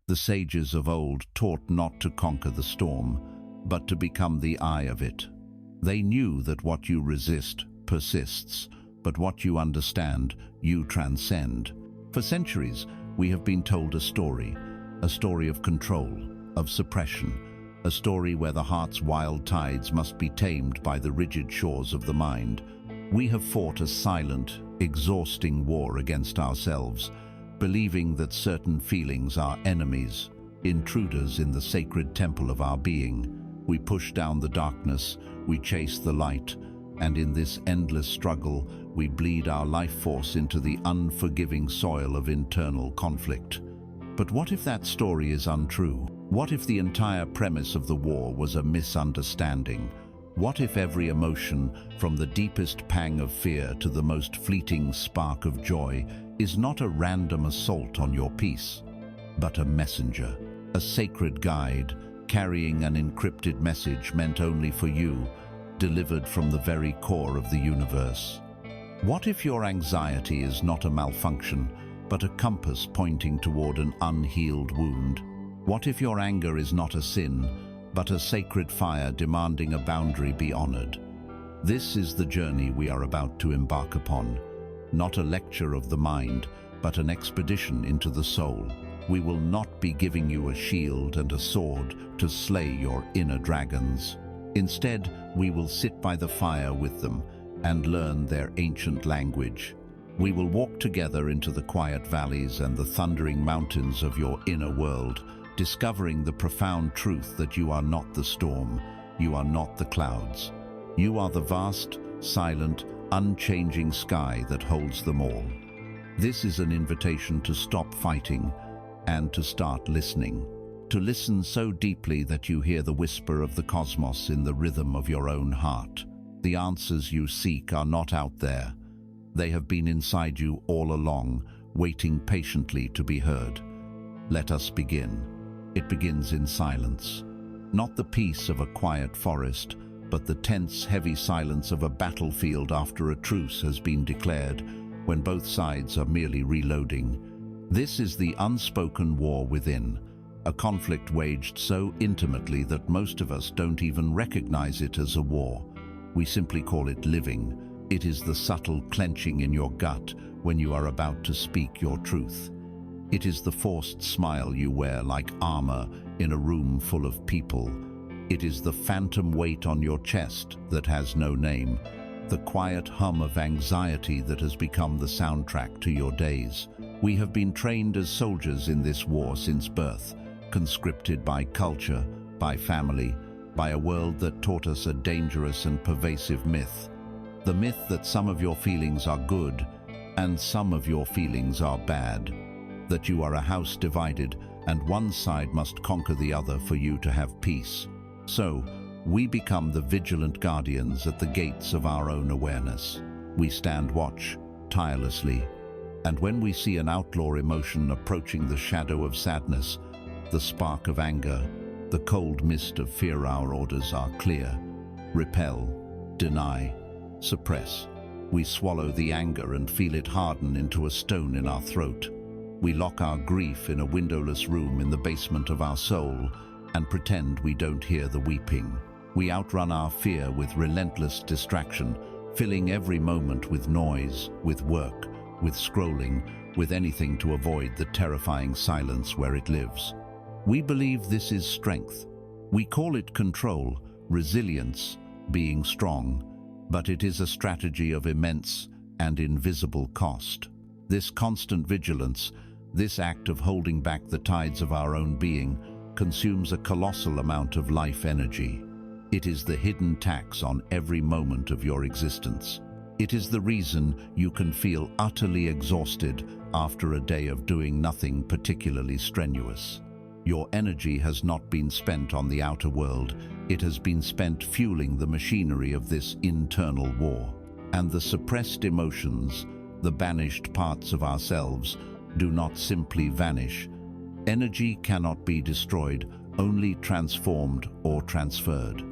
The sages of old taught not to conquer the storm, but to become the eye of it. They knew that what you resist persists, but what you understand, you transcend. For centuries, we have been told a story of control, of suppression, a story where the heart's wild tides must be tamed by the rigid shores of the mind. We have fought a silent, exhausting war against ourselves, believing that certain feelings are enemies, intruders in the sacred temple of our being. We push down the darkness, we chase the light, and in this endless struggle, we bleed our life force into the unforgiving soil of internal conflict. But what if that story is untrue? What if the entire premise of the war was a misunderstanding? What if every emotion, from the deepest pang of fear to the most fleeting spark of joy, is not a random assault on your peace, but a messenger, a sacred guide, carrying an encrypted message meant only for you, delivered from the very core of the universe? What if your anxiety is not a malfunction, but a compass pointing toward an unhealed wound? What if your anger is not a sin, but a sacred fire demanding a boundary be honored? This is the journey we are about to embark upon, not a lecture of the mind, but an expedition into the soul. We will not be giving you a shield and a sword to slay your inner dragons. Instead, we will sit by the fire with them and learn their ancient language. We will walk together into the quiet valleys and the thundering mountains of your inner world, discovering the profound truth that you are not the storm, you are not the clouds. You are the vast, silent, unchanging sky that holds them all. This is an invitation to stop fighting and to start listening. To listen so deeply that you hear the whisper of the cosmos in the rhythm of your own heart. The answers you seek are not out there. They have been inside you all along, waiting patiently to be heard. Let us begin. It begins in silence. Not the peace of a quiet forest, but the tense, heavy silence of a battlefield after a truce has been declared, when both sides are merely reloading. This is the unspoken war within. A conflict waged so intimately that most of us don't even recognize it as a war. We simply call it living. It is the subtle clenching in your gut when you are about to speak your truth. It is the forced smile you wear like armor in a room full of people. It is the phantom weight on your chest that has no name, the quiet hum of anxiety that has become the soundtrack to your days. We have been trained as soldiers in this war since birth, conscripted by culture, by family, by a world that taught us a dangerous and pervasive myth. The myth that some of your feelings are good and some of your feelings are bad. That you are a house divided and one side must conquer the other for you to have peace. So, we become the vigilant guardians at the gates of our own awareness. We stand watch, tirelessly, and when we see an outlaw emotion approaching the shadow of sadness, the spark of anger, the cold mist of fear, our orders are clear. Repel, deny, suppress. We swallow the anger and feel it harden into a stone in our throat. We lock our grief in a windowless room in the basement of our soul and pretend we don't hear the weeping. We outrun our fear with relentless distraction, filling every moment with noise, with work, with scrolling, with anything to avoid the terrifying silence where it lives. We believe this is strength. We call it control, resilience, being strong, but it is a strategy of immense and invisible cost. This constant vigilance, this act of holding back the tides of our own being, consumes a colossal amount of life energy. It is the hidden tax on every moment of your existence. It is the reason you can feel utterly exhausted after a day of doing nothing particularly strenuous. Your energy has not been spent on the outer world, it has been spent fueling the machinery of this internal war. And the suppressed emotions, the banished parts of ourselves, do not simply vanish. Energy cannot be destroyed, only transformed or transferred.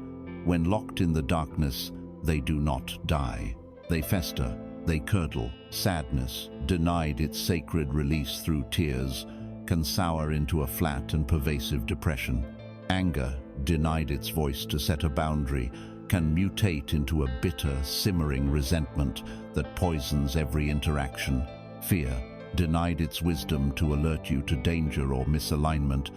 When locked in the darkness, they do not die. They fester, they curdle. Sadness, denied its sacred release through tears, can sour into a flat and pervasive depression. Anger, denied its voice to set a boundary, can mutate into a bitter, simmering resentment that poisons every interaction. Fear, denied its wisdom to alert you to danger or misalignment,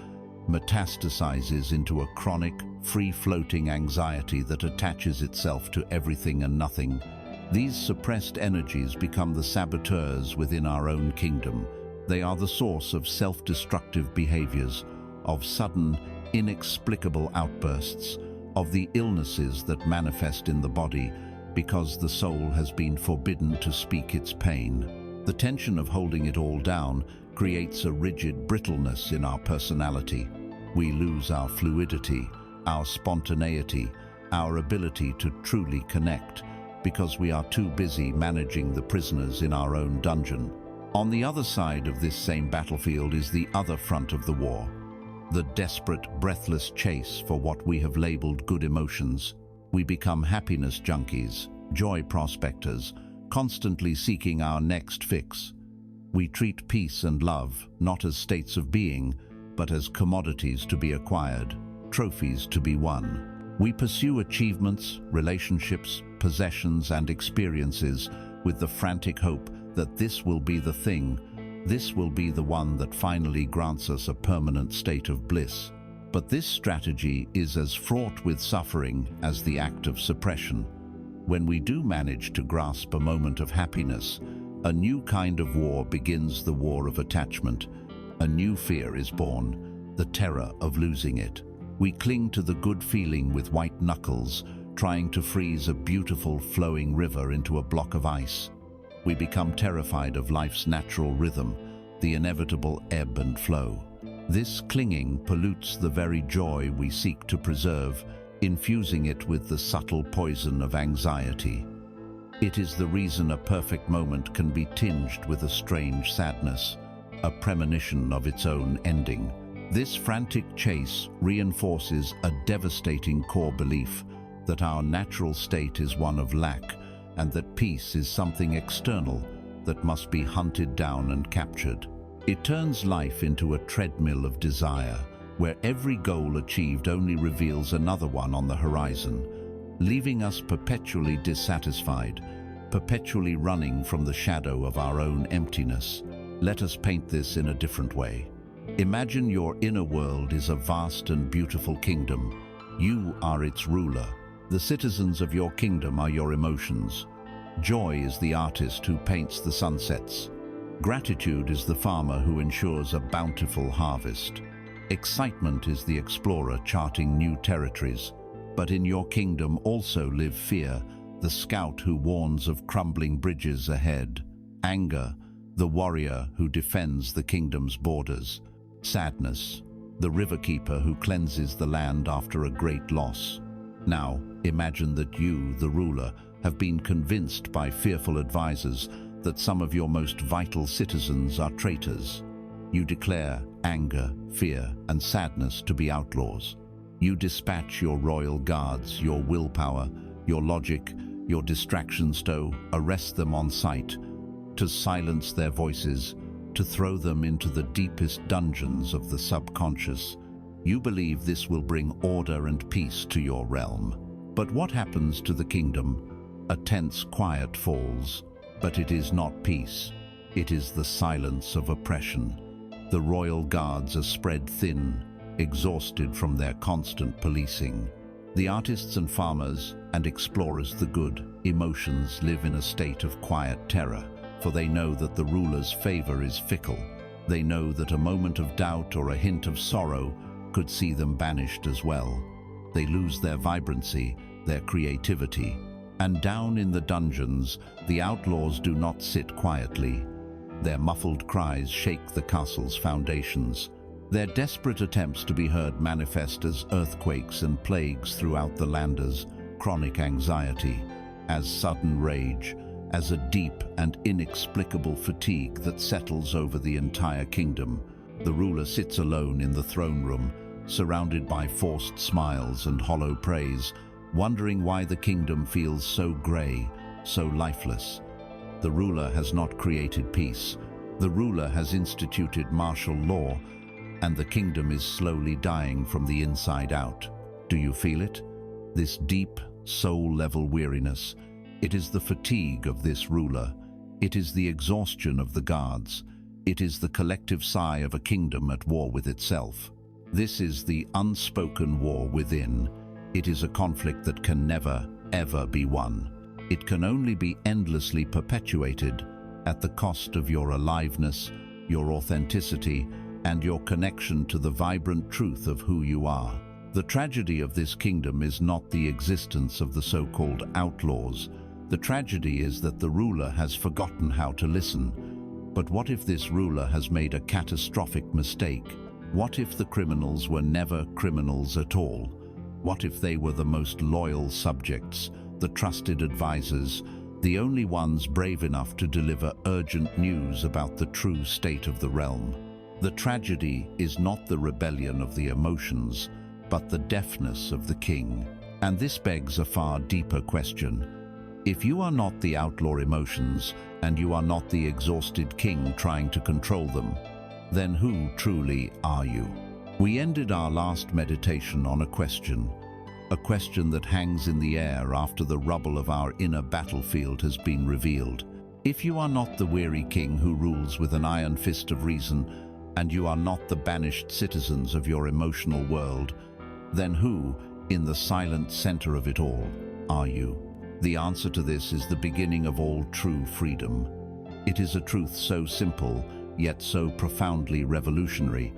metastasizes into a chronic, free-floating anxiety that attaches itself to everything and nothing. These suppressed energies become the saboteurs within our own kingdom. They are the source of self-destructive behaviors, of sudden, inexplicable outbursts, of the illnesses that manifest in the body because the soul has been forbidden to speak its pain. The tension of holding it all down creates a rigid brittleness in our personality. We lose our fluidity, our spontaneity, our ability to truly connect, because we are too busy managing the prisoners in our own dungeon. On the other side of this same battlefield is the other front of the war, the desperate, breathless chase for what we have labeled good emotions. We become happiness junkies, joy prospectors, constantly seeking our next fix. We treat peace and love not as states of being, but as commodities to be acquired, trophies to be won. We pursue achievements, relationships, possessions, and experiences with the frantic hope that this will be the thing, this will be the one that finally grants us a permanent state of bliss. But this strategy is as fraught with suffering as the act of suppression. When we do manage to grasp a moment of happiness, a new kind of war begins, the war of attachment. A new fear is born, the terror of losing it. We cling to the good feeling with white knuckles, trying to freeze a beautiful flowing river into a block of ice. We become terrified of life's natural rhythm, the inevitable ebb and flow. This clinging pollutes the very joy we seek to preserve, infusing it with the subtle poison of anxiety. It is the reason a perfect moment can be tinged with a strange sadness, a premonition of its own ending. This frantic chase reinforces a devastating core belief that our natural state is one of lack, and that peace is something external that must be hunted down and captured. It turns life into a treadmill of desire, where every goal achieved only reveals another one on the horizon, leaving us perpetually dissatisfied, perpetually running from the shadow of our own emptiness. Let us paint this in a different way. Imagine your inner world is a vast and beautiful kingdom. You are its ruler. The citizens of your kingdom are your emotions. Joy is the artist who paints the sunsets. Gratitude is the farmer who ensures a bountiful harvest. Excitement is the explorer charting new territories. But in your kingdom also live fear, the scout who warns of crumbling bridges ahead. Anger, the warrior who defends the kingdom's borders. Sadness, the riverkeeper who cleanses the land after a great loss. Now, imagine that you, the ruler, have been convinced by fearful advisors that some of your most vital citizens are traitors. You declare anger, fear, and sadness to be outlaws. You dispatch your royal guards, your willpower, your logic, your distractions to arrest them on sight, to silence their voices, to throw them into the deepest dungeons of the subconscious. You believe this will bring order and peace to your realm. But what happens to the kingdom? A tense quiet falls, but it is not peace. It is the silence of oppression. The royal guards are spread thin, exhausted from their constant policing. The artists and farmers and explorers, the good emotions, live in a state of quiet terror, for they know that the ruler's favor is fickle. They know that a moment of doubt or a hint of sorrow could see them banished as well. They lose their vibrancy, their creativity. And down in the dungeons, the outlaws do not sit quietly. Their muffled cries shake the castle's foundations. Their desperate attempts to be heard manifest as earthquakes and plagues throughout the land, as chronic anxiety, as sudden rage, as a deep and inexplicable fatigue that settles over the entire kingdom. The ruler sits alone in the throne room, surrounded by forced smiles and hollow praise, wondering why the kingdom feels so grey, so lifeless. The ruler has not created peace. The ruler has instituted martial law, and the kingdom is slowly dying from the inside out. Do you feel it? This deep, soul-level weariness. It is the fatigue of this ruler. It is the exhaustion of the guards. It is the collective sigh of a kingdom at war with itself. This is the unspoken war within. It is a conflict that can never, ever be won. It can only be endlessly perpetuated at the cost of your aliveness, your authenticity, and your connection to the vibrant truth of who you are. The tragedy of this kingdom is not the existence of the so-called outlaws. The tragedy is that the ruler has forgotten how to listen. But what if this ruler has made a catastrophic mistake? What if the criminals were never criminals at all? What if they were the most loyal subjects, the trusted advisors, the only ones brave enough to deliver urgent news about the true state of the realm? The tragedy is not the rebellion of the emotions, but the deafness of the king. And this begs a far deeper question. If you are not the outlaw emotions, and you are not the exhausted king trying to control them, then who truly are you? We ended our last meditation on a question that hangs in the air after the rubble of our inner battlefield has been revealed. If you are not the weary king who rules with an iron fist of reason, and you are not the banished citizens of your emotional world, then who, in the silent center of it all, are you? The answer to this is the beginning of all true freedom. It is a truth so simple, yet so profoundly revolutionary,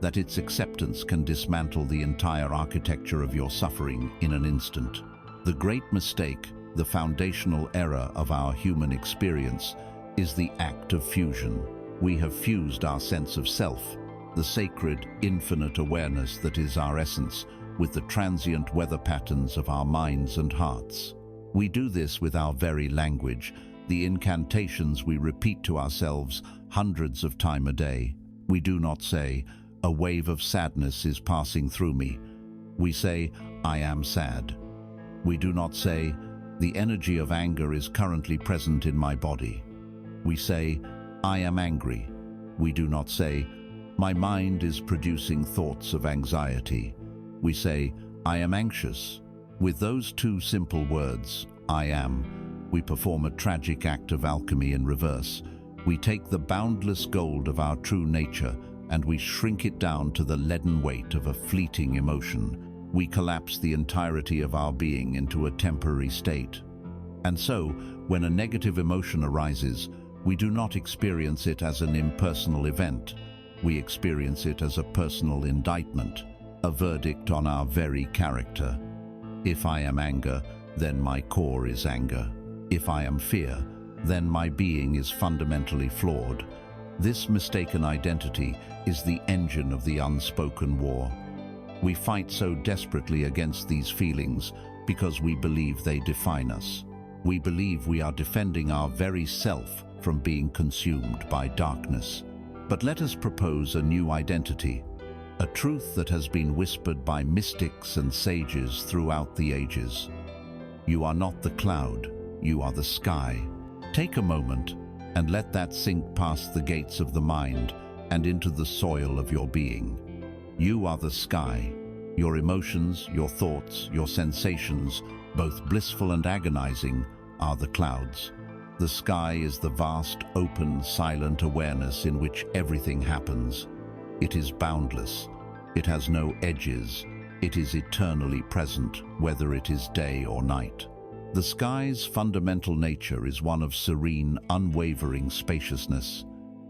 that its acceptance can dismantle the entire architecture of your suffering in an instant. The great mistake, the foundational error of our human experience, is the act of fusion. We have fused our sense of self, the sacred, infinite awareness that is our essence, with the transient weather patterns of our minds and hearts. We do this with our very language, the incantations we repeat to ourselves hundreds of times a day. We do not say, "A wave of sadness is passing through me." We say, "I am sad." We do not say, "The energy of anger is currently present in my body." We say, "I am angry." We do not say, "My mind is producing thoughts of anxiety." We say, "I am anxious." With those two simple words, "I am," we perform a tragic act of alchemy in reverse. We take the boundless gold of our true nature and we shrink it down to the leaden weight of a fleeting emotion. We collapse the entirety of our being into a temporary state. And so, when a negative emotion arises, we do not experience it as an impersonal event. We experience it as a personal indictment, a verdict on our very character. If I am anger, then my core is anger. If I am fear, then my being is fundamentally flawed. This mistaken identity is the engine of the unspoken war. We fight so desperately against these feelings because we believe they define us. We believe we are defending our very self from being consumed by darkness. But let us propose a new identity, a truth that has been whispered by mystics and sages throughout the ages. You are not the cloud, you are the sky. Take a moment and let that sink past the gates of the mind and into the soil of your being. You are the sky. Your emotions, your thoughts, your sensations, both blissful and agonizing, are the clouds. The sky is the vast, open, silent awareness in which everything happens. It is boundless. It has no edges. It is eternally present, whether it is day or night. The sky's fundamental nature is one of serene, unwavering spaciousness.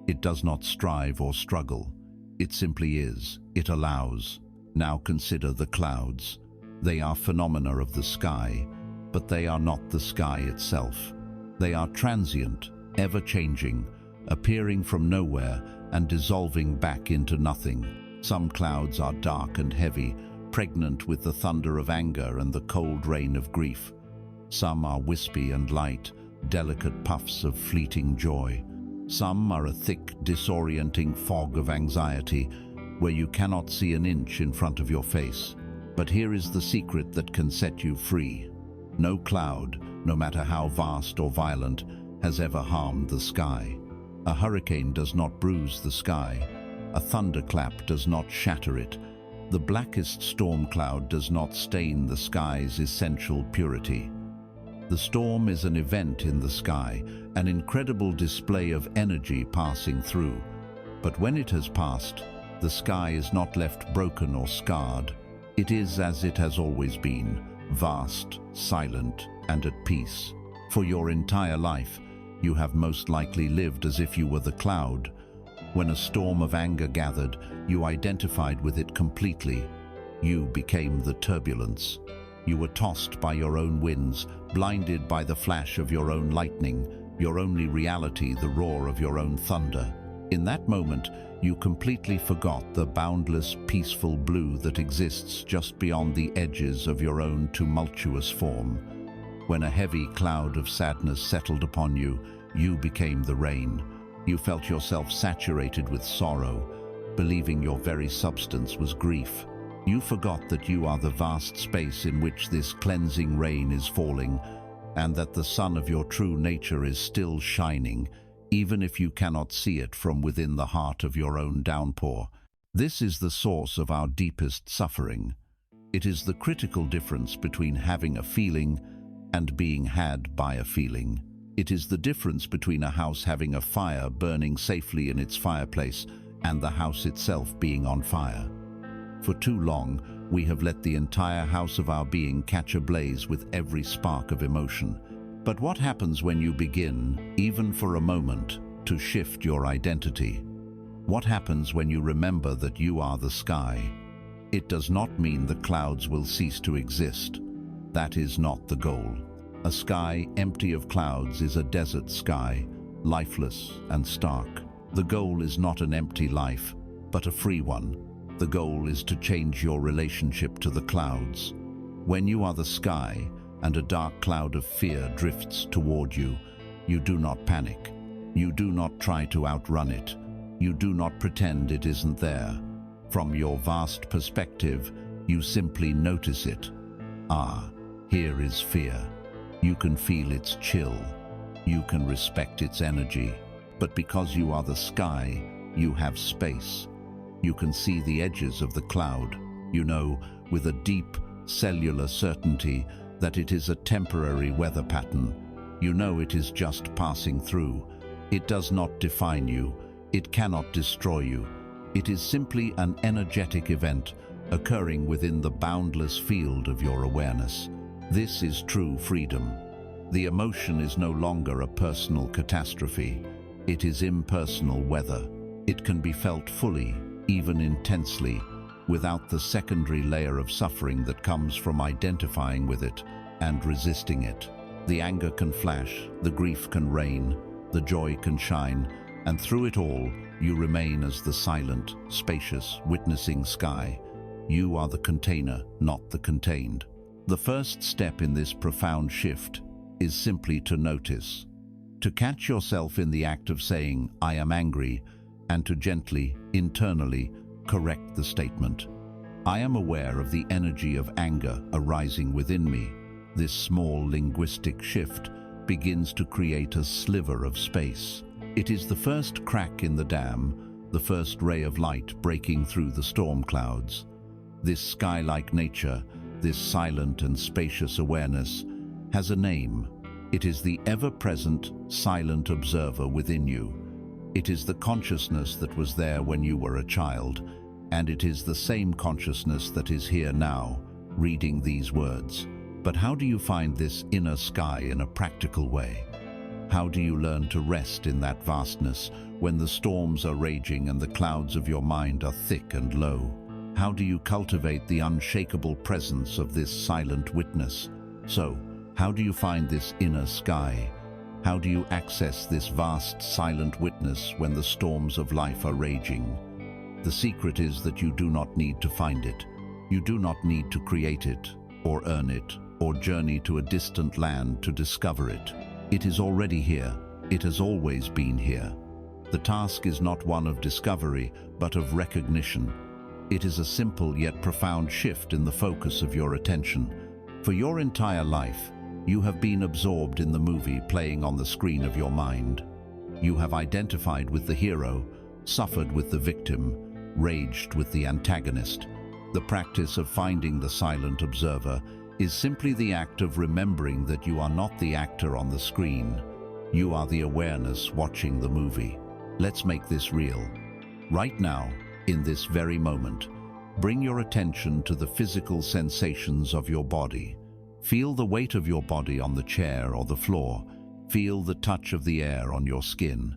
It does not strive or struggle. It simply is. It allows. Now consider the clouds. They are phenomena of the sky, but they are not the sky itself. They are transient, ever-changing, appearing from nowhere and dissolving back into nothing. Some clouds are dark and heavy, pregnant with the thunder of anger and the cold rain of grief. Some are wispy and light, delicate puffs of fleeting joy. Some are a thick, disorienting fog of anxiety, where you cannot see an inch in front of your face. But here is the secret that can set you free. No cloud, no matter how vast or violent, has ever harmed the sky. A hurricane does not bruise the sky. A thunderclap does not shatter it. The blackest storm cloud does not stain the sky's essential purity. The storm is an event in the sky, an incredible display of energy passing through. But when it has passed, the sky is not left broken or scarred. It is as it has always been, vast, silent, and at peace. For your entire life, you have most likely lived as if you were the cloud. When a storm of anger gathered, you identified with it completely. You became the turbulence. You were tossed by your own winds, blinded by the flash of your own lightning, your only reality the roar of your own thunder. In that moment, you completely forgot the boundless, peaceful blue that exists just beyond the edges of your own tumultuous form. When a heavy cloud of sadness settled upon you, you became the rain. You felt yourself saturated with sorrow, believing your very substance was grief. You forgot that you are the vast space in which this cleansing rain is falling, and that the sun of your true nature is still shining, even if you cannot see it from within the heart of your own downpour. This is the source of our deepest suffering. It is the critical difference between having a feeling and being had by a feeling. It is the difference between a house having a fire burning safely in its fireplace and the house itself being on fire. For too long, we have let the entire house of our being catch ablaze with every spark of emotion. But what happens when you begin, even for a moment, to shift your identity? What happens when you remember that you are the sky? It does not mean the clouds will cease to exist. That is not the goal. A sky empty of clouds is a desert sky, lifeless and stark. The goal is not an empty life, but a free one. The goal is to change your relationship to the clouds. When you are the sky and a dark cloud of fear drifts toward you, you do not panic. You do not try to outrun it. You do not pretend it isn't there. From your vast perspective, you simply notice it. Ah, here is fear. You can feel its chill. You can respect its energy. But because you are the sky, you have space. You can see the edges of the cloud. You know, with a deep, cellular certainty, that it is a temporary weather pattern. You know it is just passing through. It does not define you. It cannot destroy you. It is simply an energetic event occurring within the boundless field of your awareness. This is true freedom. The emotion is no longer a personal catastrophe. It is impersonal weather. It can be felt fully, even intensely, without the secondary layer of suffering that comes from identifying with it and resisting it. The anger can flash, the grief can reign, the joy can shine, and through it all, you remain as the silent, spacious, witnessing sky. You are the container, not the contained. The first step in this profound shift is simply to notice, to catch yourself in the act of saying, "I am angry," and to gently, internally, correct the statement. I am aware of the energy of anger arising within me. This small linguistic shift begins to create a sliver of space. It is the first crack in the dam, the first ray of light breaking through the storm clouds. This sky-like nature, this silent and spacious awareness, has a name. It is the ever-present, silent observer within you. It is the consciousness that was there when you were a child, and it is the same consciousness that is here now, reading these words. But how do you find this inner sky in a practical way? How do you learn to rest in that vastness when the storms are raging and the clouds of your mind are thick and low? How do you cultivate the unshakable presence of this silent witness? So, how do you find this inner sky? How do you access this vast, silent witness when the storms of life are raging? The secret is that you do not need to find it. You do not need to create it, or earn it, or journey to a distant land to discover it. It is already here. It has always been here. The task is not one of discovery, but of recognition. It is a simple yet profound shift in the focus of your attention. For your entire life, you have been absorbed in the movie playing on the screen of your mind. You have identified with the hero, suffered with the victim, raged with the antagonist. The practice of finding the silent observer is simply the act of remembering that you are not the actor on the screen. You are the awareness watching the movie. Let's make this real. Right now, in this very moment, bring your attention to the physical sensations of your body. Feel the weight of your body on the chair or the floor. Feel the touch of the air on your skin.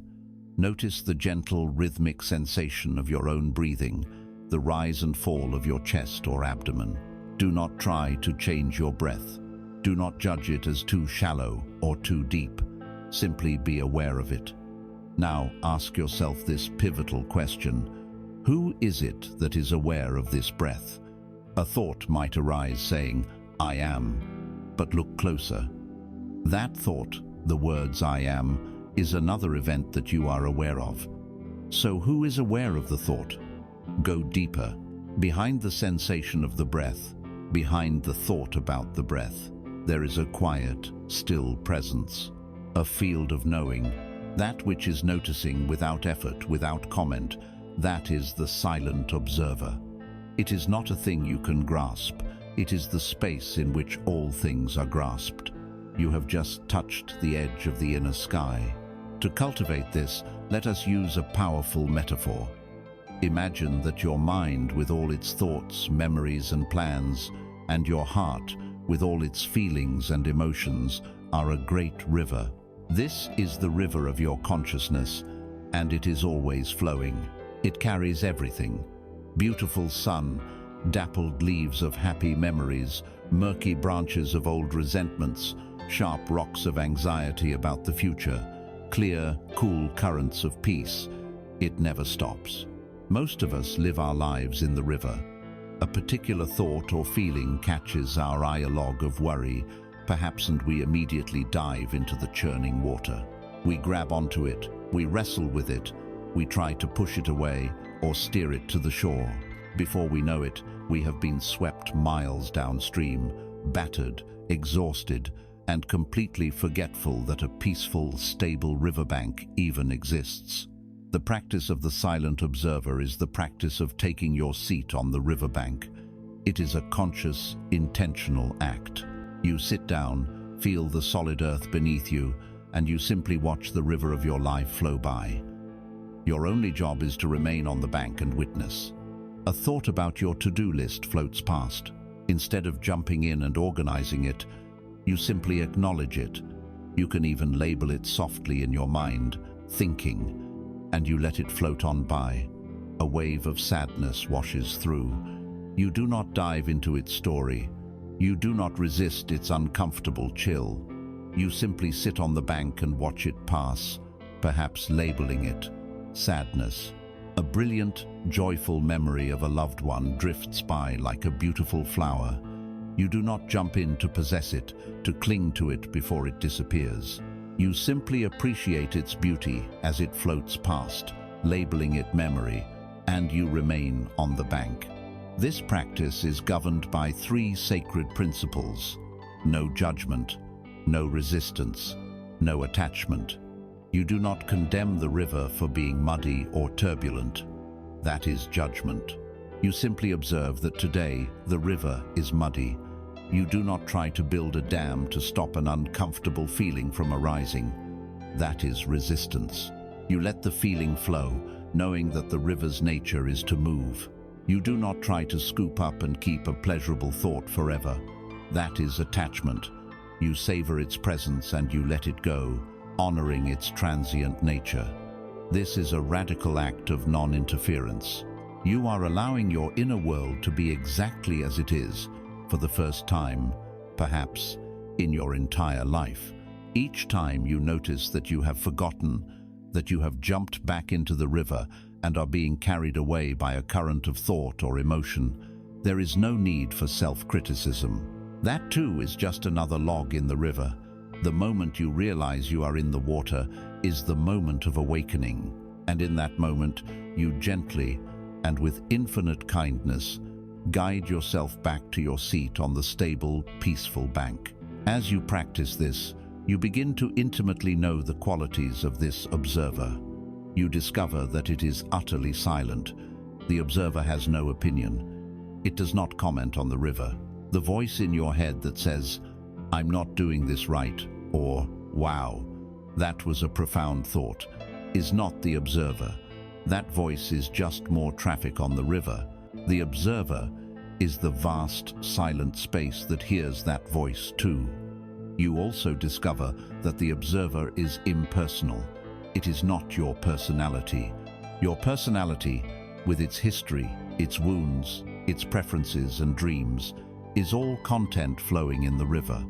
Notice the gentle, rhythmic sensation of your own breathing, the rise and fall of your chest or abdomen. Do not try to change your breath. Do not judge it as too shallow or too deep. Simply be aware of it. Now ask yourself this pivotal question. Who is it that is aware of this breath? A thought might arise saying, "I am," but look closer. That thought, the words "I am," is another event that you are aware of. So who is aware of the thought? Go deeper, behind the sensation of the breath, behind the thought about the breath. There is a quiet, still presence, a field of knowing, that which is noticing without effort, without comment. That is the silent observer. It is not a thing you can grasp. It is the space in which all things are grasped. You have just touched the edge of the inner sky. To cultivate this, let us use a powerful metaphor. Imagine that your mind, with all its thoughts, memories and plans, and your heart, with all its feelings and emotions, are a great river. This is the river of your consciousness, and it is always flowing. It carries everything: beautiful sun, dappled leaves of happy memories, murky branches of old resentments, sharp rocks of anxiety about the future, clear, cool currents of peace. It never stops. Most of us live our lives in the river. A particular thought or feeling catches our eye, a log of worry, perhaps, and we immediately dive into the churning water. We grab onto it, we wrestle with it, we try to push it away or steer it to the shore. Before we know it, we have been swept miles downstream, battered, exhausted, and completely forgetful that a peaceful, stable riverbank even exists. The practice of the silent observer is the practice of taking your seat on the riverbank. It is a conscious, intentional act. You sit down, feel the solid earth beneath you, and you simply watch the river of your life flow by. Your only job is to remain on the bank and witness. A thought about your to-do list floats past. Instead of jumping in and organizing it, you simply acknowledge it. You can even label it softly in your mind, thinking, and you let it float on by. A wave of sadness washes through. You do not dive into its story. You do not resist its uncomfortable chill. You simply sit on the bank and watch it pass, perhaps labeling it sadness. A brilliant, joyful memory of a loved one drifts by like a beautiful flower. You do not jump in to possess it, to cling to it before it disappears. You simply appreciate its beauty as it floats past, labeling it memory, and you remain on the bank. This practice is governed by 3 sacred principles: no judgment, no resistance, no attachment. You do not condemn the river for being muddy or turbulent. That is judgment. You simply observe that today the river is muddy. You do not try to build a dam to stop an uncomfortable feeling from arising. That is resistance. You let the feeling flow, knowing that the river's nature is to move. You do not try to scoop up and keep a pleasurable thought forever. That is attachment. You savor its presence and you let it go, honoring its transient nature. This is a radical act of non-interference. You are allowing your inner world to be exactly as it is, for the first time, perhaps, in your entire life. Each time you notice that you have forgotten, that you have jumped back into the river and are being carried away by a current of thought or emotion, there is no need for self-criticism. That too is just another log in the river. The moment you realize you are in the water is the moment of awakening, and in that moment, you gently and with infinite kindness guide yourself back to your seat on the stable, peaceful bank. As you practice this, You begin to intimately know the qualities of this observer. You discover that it is utterly silent. The observer has no opinion. It does not comment on the river. The voice in your head that says, "I'm not doing this right," or "Wow, that was a profound thought," is not the observer. That voice is just more traffic on the river. The observer is the vast, silent space that hears that voice too. You also discover that the observer is impersonal. It is not your personality. Your personality, with its history, its wounds, its preferences and dreams, is all content flowing in the river.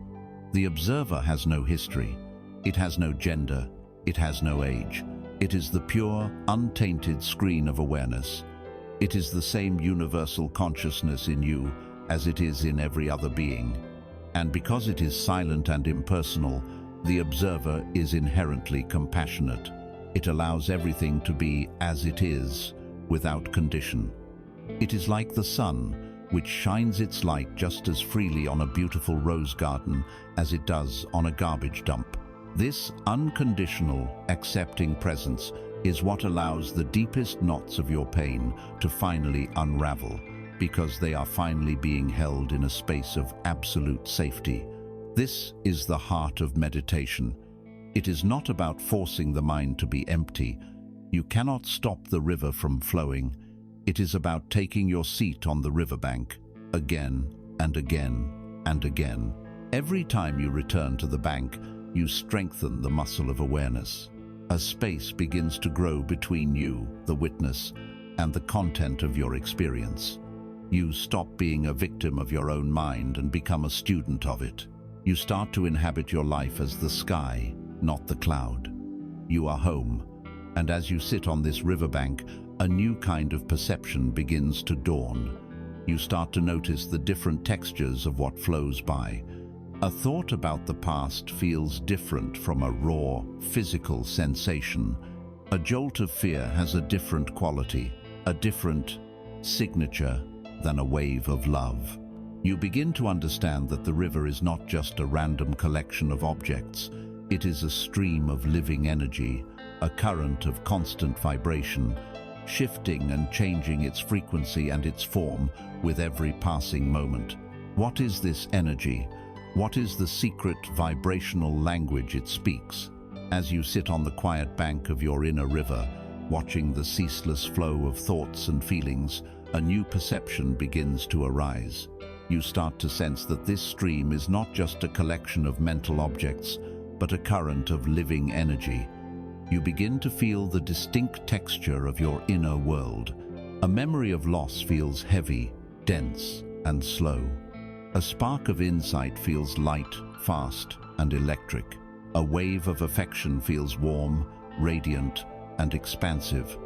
The observer has no history. It has no gender. It has no age. It is the pure, untainted screen of awareness. It is the same universal consciousness in you as it is in every other being. And because it is silent and impersonal, the observer is inherently compassionate. It allows everything to be as it is, without condition. It is like the sun, which shines its light just as freely on a beautiful rose garden as it does on a garbage dump. This unconditional, accepting presence is what allows the deepest knots of your pain to finally unravel, because they are finally being held in a space of absolute safety. This is the heart of meditation. It is not about forcing the mind to be empty. You cannot stop the river from flowing. It is about taking your seat on the riverbank, again and again and again. Every time you return to the bank, you strengthen the muscle of awareness. A space begins to grow between you, the witness, and the content of your experience. You stop being a victim of your own mind and become a student of it. You start to inhabit your life as the sky, not the cloud. You are home, and as you sit on this riverbank, a new kind of perception begins to dawn. You start to notice the different textures of what flows by. A thought about the past feels different from a raw, physical sensation. A jolt of fear has a different quality, a different signature than a wave of love. You begin to understand that the river is not just a random collection of objects. It is a stream of living energy, a current of constant vibration, shifting and changing its frequency and its form with every passing moment. What is this energy? What is the secret vibrational language it speaks? As you sit on the quiet bank of your inner river, watching the ceaseless flow of thoughts and feelings, a new perception begins to arise. You start to sense that this stream is not just a collection of mental objects, but a current of living energy. You begin to feel the distinct texture of your inner world. A memory of loss feels heavy, dense, and slow. A spark of insight feels light, fast, and electric. A wave of affection feels warm, radiant, and expansive.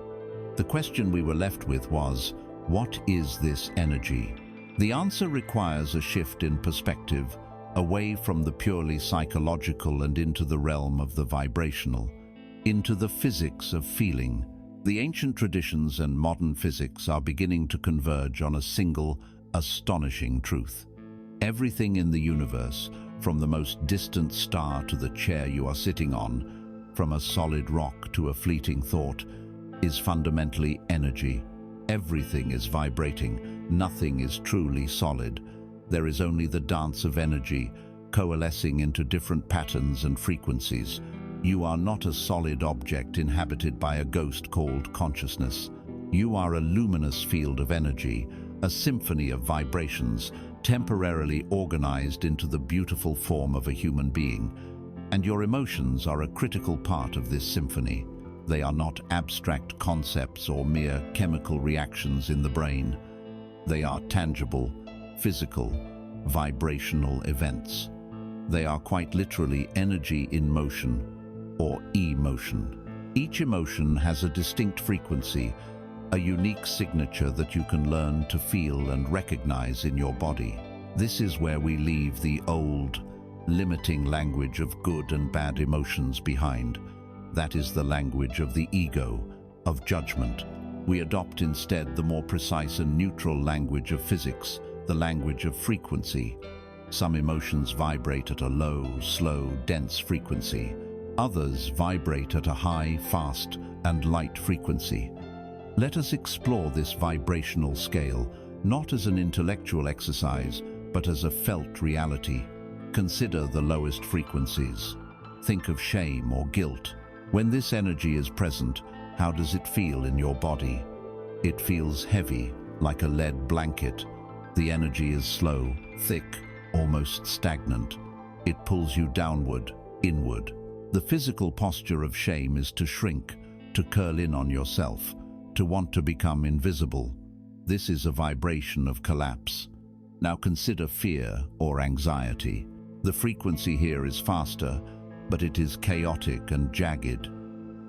The question we were left with was, what is this energy? The answer requires a shift in perspective, away from the purely psychological and into the realm of the vibrational, into the physics of feeling. The ancient traditions and modern physics are beginning to converge on a single, astonishing truth. Everything in the universe, from the most distant star to the chair you are sitting on, from a solid rock to a fleeting thought, is fundamentally energy. Everything is vibrating. Nothing is truly solid. There is only the dance of energy, coalescing into different patterns and frequencies. You are not a solid object inhabited by a ghost called consciousness. You are a luminous field of energy, a symphony of vibrations, temporarily organized into the beautiful form of a human being. And your emotions are a critical part of this symphony. They are not abstract concepts or mere chemical reactions in the brain. They are tangible, physical, vibrational events. They are quite literally energy in motion, or emotion. Each emotion has a distinct frequency, a unique signature that you can learn to feel and recognize in your body. This is where we leave the old, limiting language of good and bad emotions behind. That is the language of the ego, of judgment. We adopt instead the more precise and neutral language of physics, the language of frequency. Some emotions vibrate at a low, slow, dense frequency. Others vibrate at a high, fast, and light frequency. Let us explore this vibrational scale, not as an intellectual exercise, but as a felt reality. Consider the lowest frequencies. Think of shame or guilt. When this energy is present, how does it feel in your body? It feels heavy, like a lead blanket. The energy is slow, thick, almost stagnant. It pulls you downward, inward. The physical posture of shame is to shrink, to curl in on yourself, to want to become invisible. This is a vibration of collapse. Now consider fear or anxiety. The frequency here is faster, but it is chaotic and jagged.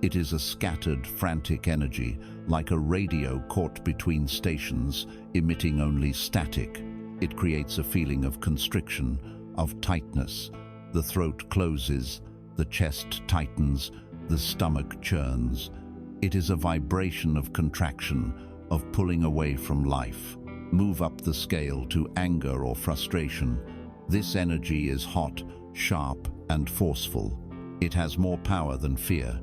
It is a scattered, frantic energy, like a radio caught between stations, emitting only static. It creates a feeling of constriction, of tightness. The throat closes, the chest tightens, the stomach churns. It is a vibration of contraction, of pulling away from life. Move up the scale to anger or frustration. This energy is hot, sharp, and forceful. It has more power than fear.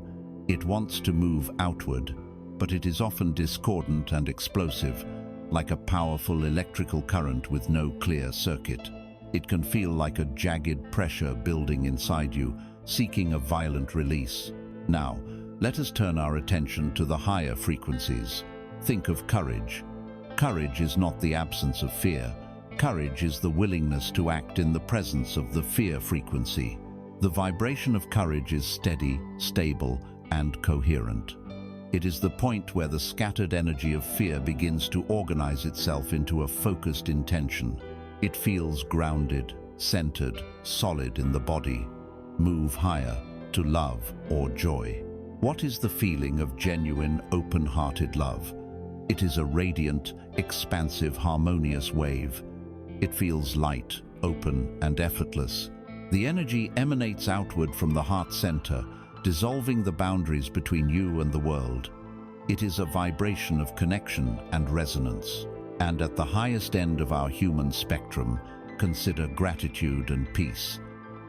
It wants to move outward, but it is often discordant and explosive, like a powerful electrical current with no clear circuit. It can feel like a jagged pressure building inside you, seeking a violent release. Now, let us turn our attention to the higher frequencies. Think of courage. Courage is not the absence of fear. Courage is the willingness to act in the presence of the fear frequency. The vibration of courage is steady, stable, and coherent. It is the point where the scattered energy of fear begins to organize itself into a focused intention. It feels grounded, centered, solid in the body. Move higher to love or joy. What is the feeling of genuine, open-hearted love? It is a radiant, expansive, harmonious wave. It feels light, open, and effortless. The energy emanates outward from the heart center, dissolving the boundaries between you and the world. It is a vibration of connection and resonance. And at the highest end of our human spectrum, consider gratitude and peace.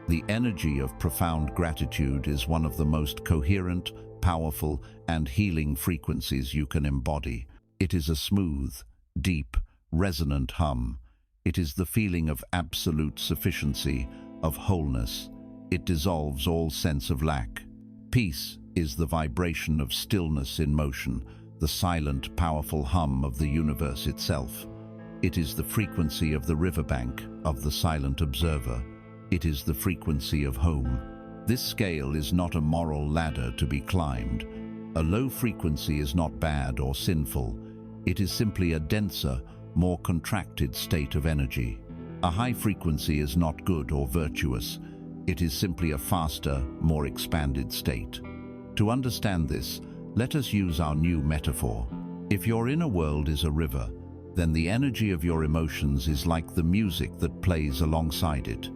The energy of profound gratitude is one of the most coherent, powerful, and healing frequencies you can embody. It is a smooth, deep, resonant hum. It is the feeling of absolute sufficiency, of wholeness. It dissolves all sense of lack. Peace is the vibration of stillness in motion, the silent, powerful hum of the universe itself. It is the frequency of the riverbank, of the silent observer. It is the frequency of home. This scale is not a moral ladder to be climbed. A low frequency is not bad or sinful. It is simply a denser, more contracted state of energy. A high frequency is not good or virtuous. It is simply a faster, more expanded state. To understand this, let us use our new metaphor. If your inner world is a river, then the energy of your emotions is like the music that plays alongside it.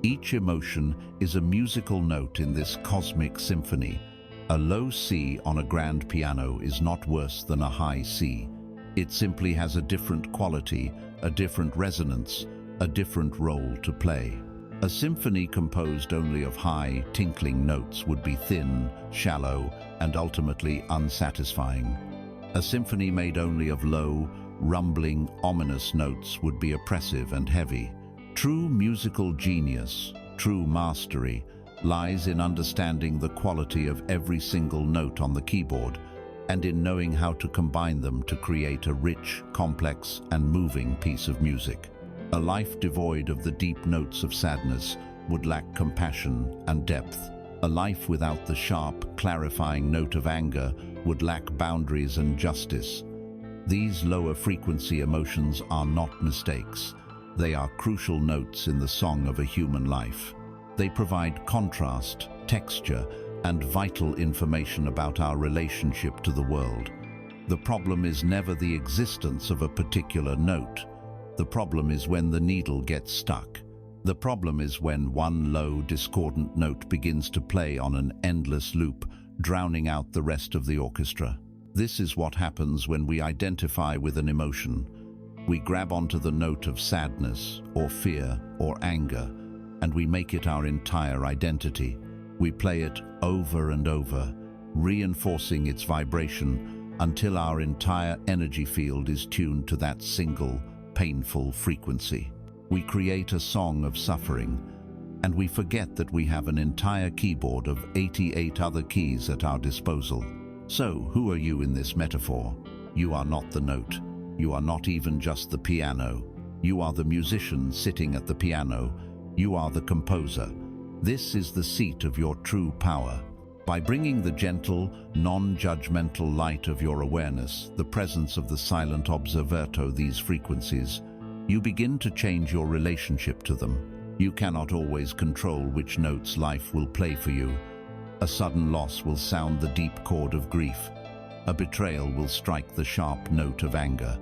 Each emotion is a musical note in this cosmic symphony. A low C on a grand piano is not worse than a high C. It simply has a different quality, a different resonance, a different role to play. A symphony composed only of high, tinkling notes would be thin, shallow, and ultimately unsatisfying. A symphony made only of low, rumbling, ominous notes would be oppressive and heavy. True musical genius, true mastery, lies in understanding the quality of every single note on the keyboard and in knowing how to combine them to create a rich, complex, and moving piece of music. A life devoid of the deep notes of sadness would lack compassion and depth. A life without the sharp, clarifying note of anger would lack boundaries and justice. These lower frequency emotions are not mistakes. They are crucial notes in the song of a human life. They provide contrast, texture, and vital information about our relationship to the world. The problem is never the existence of a particular note. The problem is when the needle gets stuck. The problem is when one low, discordant note begins to play on an endless loop, drowning out the rest of the orchestra. This is what happens when we identify with an emotion. We grab onto the note of sadness or fear or anger, and we make it our entire identity. We play it over and over, reinforcing its vibration until our entire energy field is tuned to that single, painful frequency. We create a song of suffering, and we forget that we have an entire keyboard of 88 other keys at our disposal. So, who are you in this metaphor? You are not the note. You are not even just the piano. You are the musician sitting at the piano. You are the composer. This is the seat of your true power. By bringing the gentle, non-judgmental light of your awareness, the presence of the silent observer, these frequencies, you begin to change your relationship to them. You cannot always control which notes life will play for you. A sudden loss will sound the deep chord of grief. A betrayal will strike the sharp note of anger.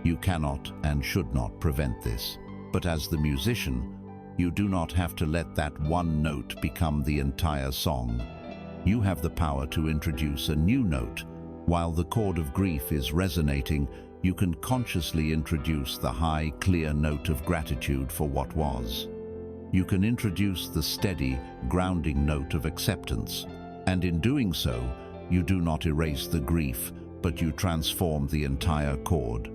You cannot and should not prevent this. But as the musician, you do not have to let that one note become the entire song. You have the power to introduce a new note. While the chord of grief is resonating, you can consciously introduce the high, clear note of gratitude for what was. You can introduce the steady, grounding note of acceptance. And in doing so, you do not erase the grief, but you transform the entire chord.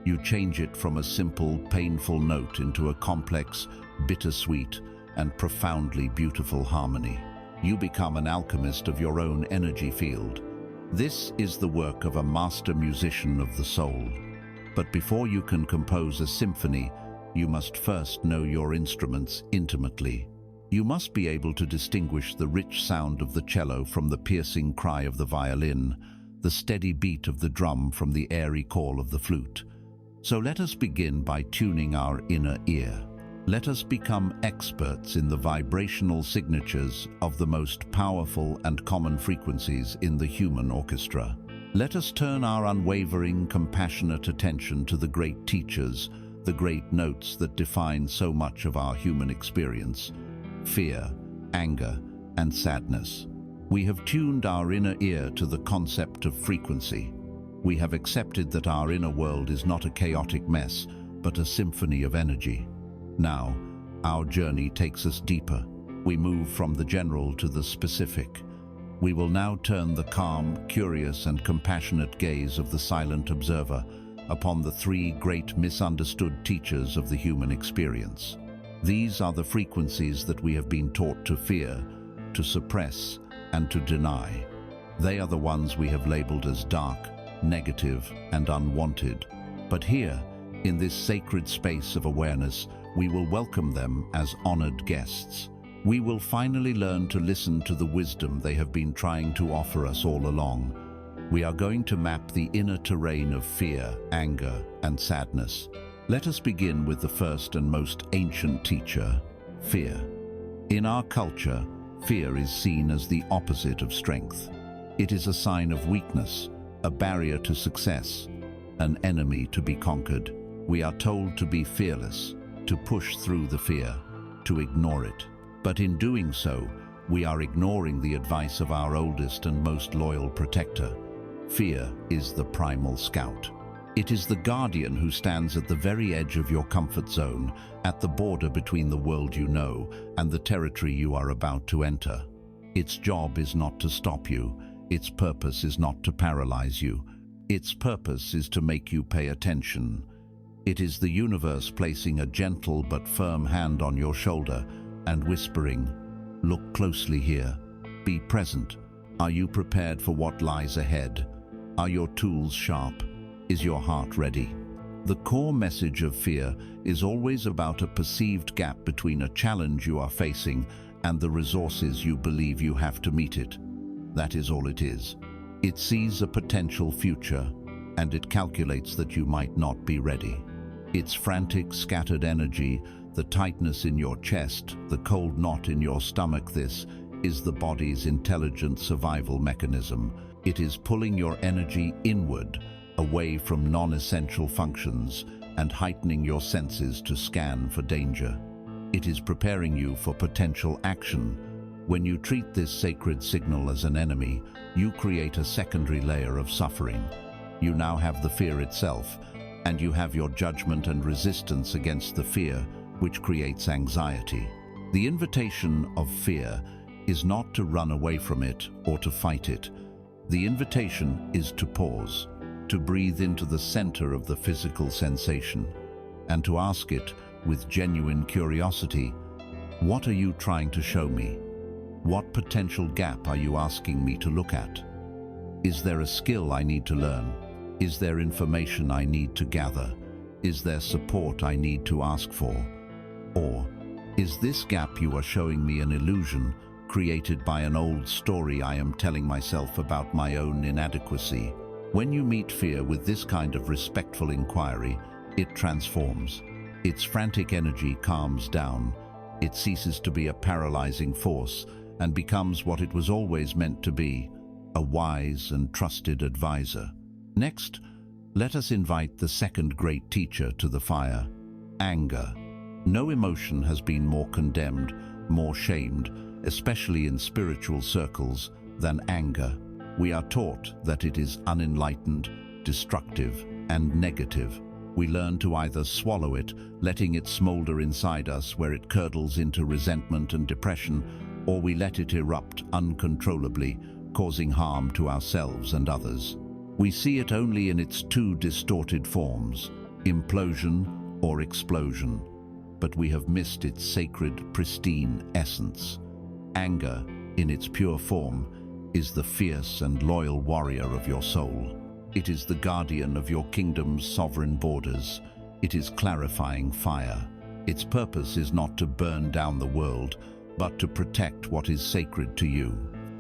You change it from a simple, painful note into a complex, bittersweet, and profoundly beautiful harmony. You become an alchemist of your own energy field. This is the work of a master musician of the soul. But before you can compose a symphony, you must first know your instruments intimately. You must be able to distinguish the rich sound of the cello from the piercing cry of the violin, the steady beat of the drum from the airy call of the flute. So let us begin by tuning our inner ear. Let us become experts in the vibrational signatures of the most powerful and common frequencies in the human orchestra. Let us turn our unwavering, compassionate attention to the great teachers, the great notes that define so much of our human experience: fear, anger, and sadness. We have tuned our inner ear to the concept of frequency. We have accepted that our inner world is not a chaotic mess, but a symphony of energy. Now, our journey takes us deeper. We move from the general to the specific. We will now turn the calm, curious, and compassionate gaze of the silent observer upon the three great misunderstood teachers of the human experience. These are the frequencies that we have been taught to fear, to suppress, and to deny. They are the ones we have labeled as dark, negative, and unwanted. But here, in this sacred space of awareness, we will welcome them as honored guests. We will finally learn to listen to the wisdom they have been trying to offer us all along. We are going to map the inner terrain of fear, anger, and sadness. Let us begin with the first and most ancient teacher, fear. In our culture, fear is seen as the opposite of strength. It is a sign of weakness, a barrier to success, an enemy to be conquered. We are told to be fearless, to push through the fear, to ignore it. But in doing so, we are ignoring the advice of our oldest and most loyal protector. Fear is the primal scout. It is the guardian who stands at the very edge of your comfort zone, at the border between the world you know and the territory you are about to enter. Its job is not to stop you. Its purpose is not to paralyze you. Its purpose is to make you pay attention. It is the universe placing a gentle but firm hand on your shoulder and whispering, "Look closely here. Be present. Are you prepared for what lies ahead? Are your tools sharp? Is your heart ready?" The core message of fear is always about a perceived gap between a challenge you are facing and the resources you believe you have to meet it. That is all it is. It sees a potential future, and it calculates that you might not be ready. Its frantic, scattered energy, the tightness in your chest, the cold knot in your stomach, this is the body's intelligent survival mechanism. It is pulling your energy inward, away from non-essential functions, and heightening your senses to scan for danger. It is preparing you for potential action. When you treat this sacred signal as an enemy, you create a secondary layer of suffering. You now have the fear itself, and you have your judgment and resistance against the fear, which creates anxiety. The invitation of fear is not to run away from it or to fight it. The invitation is to pause, to breathe into the center of the physical sensation, and to ask it with genuine curiosity, what are you trying to show me? What potential gap are you asking me to look at? Is there a skill I need to learn? Is there information I need to gather? Is there support I need to ask for? Or is this gap you are showing me an illusion created by an old story I am telling myself about my own inadequacy? When you meet fear with this kind of respectful inquiry, it transforms. Its frantic energy calms down. It ceases to be a paralyzing force and becomes what it was always meant to be, a wise and trusted advisor. Next, let us invite the second great teacher to the fire, anger. No emotion has been more condemned, more shamed, especially in spiritual circles, than anger. We are taught that it is unenlightened, destructive, and negative. We learn to either swallow it, letting it smolder inside us where it curdles into resentment and depression, or we let it erupt uncontrollably, causing harm to ourselves and others. We see it only in its two distorted forms, implosion or explosion, but we have missed its sacred, pristine essence. Anger, in its pure form, is the fierce and loyal warrior of your soul. It is the guardian of your kingdom's sovereign borders. It is clarifying fire. Its purpose is not to burn down the world, but to protect what is sacred to you.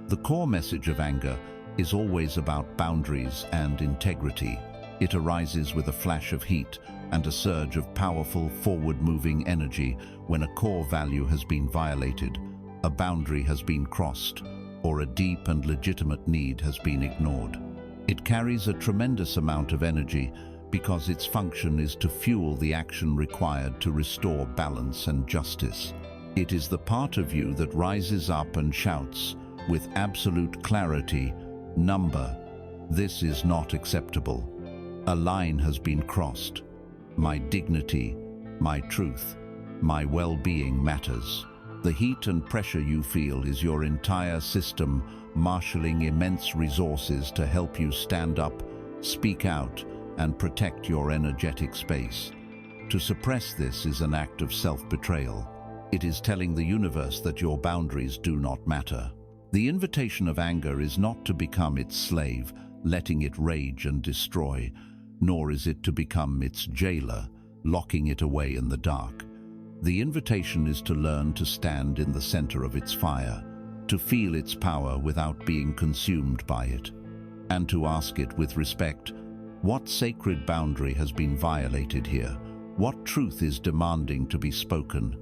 The core message of anger is always about boundaries and integrity. It arises with a flash of heat and a surge of powerful, forward-moving energy when a core value has been violated, a boundary has been crossed, or a deep and legitimate need has been ignored. It carries a tremendous amount of energy because its function is to fuel the action required to restore balance and justice. It is the part of you that rises up and shouts with absolute clarity, "Number, this is not acceptable. A line has been crossed. My dignity, my truth, my well-being matters." The heat and pressure you feel is your entire system marshalling immense resources to help you stand up, speak out, and protect your energetic space. To suppress this is an act of self-betrayal. It is telling the universe that your boundaries do not matter. The invitation of anger is not to become its slave, letting it rage and destroy, nor is it to become its jailer, locking it away in the dark. The invitation is to learn to stand in the center of its fire, to feel its power without being consumed by it, and to ask it with respect, what sacred boundary has been violated here? What truth is demanding to be spoken?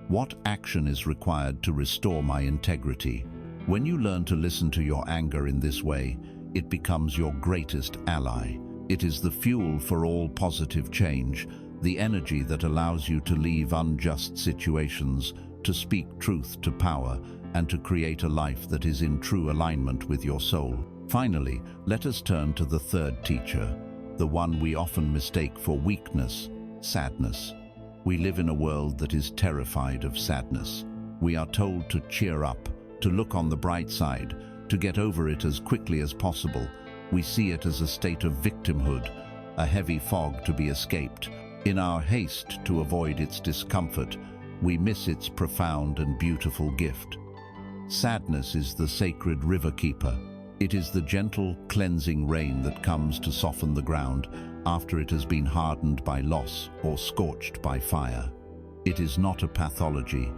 What action is required to restore my integrity? When you learn to listen to your anger in this way, it becomes your greatest ally. It is the fuel for all positive change, the energy that allows you to leave unjust situations, to speak truth to power, and to create a life that is in true alignment with your soul. Finally, let us turn to the third teacher, the one we often mistake for weakness, sadness. We live in a world that is terrified of sadness. We are told to cheer up, to look on the bright side, to get over it as quickly as possible. We see it as a state of victimhood, a heavy fog to be escaped. In our haste to avoid its discomfort, we miss its profound and beautiful gift. Sadness is the sacred river keeper. It is the gentle, cleansing rain that comes to soften the ground after it has been hardened by loss or scorched by fire. It is not a pathology.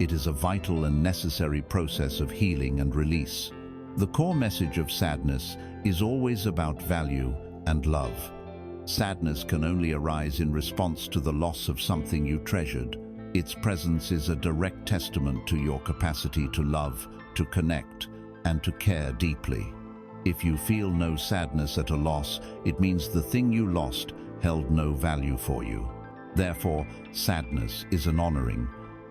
It is a vital and necessary process of healing and release. The core message of sadness is always about value and love. Sadness can only arise in response to the loss of something you treasured. Its presence is a direct testament to your capacity to love, to connect, and to care deeply. If you feel no sadness at a loss, it means the thing you lost held no value for you. Therefore, sadness is an honoring.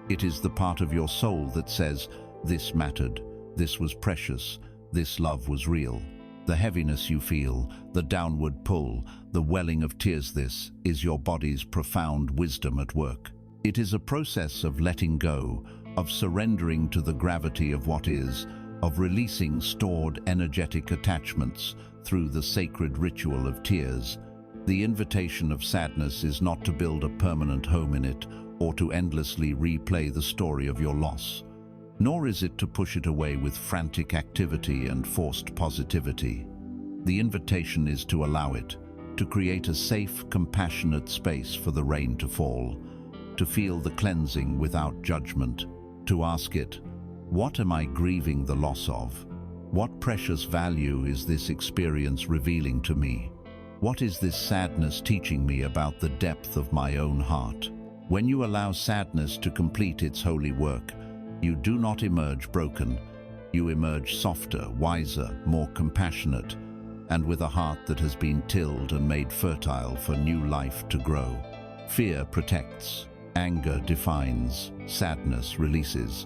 It is the part of your soul that says, this mattered, this was precious, this love was real. The heaviness you feel, the downward pull, the welling of tears, this is your body's profound wisdom at work. It is a process of letting go, of surrendering to the gravity of what is, of releasing stored energetic attachments through the sacred ritual of tears. The invitation of sadness is not to build a permanent home in it or to endlessly replay the story of your loss, nor is it to push it away with frantic activity and forced positivity. The invitation is to allow it, to create a safe, compassionate space for the rain to fall, to feel the cleansing without judgment, to ask it, what am I grieving the loss of? What precious value is this experience revealing to me? What is this sadness teaching me about the depth of my own heart? When you allow sadness to complete its holy work, you do not emerge broken. You emerge softer, wiser, more compassionate, and with a heart that has been tilled and made fertile for new life to grow. Fear protects, anger defines, sadness releases.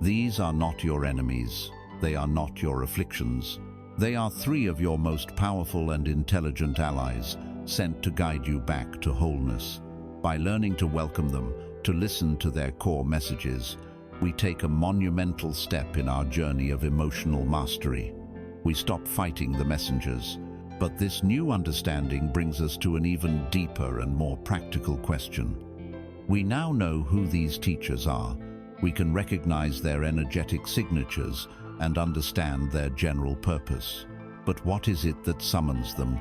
These are not your enemies. They are not your afflictions. They are three of your most powerful and intelligent allies, sent to guide you back to wholeness. By learning to welcome them, to listen to their core messages, we take a monumental step in our journey of emotional mastery. We stop fighting the messengers, but this new understanding brings us to an even deeper and more practical question. We now know who these teachers are. We can recognize their energetic signatures and understand their general purpose. But what is it that summons them?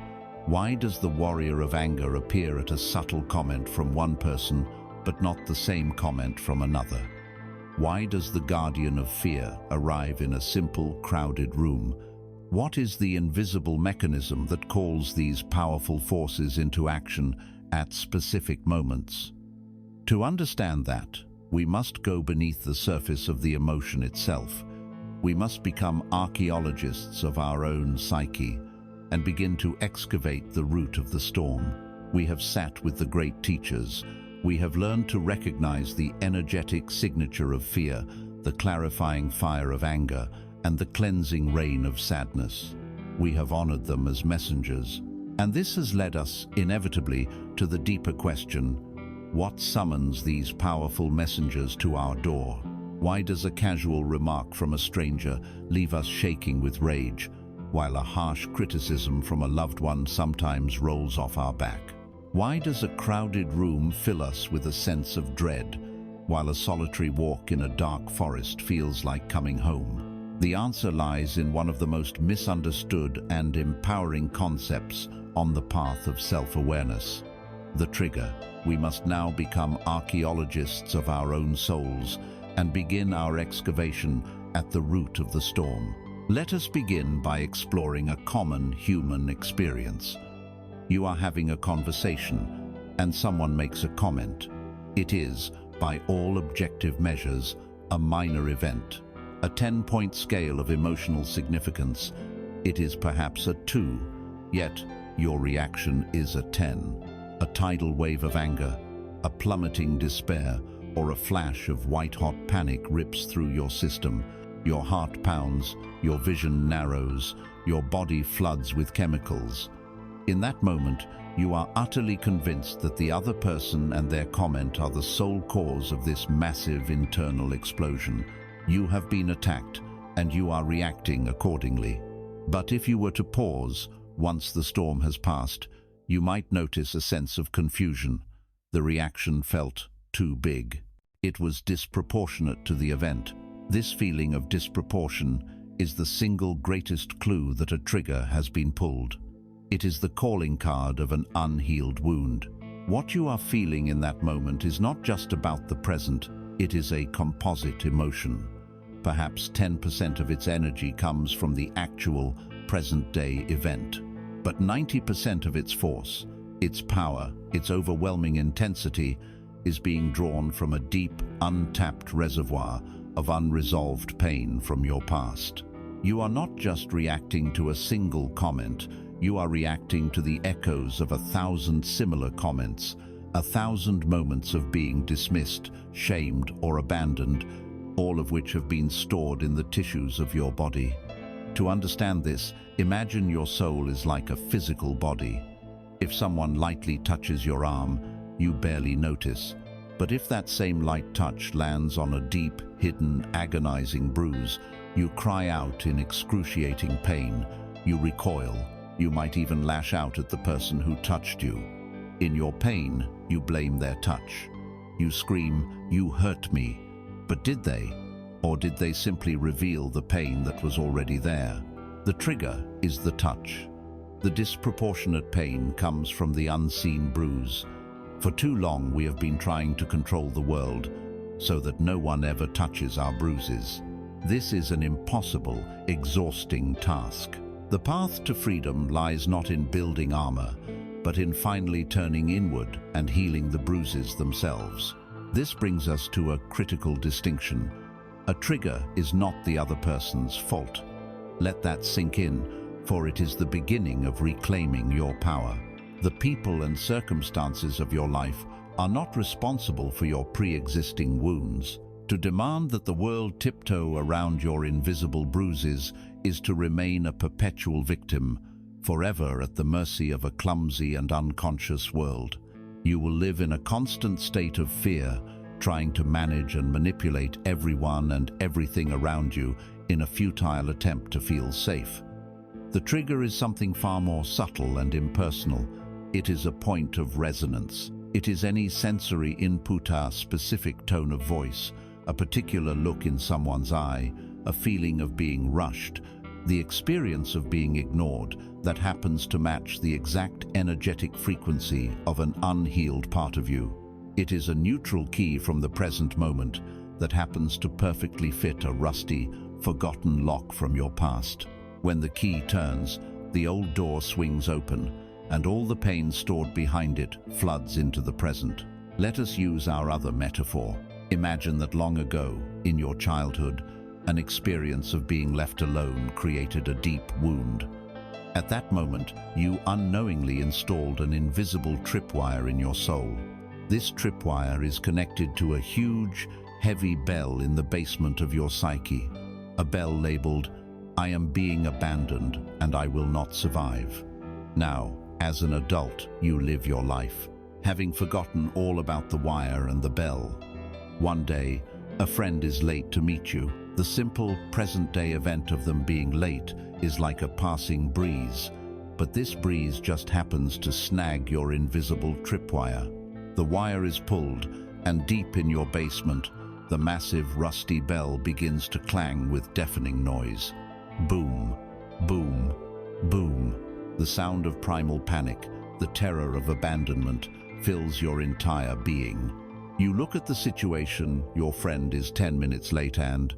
Why does the warrior of anger appear at a subtle comment from one person, but not the same comment from another? Why does the guardian of fear arrive in a simple, crowded room? What is the invisible mechanism that calls these powerful forces into action at specific moments? To understand that, we must go beneath the surface of the emotion itself. We must become archaeologists of our own psyche and begin to excavate the root of the storm. We have sat with the great teachers. We have learned to recognize the energetic signature of fear, the clarifying fire of anger, and the cleansing rain of sadness. We have honored them as messengers. And this has led us, inevitably, to the deeper question: what summons these powerful messengers to our door? Why does a casual remark from a stranger leave us shaking with rage, while a harsh criticism from a loved one sometimes rolls off our back? Why does a crowded room fill us with a sense of dread, while a solitary walk in a dark forest feels like coming home? The answer lies in one of the most misunderstood and empowering concepts on the path of self-awareness: the trigger. We must now become archaeologists of our own souls and begin our excavation at the root of the storm. Let us begin by exploring a common human experience. You are having a conversation, and someone makes a comment. It is, by all objective measures, a minor event. A 10-point scale of emotional significance. It is perhaps a 2, yet your reaction is a 10. A tidal wave of anger, a plummeting despair, or a flash of white-hot panic rips through your system. Your heart pounds, your vision narrows, your body floods with chemicals. In that moment, you are utterly convinced that the other person and their comment are the sole cause of this massive internal explosion. You have been attacked, and you are reacting accordingly. But if you were to pause, once the storm has passed, you might notice a sense of confusion. The reaction felt too big. It was disproportionate to the event. This feeling of disproportion is the single greatest clue that a trigger has been pulled. It is the calling card of an unhealed wound. What you are feeling in that moment is not just about the present, it is a composite emotion. Perhaps 10% of its energy comes from the actual present-day event. But 90% of its force, its power, its overwhelming intensity is being drawn from a deep, untapped reservoir of unresolved pain from your past. You are not just reacting to a single comment, you are reacting to the echoes of 1,000 similar comments, 1,000 moments of being dismissed, shamed, or abandoned, all of which have been stored in the tissues of your body. To understand this, imagine your soul is like a physical body. If someone lightly touches your arm, you barely notice. But if that same light touch lands on a deep, hidden, agonizing bruise, you cry out in excruciating pain. You recoil. You might even lash out at the person who touched you. In your pain, you blame their touch. You scream, "You hurt me." But did they? Or did they simply reveal the pain that was already there? The trigger is the touch. The disproportionate pain comes from the unseen bruise. For too long we have been trying to control the world so that no one ever touches our bruises. This is an impossible, exhausting task. The path to freedom lies not in building armor, but in finally turning inward and healing the bruises themselves. This brings us to a critical distinction. A trigger is not the other person's fault. Let that sink in, for it is the beginning of reclaiming your power. The people and circumstances of your life are not responsible for your pre-existing wounds. To demand that the world tiptoe around your invisible bruises is to remain a perpetual victim, forever at the mercy of a clumsy and unconscious world. You will live in a constant state of fear, trying to manage and manipulate everyone and everything around you in a futile attempt to feel safe. The trigger is something far more subtle and impersonal. It is a point of resonance. It is any sensory input, a specific tone of voice, a particular look in someone's eye, a feeling of being rushed, the experience of being ignored that happens to match the exact energetic frequency of an unhealed part of you. It is a neutral key from the present moment that happens to perfectly fit a rusty, forgotten lock from your past. When the key turns, the old door swings open, and all the pain stored behind it floods into the present. Let us use our other metaphor. Imagine that long ago, in your childhood, an experience of being left alone created a deep wound. At that moment, you unknowingly installed an invisible tripwire in your soul. This tripwire is connected to a huge, heavy bell in the basement of your psyche. A bell labeled, "I am being abandoned and I will not survive." Now, as an adult, you live your life, having forgotten all about the wire and the bell. One day, a friend is late to meet you. The simple present-day event of them being late is like a passing breeze, but this breeze just happens to snag your invisible tripwire. The wire is pulled, and deep in your basement, the massive rusty bell begins to clang with deafening noise. Boom, boom, boom. The sound of primal panic, the terror of abandonment, fills your entire being. You look at the situation, your friend is 10 minutes late, and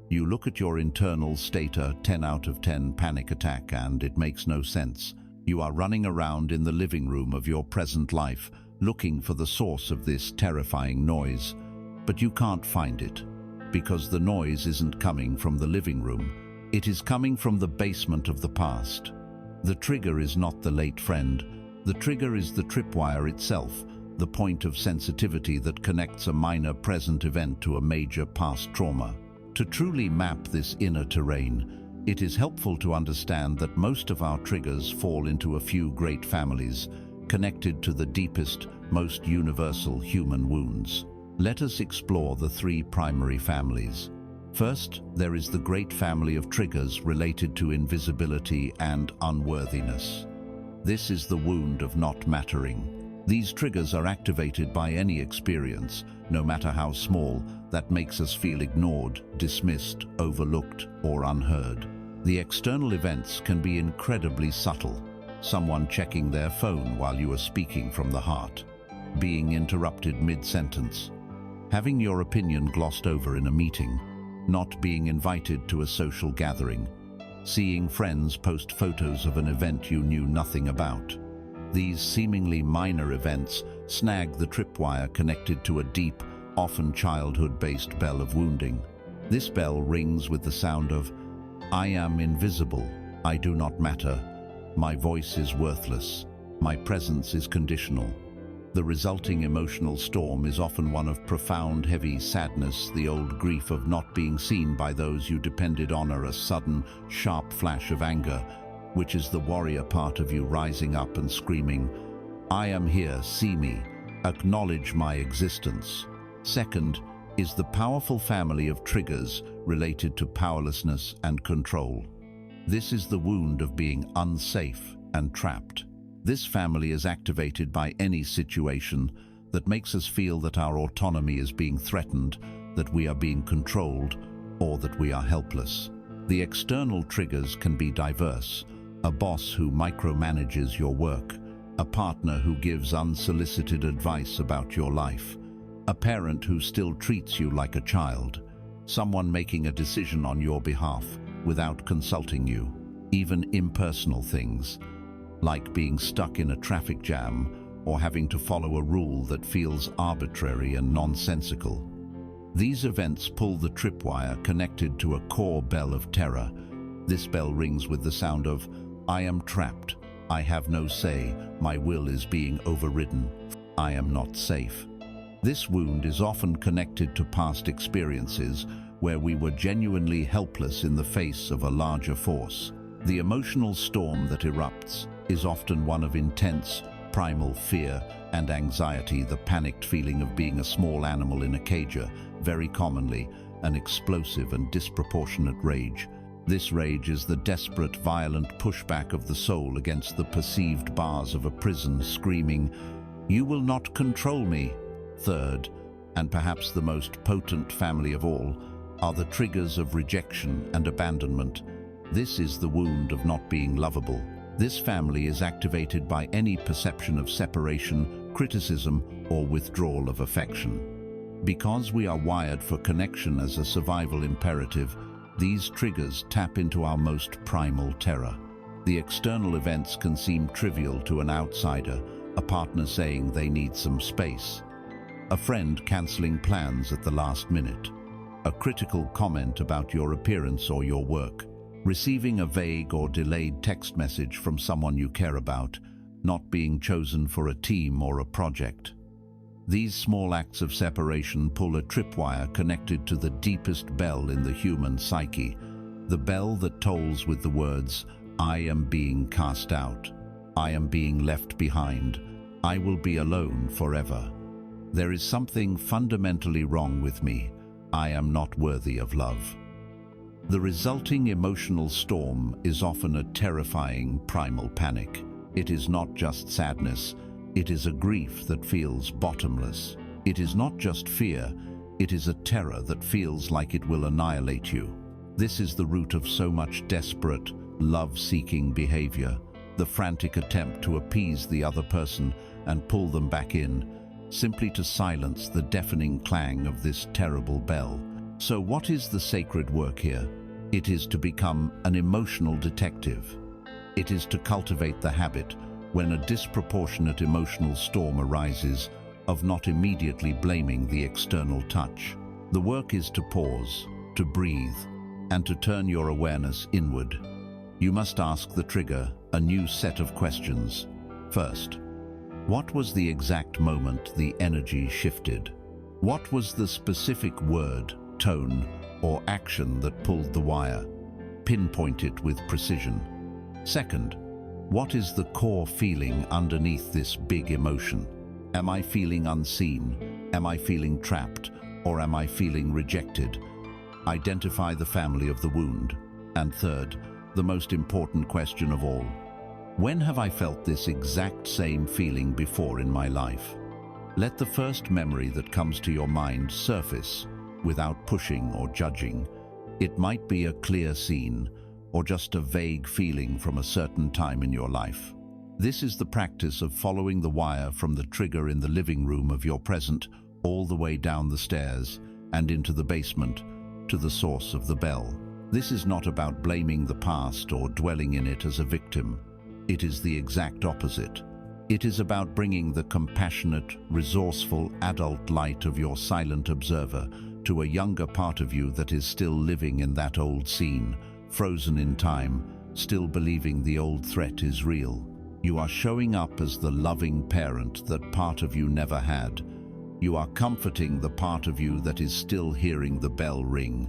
you look at your internal state, a 10 out of 10 panic attack, and it makes no sense. You are running around in the living room of your present life, looking for the source of this terrifying noise, but you can't find it, because the noise isn't coming from the living room. It is coming from the basement of the past. The trigger is not the late friend. The trigger is the tripwire itself, the point of sensitivity that connects a minor present event to a major past trauma. To truly map this inner terrain, it is helpful to understand that most of our triggers fall into a few great families, connected to the deepest, most universal human wounds. Let us explore the three primary families. First, there is the great family of triggers related to invisibility and unworthiness. This is the wound of not mattering. These triggers are activated by any experience, no matter how small, that makes us feel ignored, dismissed, overlooked, or unheard. The external events can be incredibly subtle. Someone checking their phone while you are speaking from the heart, being interrupted mid-sentence, having your opinion glossed over in a meeting, not being invited to a social gathering, seeing friends post photos of an event you knew nothing about. These seemingly minor events snag the tripwire connected to a deep, often childhood-based bell of wounding. This bell rings with the sound of, "I am invisible, I do not matter, my voice is worthless, my presence is conditional." The resulting emotional storm is often one of profound, heavy sadness, the old grief of not being seen by those you depended on, or a sudden, sharp flash of anger, which is the warrior part of you rising up and screaming, "I am here, see me, acknowledge my existence." Second is the powerful family of triggers related to powerlessness and control. This is the wound of being unsafe and trapped. This family is activated by any situation that makes us feel that our autonomy is being threatened, that we are being controlled, or that we are helpless. The external triggers can be diverse: a boss who micromanages your work, a partner who gives unsolicited advice about your life, a parent who still treats you like a child, someone making a decision on your behalf without consulting you, even impersonal things, like being stuck in a traffic jam or having to follow a rule that feels arbitrary and nonsensical. These events pull the tripwire connected to a core bell of terror. This bell rings with the sound of, "I am trapped, I have no say, my will is being overridden, I am not safe." This wound is often connected to past experiences where we were genuinely helpless in the face of a larger force. The emotional storm that erupts is often one of intense, primal fear and anxiety, the panicked feeling of being a small animal in a cage, very commonly an explosive and disproportionate rage. This rage is the desperate, violent pushback of the soul against the perceived bars of a prison, screaming, "You will not control me." Third, and perhaps the most potent family of all, are the triggers of rejection and abandonment. This is the wound of not being lovable. This family is activated by any perception of separation, criticism, or withdrawal of affection. Because we are wired for connection as a survival imperative, these triggers tap into our most primal terror. The external events can seem trivial to an outsider, a partner saying they need some space, a friend cancelling plans at the last minute, a critical comment about your appearance or your work, receiving a vague or delayed text message from someone you care about, not being chosen for a team or a project. These small acts of separation pull a tripwire connected to the deepest bell in the human psyche, the bell that tolls with the words, "I am being cast out, I am being left behind, I will be alone forever. There is something fundamentally wrong with me, I am not worthy of love." The resulting emotional storm is often a terrifying primal panic. It is not just sadness, it is a grief that feels bottomless. It is not just fear, it is a terror that feels like it will annihilate you. This is the root of so much desperate, love-seeking behavior, the frantic attempt to appease the other person and pull them back in, simply to silence the deafening clang of this terrible bell. So what is the sacred work here? It is to become an emotional detective. It is to cultivate the habit, when a disproportionate emotional storm arises, of not immediately blaming the external touch. The work is to pause, to breathe, and to turn your awareness inward. You must ask the trigger a new set of questions. First, what was the exact moment the energy shifted? What was the specific word, tone, or action that pulled the wire? Pinpoint it with precision. Second, what is the core feeling underneath this big emotion? Am I feeling unseen? Am I feeling trapped? Or am I feeling rejected? Identify the family of the wound. And third, the most important question of all, when have I felt this exact same feeling before in my life? Let the first memory that comes to your mind surface without pushing or judging. It might be a clear scene or just a vague feeling from a certain time in your life. This is the practice of following the wire from the trigger in the living room of your present all the way down the stairs and into the basement to the source of the bell. This is not about blaming the past or dwelling in it as a victim. It is the exact opposite. It is about bringing the compassionate, resourceful adult light of your silent observer to a younger part of you that is still living in that old scene, frozen in time, still believing the old threat is real. You are showing up as the loving parent that part of you never had. You are comforting the part of you that is still hearing the bell ring.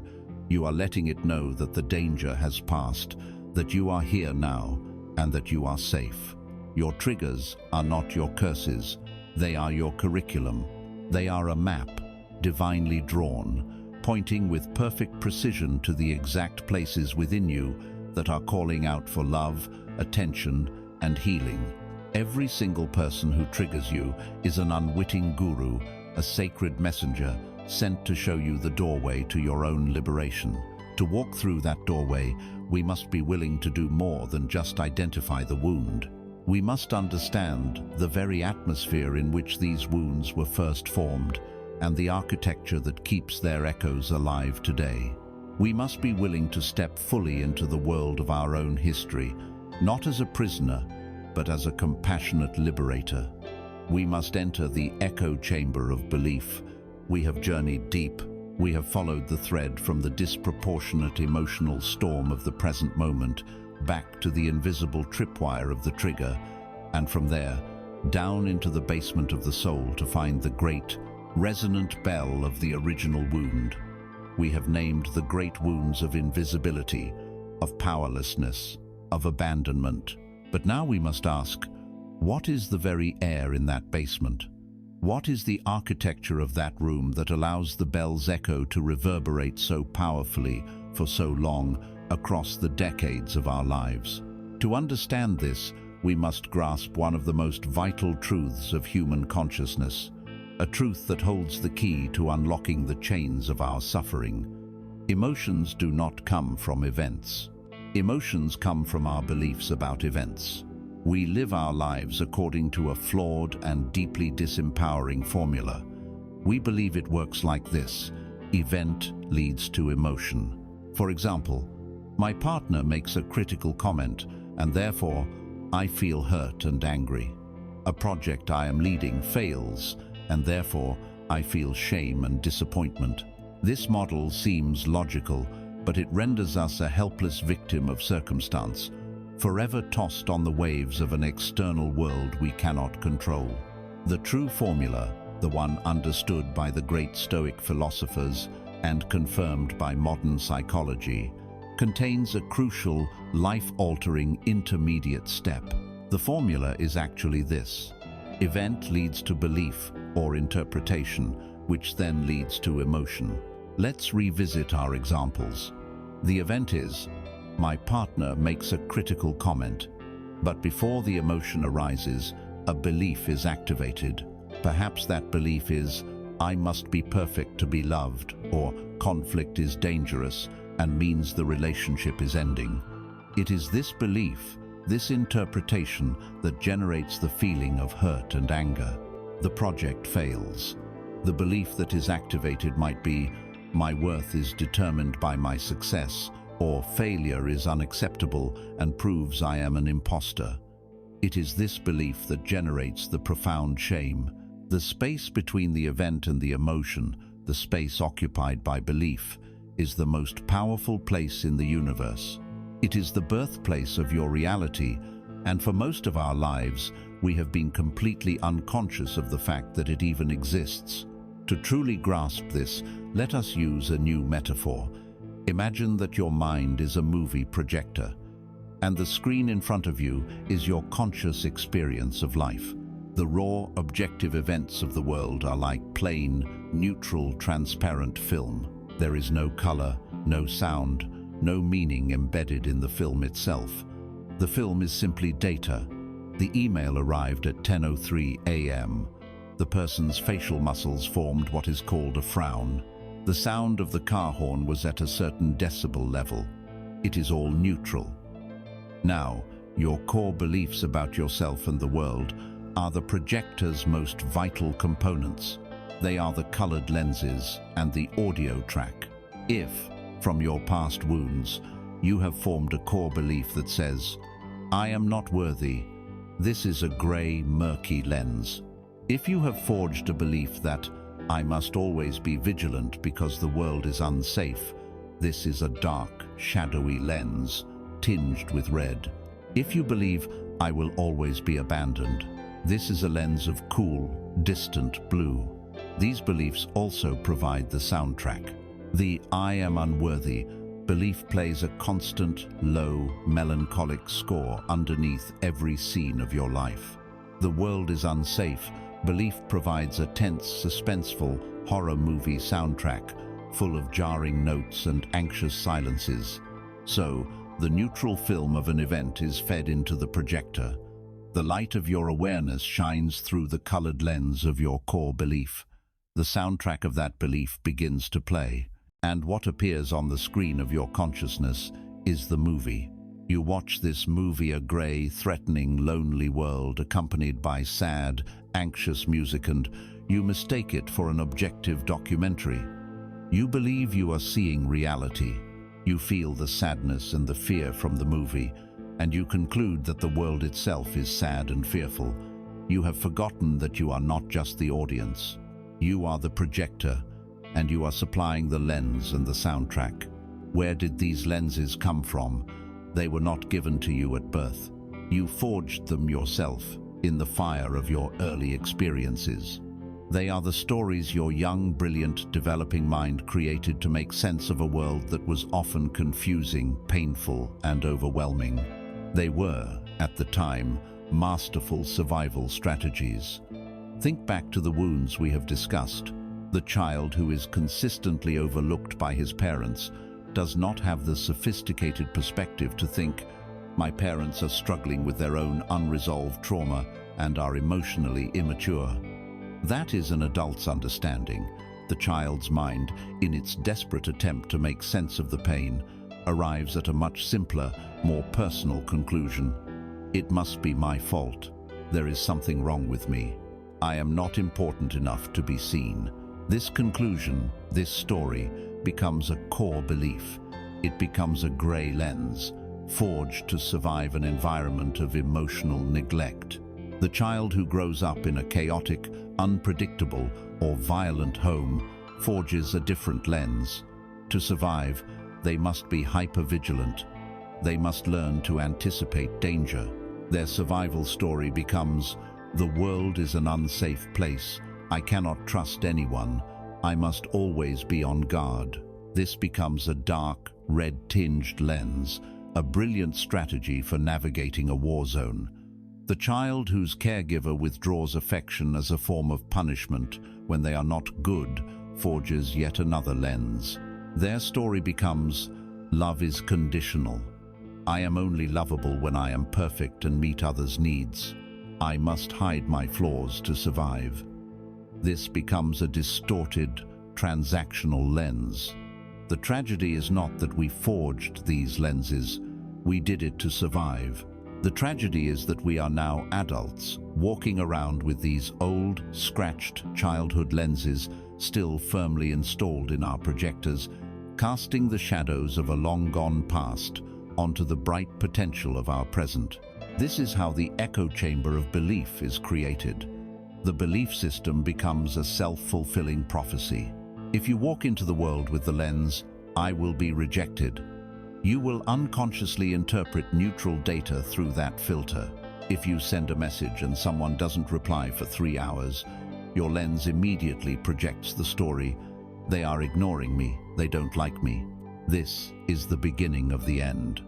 You are letting it know that the danger has passed, that you are here now, and that you are safe. Your triggers are not your curses. They are your curriculum. They are a map, divinely drawn, pointing with perfect precision to the exact places within you that are calling out for love, attention, and healing. Every single person who triggers you is an unwitting guru, a sacred messenger sent to show you the doorway to your own liberation. To walk through that doorway, we must be willing to do more than just identify the wound. We must understand the very atmosphere in which these wounds were first formed and the architecture that keeps their echoes alive today. We must be willing to step fully into the world of our own history, not as a prisoner, but as a compassionate liberator. We must enter the echo chamber of belief. We have journeyed deep. We have followed the thread from the disproportionate emotional storm of the present moment back to the invisible tripwire of the trigger, and from there, down into the basement of the soul to find the great, resonant bell of the original wound. We have named the great wounds of invisibility, of powerlessness, of abandonment. But now we must ask, what is the very air in that basement? What is the architecture of that room that allows the bell's echo to reverberate so powerfully for so long across the decades of our lives? To understand this, we must grasp one of the most vital truths of human consciousness, a truth that holds the key to unlocking the chains of our suffering. Emotions do not come from events. Emotions come from our beliefs about events. We live our lives according to a flawed and deeply disempowering formula. We believe it works like this: event leads to emotion. For example, my partner makes a critical comment, and therefore I feel hurt and angry. A project I am leading fails, and therefore I feel shame and disappointment. This model seems logical, but it renders us a helpless victim of circumstance, forever tossed on the waves of an external world we cannot control. The true formula, the one understood by the great Stoic philosophers and confirmed by modern psychology, contains a crucial, life-altering intermediate step. The formula is actually this: event leads to belief or interpretation, which then leads to emotion. Let's revisit our examples. The event is, my partner makes a critical comment, but before the emotion arises, a belief is activated. Perhaps that belief is, I must be perfect to be loved, or conflict is dangerous and means the relationship is ending. It is this belief, this interpretation, that generates the feeling of hurt and anger. The project fails. The belief that is activated might be, my worth is determined by my success, or failure is unacceptable and proves I am an imposter. It is this belief that generates the profound shame. The space between the event and the emotion, the space occupied by belief, is the most powerful place in the universe. It is the birthplace of your reality, and for most of our lives, we have been completely unconscious of the fact that it even exists. To truly grasp this, let us use a new metaphor. Imagine that your mind is a movie projector, and the screen in front of you is your conscious experience of life. The raw, objective events of the world are like plain, neutral, transparent film. There is no color, no sound, no meaning embedded in the film itself. The film is simply data. The email arrived at 10:03 a.m. The person's facial muscles formed what is called a frown. The sound of the car horn was at a certain decibel level. It is all neutral. Now, your core beliefs about yourself and the world are the projector's most vital components. They are the colored lenses and the audio track. If, from your past wounds, you have formed a core belief that says, I am not worthy, this is a gray, murky lens. If you have forged a belief that I must always be vigilant because the world is unsafe, this is a dark, shadowy lens, tinged with red. If you believe I will always be abandoned. This is a lens of cool, distant blue. These beliefs also provide the soundtrack. The I am unworthy belief plays a constant, low, melancholic score underneath every scene of your life. The world is unsafe belief provides a tense, suspenseful, horror movie soundtrack full of jarring notes and anxious silences. So, the neutral film of an event is fed into the projector. The light of your awareness shines through the colored lens of your core belief. The soundtrack of that belief begins to play, and what appears on the screen of your consciousness is the movie. You watch this movie, a gray, threatening, lonely world accompanied by sad, anxious music, and you mistake it for an objective documentary. You believe you are seeing reality. You feel the sadness and the fear from the movie, and you conclude that the world itself is sad and fearful. You have forgotten that you are not just the audience. You are the projector, and you are supplying the lens and the soundtrack. Where did these lenses come from? They were not given to you at birth. You forged them yourself in the fire of your early experiences. They are the stories your young, brilliant, developing mind created to make sense of a world that was often confusing, painful, and overwhelming. They were, at the time, masterful survival strategies. Think back to the wounds we have discussed. The child who is consistently overlooked by his parents does not have the sophisticated perspective to think, my parents are struggling with their own unresolved trauma and are emotionally immature. That is an adult's understanding. The child's mind, in its desperate attempt to make sense of the pain, arrives at a much simpler, more personal conclusion. It must be my fault. There is something wrong with me. I am not important enough to be seen. This conclusion, this story, becomes a core belief. It becomes a gray lens, forged to survive an environment of emotional neglect. The child who grows up in a chaotic, unpredictable, or violent home forges a different lens. To survive, they must be hypervigilant. They must learn to anticipate danger. Their survival story becomes, the world is an unsafe place. I cannot trust anyone. I must always be on guard. This becomes a dark, red-tinged lens, a brilliant strategy for navigating a war zone. The child whose caregiver withdraws affection as a form of punishment when they are not good forges yet another lens. Their story becomes, love is conditional. I am only lovable when I am perfect and meet others' needs. I must hide my flaws to survive. This becomes a distorted, transactional lens. The tragedy is not that we forged these lenses. We did it to survive. The tragedy is that we are now adults, walking around with these old, scratched childhood lenses still firmly installed in our projectors, casting the shadows of a long-gone past onto the bright potential of our present. This is how the echo chamber of belief is created. The belief system becomes a self-fulfilling prophecy. If you walk into the world with the lens, I will be rejected, you will unconsciously interpret neutral data through that filter. If you send a message and someone doesn't reply for 3 hours, your lens immediately projects the story, they are ignoring me, they don't like me. This is the beginning of the end.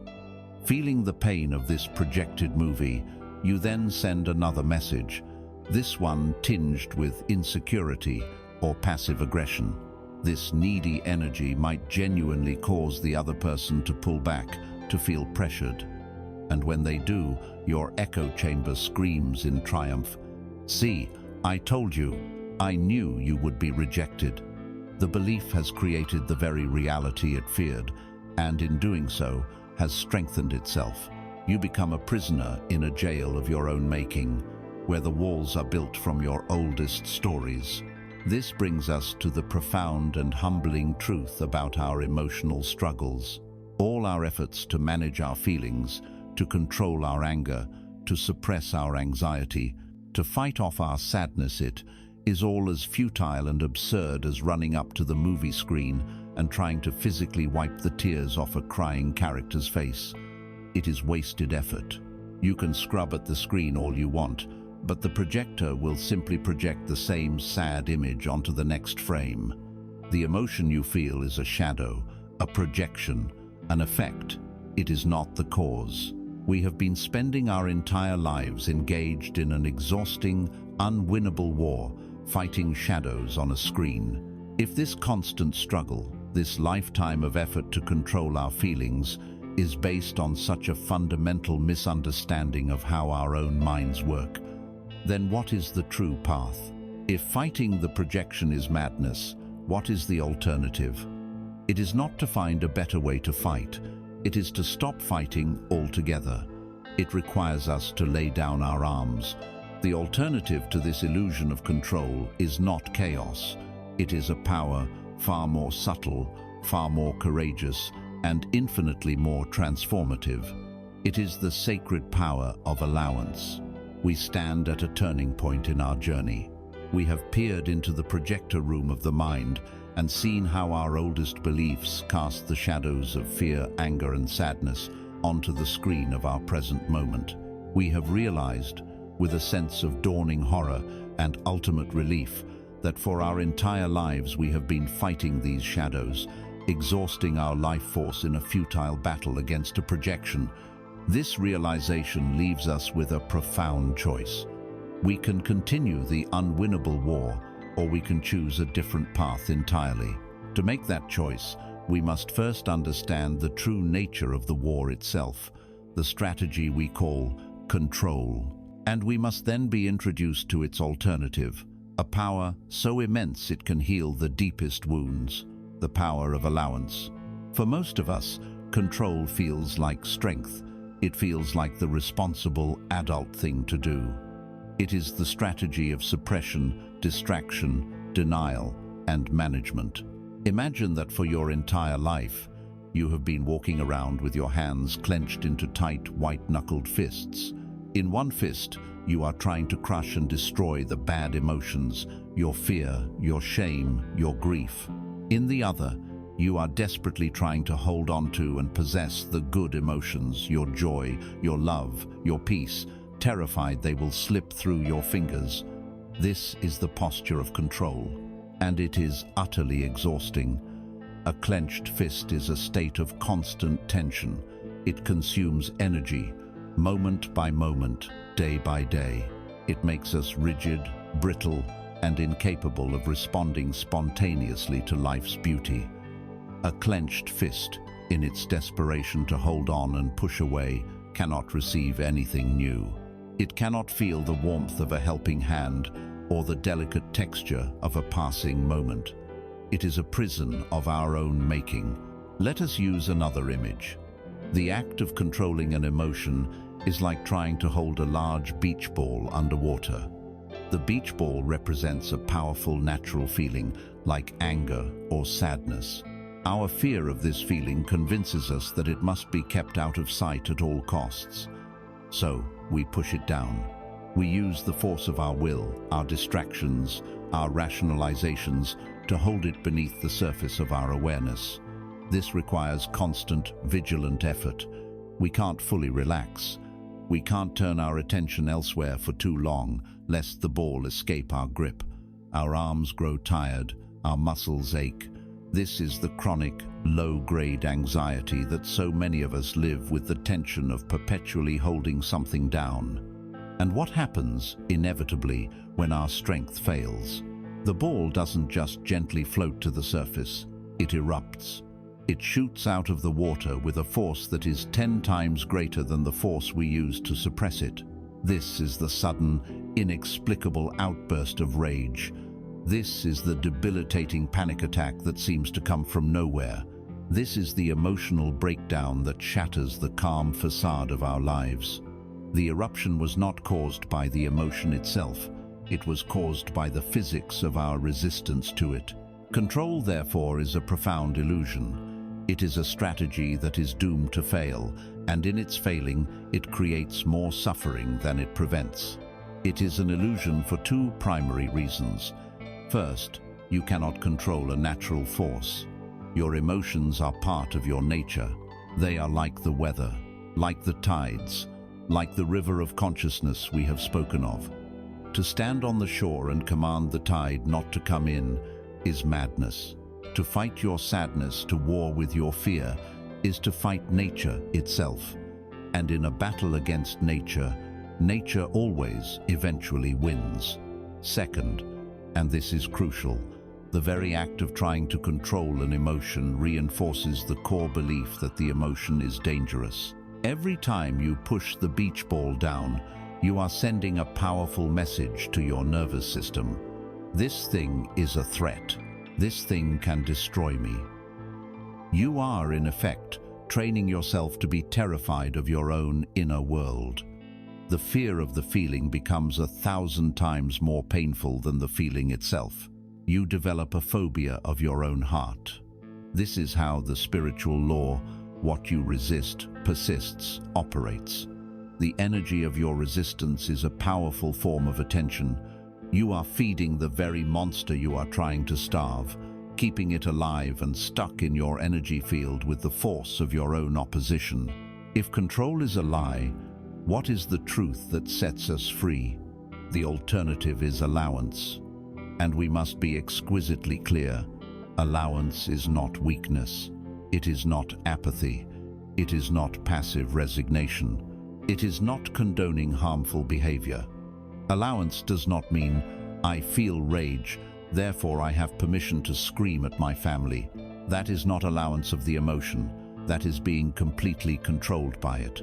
Feeling the pain of this projected movie, you then send another message, this one tinged with insecurity or passive aggression. This needy energy might genuinely cause the other person to pull back, to feel pressured. And when they do, your echo chamber screams in triumph, see, I told you, I knew you would be rejected. The belief has created the very reality it feared, and in doing so, has strengthened itself. You become a prisoner in a jail of your own making, where the walls are built from your oldest stories. This brings us to the profound and humbling truth about our emotional struggles. All our efforts to manage our feelings, to control our anger, to suppress our anxiety, to fight off our sadness, it is all as futile and absurd as running up to the movie screen and trying to physically wipe the tears off a crying character's face. It is wasted effort. You can scrub at the screen all you want, but the projector will simply project the same sad image onto the next frame. The emotion you feel is a shadow, a projection, an effect. It is not the cause. We have been spending our entire lives engaged in an exhausting, unwinnable war, fighting shadows on a screen. If this constant struggle, this lifetime of effort to control our feelings, is based on such a fundamental misunderstanding of how our own minds work, then what is the true path? If fighting the projection is madness, what is the alternative? It is not to find a better way to fight. It is to stop fighting altogether. It requires us to lay down our arms. The alternative to this illusion of control is not chaos. It is a power far more subtle, far more courageous, and infinitely more transformative. It is the sacred power of allowance. We stand at a turning point in our journey. We have peered into the projector room of the mind and seen how our oldest beliefs cast the shadows of fear, anger, and sadness onto the screen of our present moment. We have realized, with a sense of dawning horror and ultimate relief, that for our entire lives we have been fighting these shadows, exhausting our life force in a futile battle against a projection. This realization leaves us with a profound choice. We can continue the unwinnable war, or we can choose a different path entirely. To make that choice, we must first understand the true nature of the war itself, the strategy we call control. And we must then be introduced to its alternative, a power so immense it can heal the deepest wounds, the power of allowance. For most of us, control feels like strength. It feels like the responsible adult thing to do. It is the strategy of suppression, distraction, denial, and management. Imagine that for your entire life, you have been walking around with your hands clenched into tight, white-knuckled fists. In one fist, you are trying to crush and destroy the bad emotions, your fear, your shame, your grief. In the other, you are desperately trying to hold on to and possess the good emotions, your joy, your love, your peace, terrified they will slip through your fingers. This is the posture of control, and it is utterly exhausting. A clenched fist is a state of constant tension. It consumes energy, moment by moment, day by day. It makes us rigid, brittle, and incapable of responding spontaneously to life's beauty. A clenched fist, in its desperation to hold on and push away, cannot receive anything new. It cannot feel the warmth of a helping hand or the delicate texture of a passing moment. It is a prison of our own making. Let us use another image. The act of controlling an emotion is like trying to hold a large beach ball underwater. The beach ball represents a powerful natural feeling like anger or sadness. Our fear of this feeling convinces us that it must be kept out of sight at all costs. So we push it down. We use the force of our will, our distractions, our rationalizations to hold it beneath the surface of our awareness. This requires constant, vigilant effort. We can't fully relax. We can't turn our attention elsewhere for too long, lest the ball escape our grip. Our arms grow tired, our muscles ache. This is the chronic, low-grade anxiety that so many of us live with the tension of perpetually holding something down. And what happens, inevitably, when our strength fails? The ball doesn't just gently float to the surface, it erupts. It shoots out of the water with a force that is 10 times greater than the force we use to suppress it. This is the sudden, inexplicable outburst of rage. This is the debilitating panic attack that seems to come from nowhere. This is the emotional breakdown that shatters the calm facade of our lives. The eruption was not caused by the emotion itself. It was caused by the physics of our resistance to it. Control, therefore, is a profound illusion. It is a strategy that is doomed to fail, and in its failing, it creates more suffering than it prevents. It is an illusion for two primary reasons. First, you cannot control a natural force. Your emotions are part of your nature. They are like the weather, like the tides, like the river of consciousness we have spoken of. To stand on the shore and command the tide not to come in is madness. To fight your sadness, to war with your fear, is to fight nature itself. And in a battle against nature, nature always eventually wins. Second, and this is crucial, the very act of trying to control an emotion reinforces the core belief that the emotion is dangerous. Every time you push the beach ball down, you are sending a powerful message to your nervous system. This thing is a threat. This thing can destroy me. You are, in effect, training yourself to be terrified of your own inner world. The fear of the feeling becomes 1,000 times more painful than the feeling itself. You develop a phobia of your own heart. This is how the spiritual law, what you resist, persists, operates. The energy of your resistance is a powerful form of attention. You are feeding the very monster you are trying to starve, keeping it alive and stuck in your energy field with the force of your own opposition. If control is a lie, what is the truth that sets us free? The alternative is allowance. And we must be exquisitely clear. Allowance is not weakness. It is not apathy. It is not passive resignation. It is not condoning harmful behavior. Allowance does not mean, I feel rage, therefore I have permission to scream at my family. That is not allowance of the emotion. That is being completely controlled by it.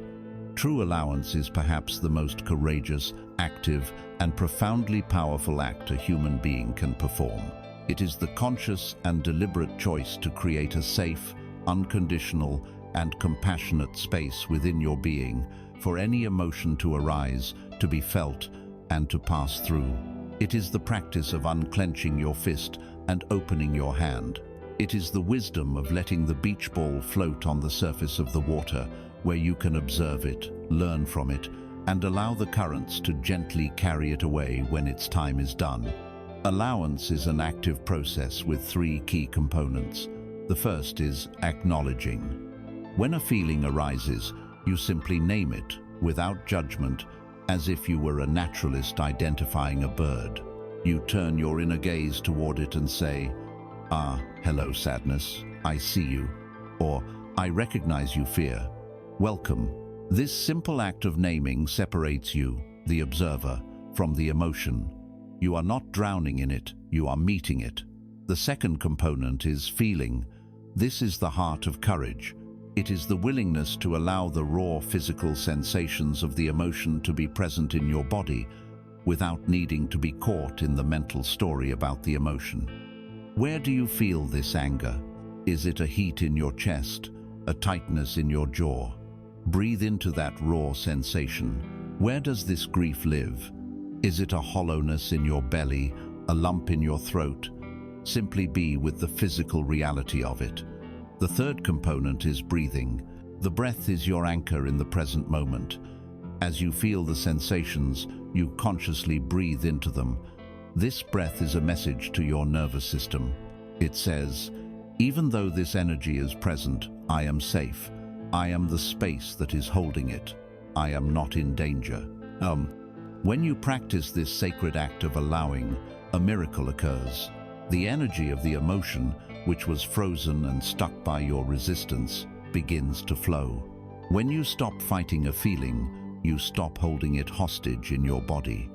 True allowance is perhaps the most courageous, active, and profoundly powerful act a human being can perform. It is the conscious and deliberate choice to create a safe, unconditional, and compassionate space within your being for any emotion to arise, to be felt, and to pass through. It is the practice of unclenching your fist and opening your hand. It is the wisdom of letting the beach ball float on the surface of the water, where you can observe it, learn from it, and allow the currents to gently carry it away when its time is done. Allowance is an active process with 3 key components. The first is acknowledging. When a feeling arises, you simply name it, without judgment, as if you were a naturalist identifying a bird. You turn your inner gaze toward it and say, "Ah, hello sadness, I see you," or "I recognize you fear. Welcome." This simple act of naming separates you, the observer, from the emotion. You are not drowning in it, you are meeting it. The second component is feeling. This is the heart of courage. It is the willingness to allow the raw physical sensations of the emotion to be present in your body without needing to be caught in the mental story about the emotion. Where do you feel this anger? Is it a heat in your chest, a tightness in your jaw? Breathe into that raw sensation. Where does this grief live? Is it a hollowness in your belly, a lump in your throat? Simply be with the physical reality of it. The third component is breathing. The breath is your anchor in the present moment. As you feel the sensations, you consciously breathe into them. This breath is a message to your nervous system. It says, even though this energy is present, I am safe. I am the space that is holding it. I am not in danger. When you practice this sacred act of allowing, a miracle occurs. The energy of the emotion, which was frozen and stuck by your resistance, begins to flow. When you stop fighting a feeling, you stop holding it hostage in your body.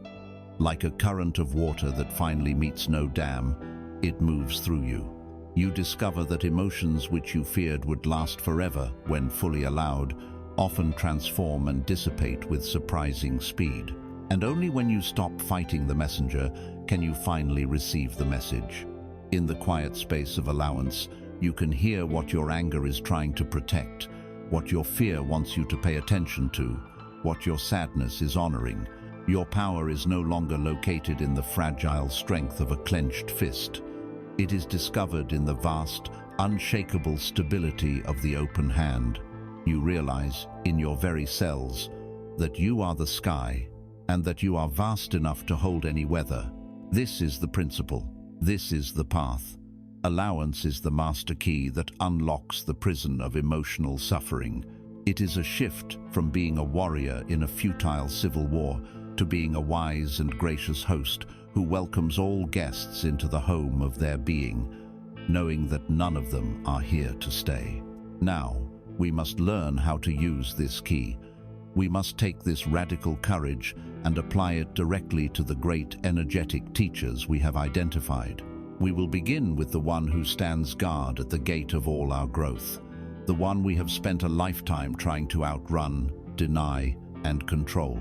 Like a current of water that finally meets no dam, it moves through you. You discover that emotions which you feared would last forever, when fully allowed, often transform and dissipate with surprising speed. And only when you stop fighting the messenger can you finally receive the message. In the quiet space of allowance, you can hear what your anger is trying to protect, what your fear wants you to pay attention to, what your sadness is honoring. Your power is no longer located in the fragile strength of a clenched fist. It is discovered in the vast, unshakable stability of the open hand. You realize, in your very cells, that you are the sky, and that you are vast enough to hold any weather. This is the principle. This is the path. Allowance is the master key that unlocks the prison of emotional suffering. It is a shift from being a warrior in a futile civil war to being a wise and gracious host who welcomes all guests into the home of their being, knowing that none of them are here to stay. Now, we must learn how to use this key. We must take this radical courage and apply it directly to the great energetic teachers we have identified. We will begin with the one who stands guard at the gate of all our growth, the one we have spent a lifetime trying to outrun, deny, and control.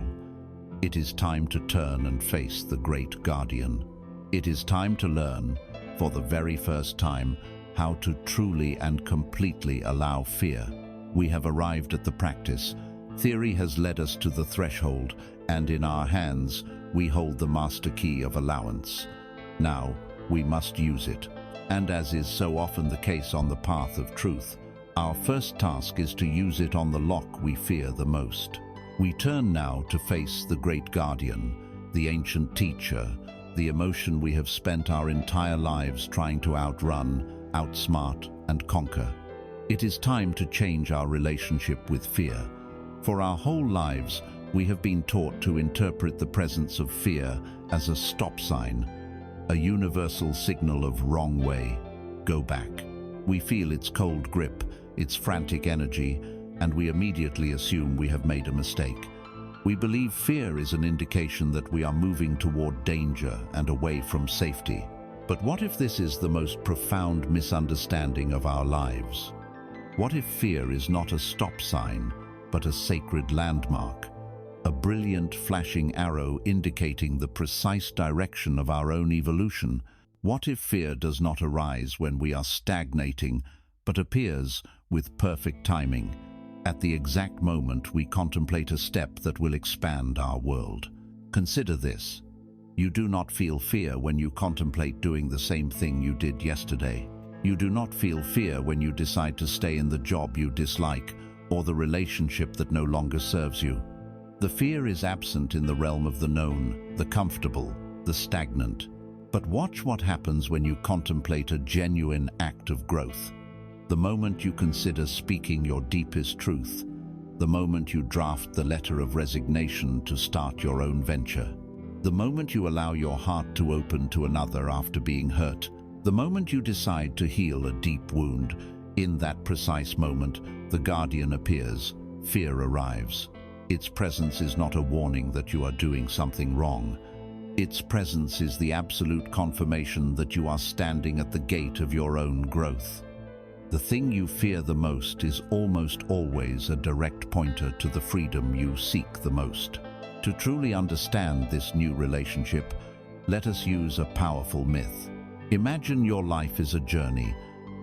It is time to turn and face the great guardian. It is time to learn, for the very first time, how to truly and completely allow fear. We have arrived at the practice. Theory has led us to the threshold, and in our hands, we hold the master key of allowance. Now, we must use it. And as is so often the case on the path of truth, our first task is to use it on the lock we fear the most. We turn now to face the great guardian, the ancient teacher, the emotion we have spent our entire lives trying to outrun, outsmart, and conquer. It is time to change our relationship with fear. For our whole lives, we have been taught to interpret the presence of fear as a stop sign, a universal signal of wrong way, go back. We feel its cold grip, its frantic energy, and we immediately assume we have made a mistake. We believe fear is an indication that we are moving toward danger and away from safety. But what if this is the most profound misunderstanding of our lives? What if fear is not a stop sign, but a sacred landmark? A brilliant flashing arrow indicating the precise direction of our own evolution? What if fear does not arise when we are stagnating, but appears with perfect timing, at the exact moment we contemplate a step that will expand our world? Consider this. You do not feel fear when you contemplate doing the same thing you did yesterday. You do not feel fear when you decide to stay in the job you dislike or the relationship that no longer serves you. The fear is absent in the realm of the known, the comfortable, the stagnant. But watch what happens when you contemplate a genuine act of growth. The moment you consider speaking your deepest truth, the moment you draft the letter of resignation to start your own venture, the moment you allow your heart to open to another after being hurt, the moment you decide to heal a deep wound, in that precise moment, the guardian appears, fear arrives. Its presence is not a warning that you are doing something wrong. Its presence is the absolute confirmation that you are standing at the gate of your own growth. The thing you fear the most is almost always a direct pointer to the freedom you seek the most. To truly understand this new relationship, let us use a powerful myth. Imagine your life is a journey,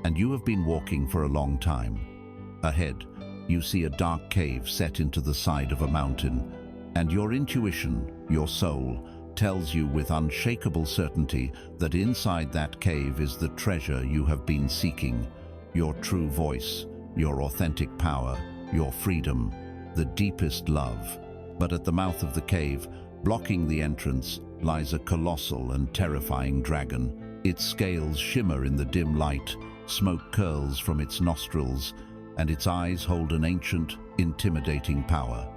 and you have been walking for a long time. Ahead, you see a dark cave set into the side of a mountain, and your intuition, your soul, tells you with unshakable certainty that inside that cave is the treasure you have been seeking. Your true voice, your authentic power, your freedom, the deepest love. But at the mouth of the cave, blocking the entrance, lies a colossal and terrifying dragon. Its scales shimmer in the dim light, smoke curls from its nostrils, and its eyes hold an ancient, intimidating power.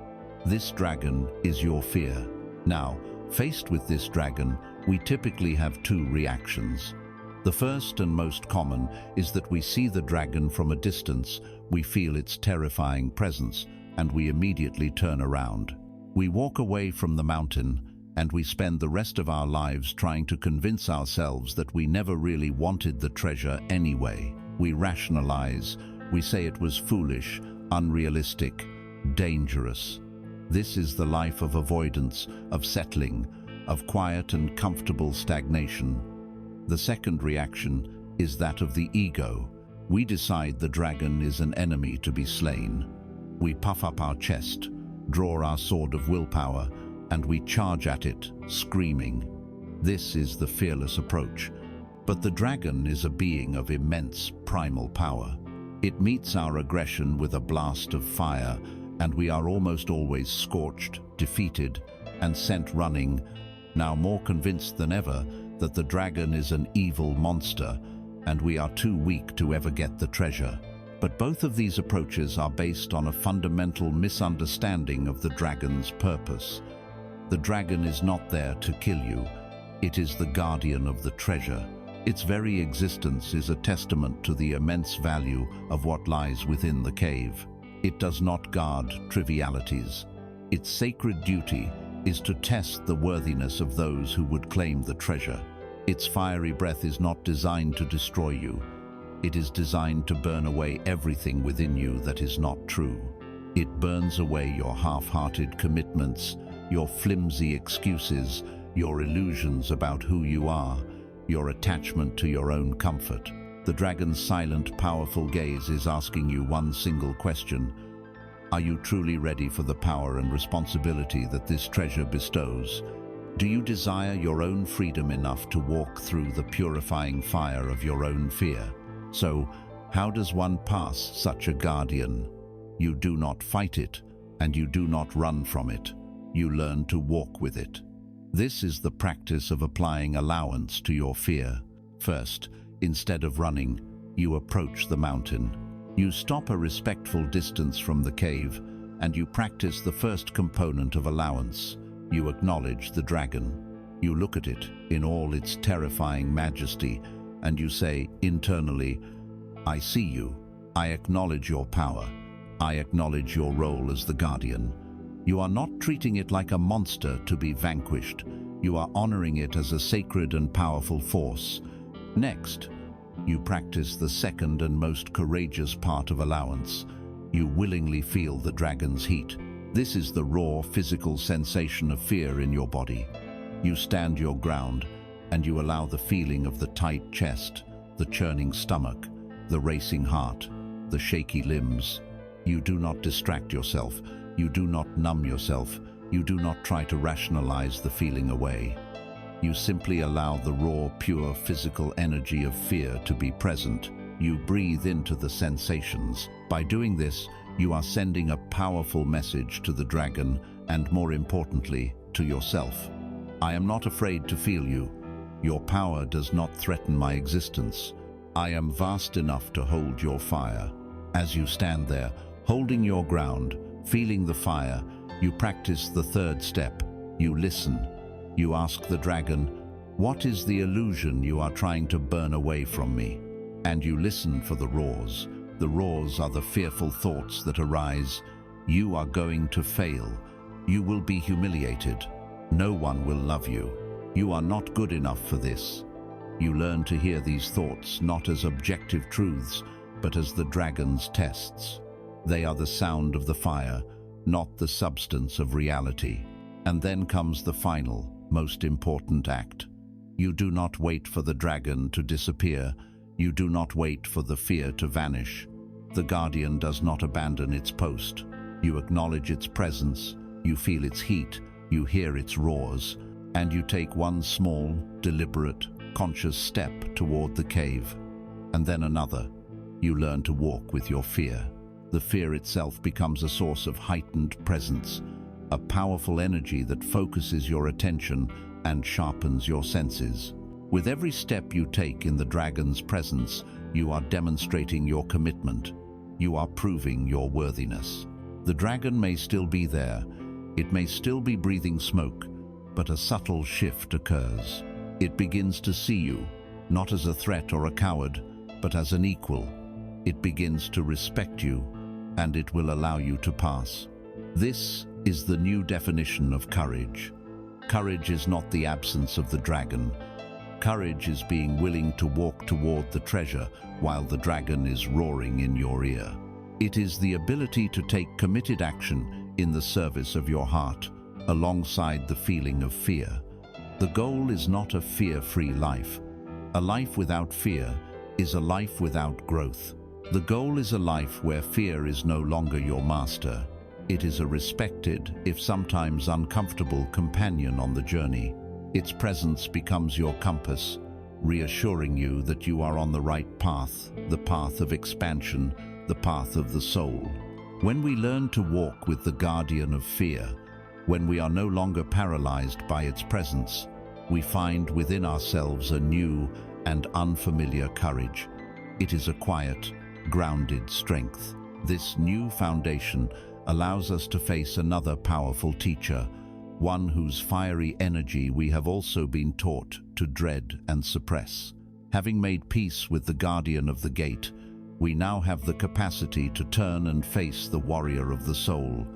This dragon is your fear. Now, faced with this dragon, we typically have two reactions. The first and most common is that we see the dragon from a distance, we feel its terrifying presence, and we immediately turn around. We walk away from the mountain, and we spend the rest of our lives trying to convince ourselves that we never really wanted the treasure anyway. We rationalize, we say it was foolish, unrealistic, dangerous. This is the life of avoidance, of settling, of quiet and comfortable stagnation. The second reaction is that of the ego. We decide the dragon is an enemy to be slain. We puff up our chest, draw our sword of willpower, and we charge at it, screaming. This is the fearless approach. But the dragon is a being of immense primal power. It meets our aggression with a blast of fire, and we are almost always scorched, defeated, and sent running, now more convinced than ever that the dragon is an evil monster, and we are too weak to ever get the treasure. But both of these approaches are based on a fundamental misunderstanding of the dragon's purpose. The dragon is not there to kill you. It is the guardian of the treasure. Its very existence is a testament to the immense value of what lies within the cave. It does not guard trivialities. Its sacred duty is to test the worthiness of those who would claim the treasure. Its fiery breath is not designed to destroy you. It is designed to burn away everything within you that is not true. It burns away your half-hearted commitments, your flimsy excuses, your illusions about who you are, your attachment to your own comfort. The dragon's silent, powerful gaze is asking you one single question. Are you truly ready for the power and responsibility that this treasure bestows? Do you desire your own freedom enough to walk through the purifying fire of your own fear? So, how does one pass such a guardian? You do not fight it, and you do not run from it. You learn to walk with it. This is the practice of applying allowance to your fear. First, instead of running, you approach the mountain. You stop a respectful distance from the cave, and you practice the first component of allowance. You acknowledge the dragon. You look at it in all its terrifying majesty, and you say internally, I see you. I acknowledge your power. I acknowledge your role as the guardian. You are not treating it like a monster to be vanquished. You are honoring it as a sacred and powerful force. Next, you practice the second and most courageous part of allowance. You willingly feel the dragon's heat. This is the raw physical sensation of fear in your body. You stand your ground, and you allow the feeling of the tight chest, the churning stomach, the racing heart, the shaky limbs. You do not distract yourself. You do not numb yourself. You do not try to rationalize the feeling away. You simply allow the raw, pure physical energy of fear to be present. You breathe into the sensations. By doing this, you are sending a powerful message to the dragon and, more importantly, to yourself. I am not afraid to feel you. Your power does not threaten my existence. I am vast enough to hold your fire. As you stand there, holding your ground, feeling the fire, you practice the third step. You listen. You ask the dragon, what is the illusion you are trying to burn away from me? And you listen for the roars. The roars are the fearful thoughts that arise. You are going to fail. You will be humiliated. No one will love you. You are not good enough for this. You learn to hear these thoughts not as objective truths, but as the dragon's tests. They are the sound of the fire, not the substance of reality. And then comes the final, most important act. You do not wait for the dragon to disappear. You do not wait for the fear to vanish. The guardian does not abandon its post. You acknowledge its presence, you feel its heat, you hear its roars, and you take one small, deliberate, conscious step toward the cave. And then another. You learn to walk with your fear. The fear itself becomes a source of heightened presence, a powerful energy that focuses your attention and sharpens your senses. With every step you take in the dragon's presence, you are demonstrating your commitment. You are proving your worthiness. The dragon may still be there. It may still be breathing smoke, but a subtle shift occurs. It begins to see you, not as a threat or a coward, but as an equal. It begins to respect you, and it will allow you to pass. This is the new definition of courage. Courage is not the absence of the dragon. Courage is being willing to walk toward the treasure while the dragon is roaring in your ear. It is the ability to take committed action in the service of your heart, alongside the feeling of fear. The goal is not a fear-free life. A life without fear is a life without growth. The goal is a life where fear is no longer your master. It is a respected, if sometimes uncomfortable, companion on the journey. Its presence becomes your compass, reassuring you that you are on the right path, the path of expansion, the path of the soul. When we learn to walk with the guardian of fear, when we are no longer paralyzed by its presence, we find within ourselves a new and unfamiliar courage. It is a quiet, grounded strength. This new foundation allows us to face another powerful teacher, one whose fiery energy we have also been taught to dread and suppress. Having made peace with the guardian of the gate, we now have the capacity to turn and face the warrior of the soul,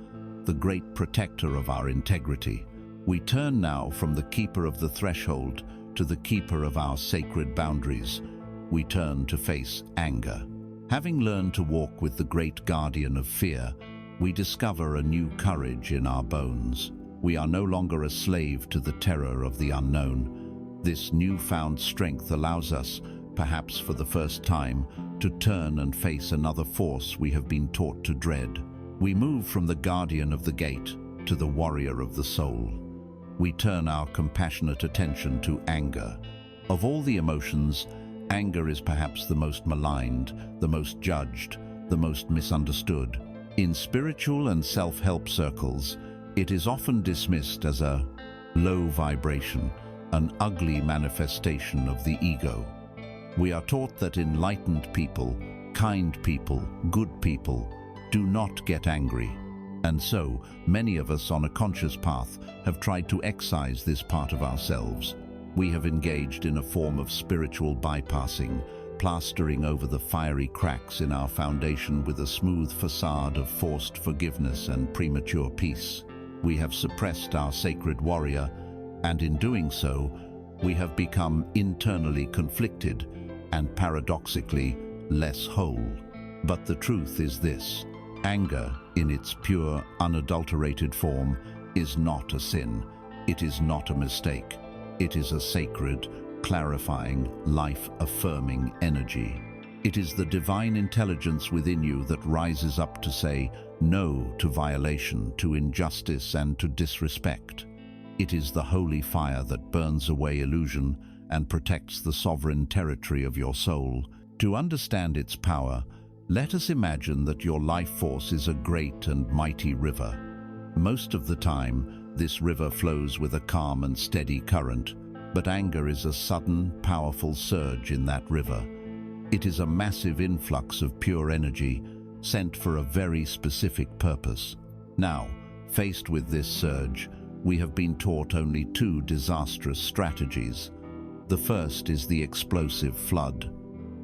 the great protector of our integrity. We turn now from the keeper of the threshold to the keeper of our sacred boundaries. We turn to face anger. Having learned to walk with the great guardian of fear, we discover a new courage in our bones. We are no longer a slave to the terror of the unknown. This newfound strength allows us, perhaps for the first time, to turn and face another force we have been taught to dread. We move from the guardian of the gate to the warrior of the soul. We turn our compassionate attention to anger. Of all the emotions, anger is perhaps the most maligned, the most judged, the most misunderstood. In spiritual and self-help circles, it is often dismissed as a low vibration, an ugly manifestation of the ego. We are taught that enlightened people, kind people, good people, do not get angry. And so, many of us on a conscious path have tried to excise this part of ourselves. We have engaged in a form of spiritual bypassing, plastering over the fiery cracks in our foundation with a smooth facade of forced forgiveness and premature peace. We have suppressed our sacred warrior, and in doing so, we have become internally conflicted and paradoxically less whole. But the truth is this: anger, in its pure, unadulterated form, is not a sin. It is not a mistake. It is a sacred, clarifying, life-affirming energy. It is the divine intelligence within you that rises up to say no to violation, to injustice, and to disrespect. It is the holy fire that burns away illusion and protects the sovereign territory of your soul. To understand its power, let us imagine that your life force is a great and mighty river. Most of the time, this river flows with a calm and steady current, but anger is a sudden, powerful surge in that river. It is a massive influx of pure energy, sent for a very specific purpose. Now, faced with this surge, we have been taught only two disastrous strategies. The first is the explosive flood.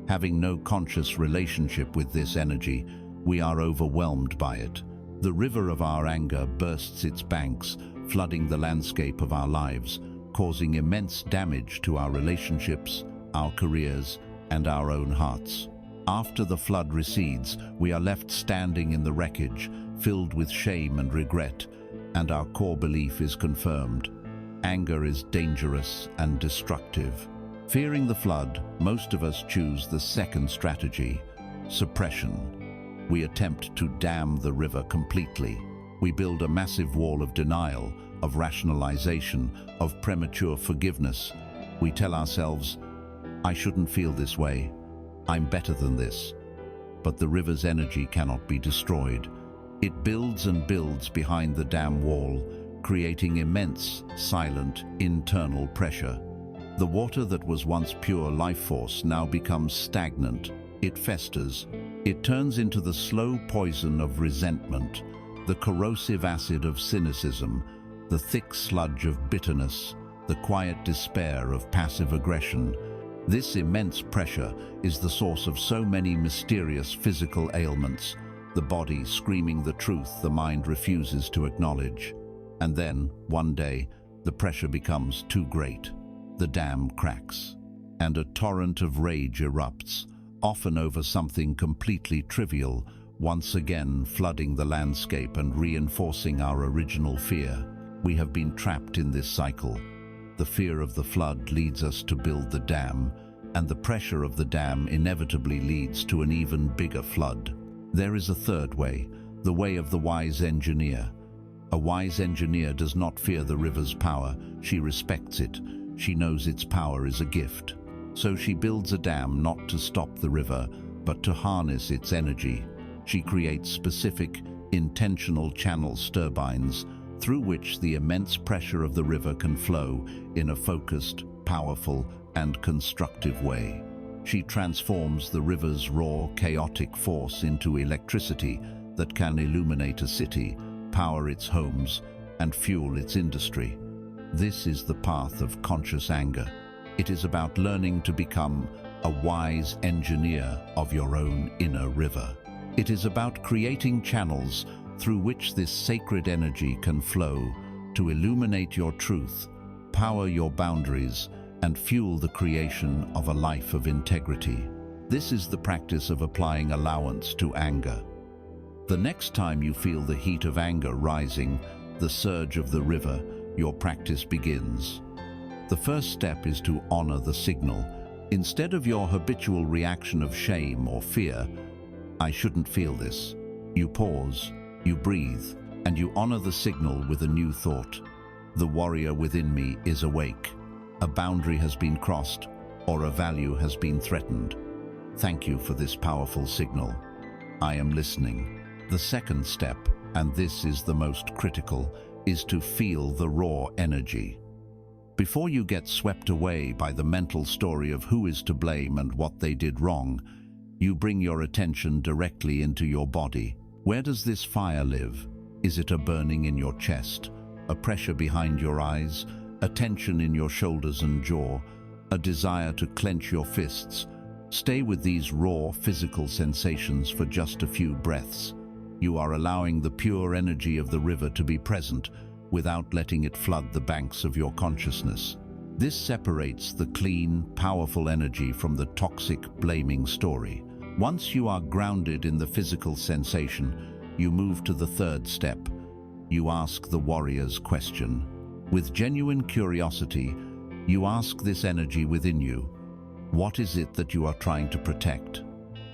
Having no conscious relationship with this energy, we are overwhelmed by it. The river of our anger bursts its banks, flooding the landscape of our lives, causing immense damage to our relationships, our careers, and our own hearts. After the flood recedes, we are left standing in the wreckage, filled with shame and regret, and our core belief is confirmed. Anger is dangerous and destructive. Fearing the flood, most of us choose the second strategy: suppression. We attempt to dam the river completely. We build a massive wall of denial, of rationalization, of premature forgiveness. We tell ourselves, I shouldn't feel this way. I'm better than this. But the river's energy cannot be destroyed. It builds and builds behind the dam wall, creating immense, silent, internal pressure. The water that was once pure life force now becomes stagnant. It festers. It turns into the slow poison of resentment, the corrosive acid of cynicism, the thick sludge of bitterness, the quiet despair of passive aggression. This immense pressure is the source of so many mysterious physical ailments, the body screaming the truth the mind refuses to acknowledge. And then, one day, the pressure becomes too great. The dam cracks, and a torrent of rage erupts, often over something completely trivial, once again flooding the landscape and reinforcing our original fear. We have been trapped in this cycle. The fear of the flood leads us to build the dam, and the pressure of the dam inevitably leads to an even bigger flood. There is a third way, the way of the wise engineer. A wise engineer does not fear the river's power. She respects it. She knows its power is a gift. So she builds a dam not to stop the river, but to harness its energy. She creates specific, intentional channel turbines through which the immense pressure of the river can flow in a focused, powerful, and constructive way. She transforms the river's raw, chaotic force into electricity that can illuminate a city, power its homes, and fuel its industry. This is the path of conscious anger. It is about learning to become a wise engineer of your own inner river. It is about creating channels through which this sacred energy can flow to illuminate your truth, power your boundaries, and fuel the creation of a life of integrity. This is the practice of applying allowance to anger. The next time you feel the heat of anger rising, the surge of the river, your practice begins. The first step is to honor the signal. Instead of your habitual reaction of shame or fear, "I shouldn't feel this," you pause, you breathe, and you honor the signal with a new thought. The warrior within me is awake. A boundary has been crossed, or a value has been threatened. Thank you for this powerful signal. I am listening. The second step, and this is the most critical, is to feel the raw energy. Before you get swept away by the mental story of who is to blame and what they did wrong, you bring your attention directly into your body. Where does this fire live? Is it a burning in your chest, a pressure behind your eyes, a tension in your shoulders and jaw, a desire to clench your fists? Stay with these raw physical sensations for just a few breaths. You are allowing the pure energy of the river to be present without letting it flood the banks of your consciousness. This separates the clean, powerful energy from the toxic, blaming story. Once you are grounded in the physical sensation, you move to the third step. You ask the warrior's question. With genuine curiosity, you ask this energy within you. What is it that you are trying to protect?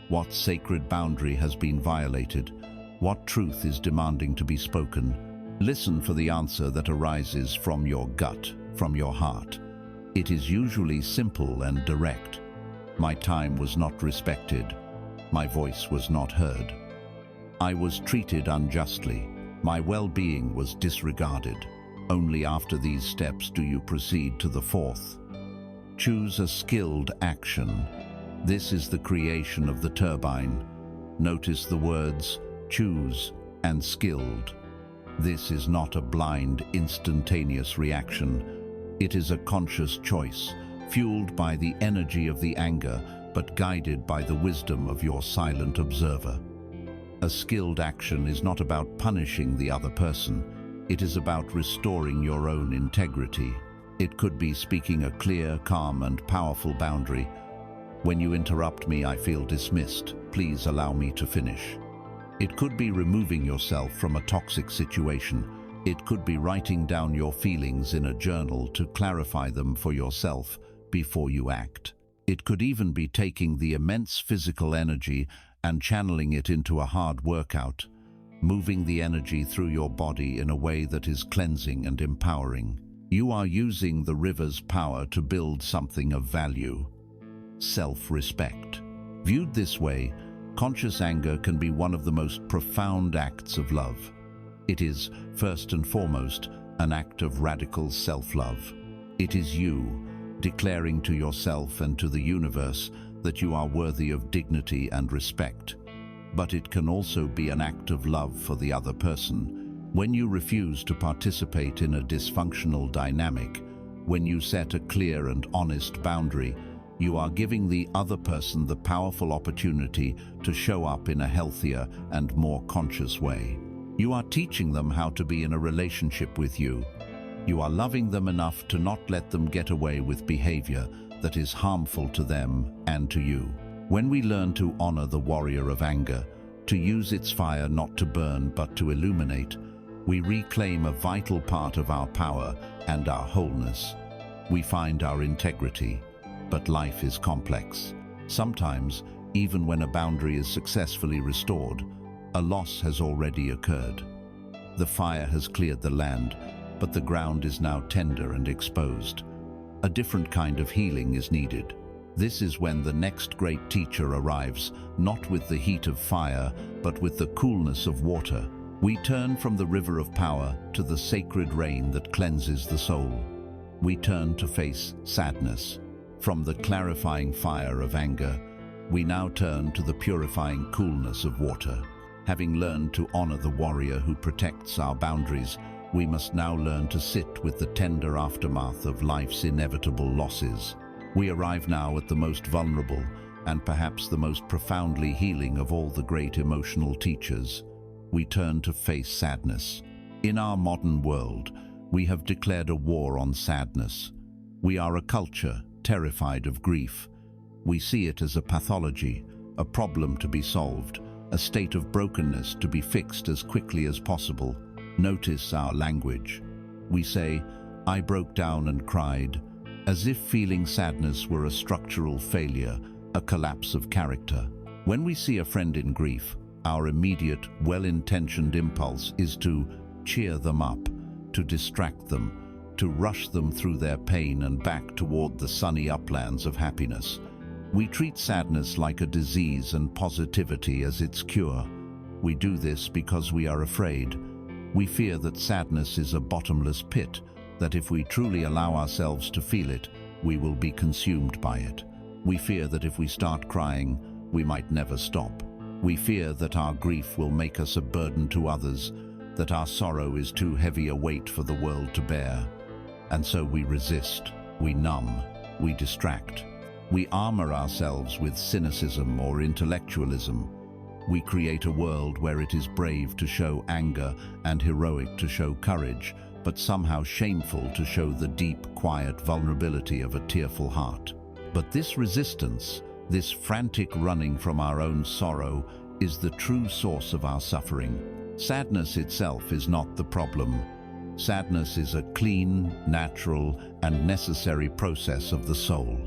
What sacred boundary has been violated? What truth is demanding to be spoken? Listen for the answer that arises from your gut, from your heart. It is usually simple and direct. My time was not respected. My voice was not heard. I was treated unjustly. My well-being was disregarded. Only after these steps do you proceed to the fourth. Choose a skilled action. This is the creation of the turbine. Notice the words choose and skilled. This is not a blind, instantaneous reaction. It is a conscious choice, fueled by the energy of the anger, but guided by the wisdom of your silent observer. A skilled action is not about punishing the other person. It is about restoring your own integrity. It could be speaking a clear, calm, and powerful boundary. When you interrupt me, I feel dismissed. Please allow me to finish. It could be removing yourself from a toxic situation. It could be writing down your feelings in a journal to clarify them for yourself before you act. It could even be taking the immense physical energy and channeling it into a hard workout, moving the energy through your body in a way that is cleansing and empowering. You are using the river's power to build something of value. Self-respect. Viewed this way, conscious anger can be one of the most profound acts of love. It is, first and foremost, an act of radical self-love. It is you declaring to yourself and to the universe that you are worthy of dignity and respect. But it can also be an act of love for the other person. When you refuse to participate in a dysfunctional dynamic, when you set a clear and honest boundary, you are giving the other person the powerful opportunity to show up in a healthier and more conscious way. You are teaching them how to be in a relationship with you. You are loving them enough to not let them get away with behavior that is harmful to them and to you. When we learn to honor the warrior of anger, to use its fire not to burn but to illuminate, we reclaim a vital part of our power and our wholeness. We find our integrity. But life is complex. Sometimes, even when a boundary is successfully restored, a loss has already occurred. The fire has cleared the land, but the ground is now tender and exposed. A different kind of healing is needed. This is when the next great teacher arrives, not with the heat of fire, but with the coolness of water. We turn from the river of power to the sacred rain that cleanses the soul. We turn to face sadness, From the clarifying fire of anger, we now turn to the purifying coolness of water. Having learned to honor the warrior who protects our boundaries, we must now learn to sit with the tender aftermath of life's inevitable losses. We arrive now at the most vulnerable and perhaps the most profoundly healing of all the great emotional teachers. We turn to face sadness. In our modern world, we have declared a war on sadness. We are a culture terrified of grief. We see it as a pathology, a problem to be solved, a state of brokenness to be fixed as quickly as possible. Notice our language. We say, "I broke down and cried," as if feeling sadness were a structural failure, a collapse of character. When we see a friend in grief, our immediate, well-intentioned impulse is to cheer them up, to distract them, to rush them through their pain and back toward the sunny uplands of happiness. We treat sadness like a disease and positivity as its cure. We do this because we are afraid. We fear that sadness is a bottomless pit, that if we truly allow ourselves to feel it, we will be consumed by it. We fear that if we start crying, we might never stop. We fear that our grief will make us a burden to others, that our sorrow is too heavy a weight for the world to bear. And so we resist, we numb, we distract. We armor ourselves with cynicism or intellectualism. We create a world where it is brave to show anger and heroic to show courage, but somehow shameful to show the deep, quiet vulnerability of a tearful heart. But this resistance, this frantic running from our own sorrow, is the true source of our suffering. Sadness itself is not the problem. Sadness is a clean, natural, and necessary process of the soul.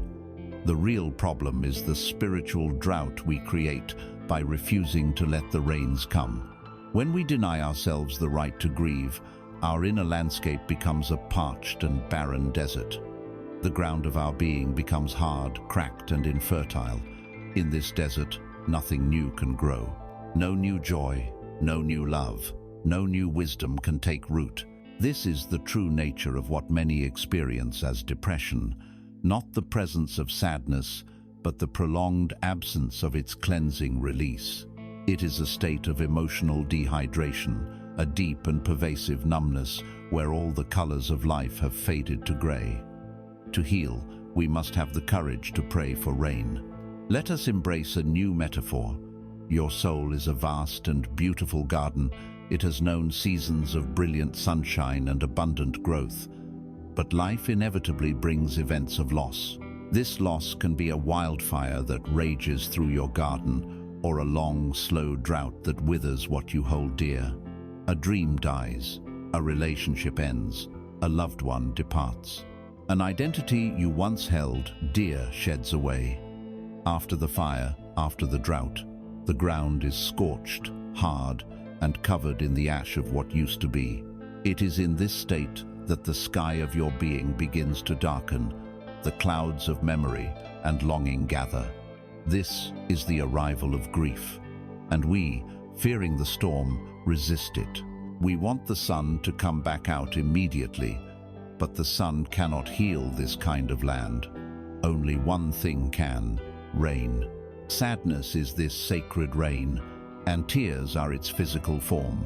The real problem is the spiritual drought we create by refusing to let the rains come. When we deny ourselves the right to grieve, our inner landscape becomes a parched and barren desert. The ground of our being becomes hard, cracked, and infertile. In this desert, nothing new can grow. No new joy, no new love, no new wisdom can take root. This is the true nature of what many experience as depression, not the presence of sadness, but the prolonged absence of its cleansing release. It is a state of emotional dehydration, a deep and pervasive numbness where all the colors of life have faded to gray. To heal, we must have the courage to pray for rain. Let us embrace a new metaphor. Your soul is a vast and beautiful garden. It has known seasons of brilliant sunshine and abundant growth. But life inevitably brings events of loss. This loss can be a wildfire that rages through your garden, or a long, slow drought that withers what you hold dear. A dream dies, a relationship ends, a loved one departs. An identity you once held dear sheds away. After the fire, after the drought, the ground is scorched, hard, and covered in the ash of what used to be. It is in this state that the sky of your being begins to darken, the clouds of memory and longing gather. This is the arrival of grief, and we, fearing the storm, resist it. We want the sun to come back out immediately, but the sun cannot heal this kind of land. Only one thing can: rain. Sadness is this sacred rain, and tears are its physical form.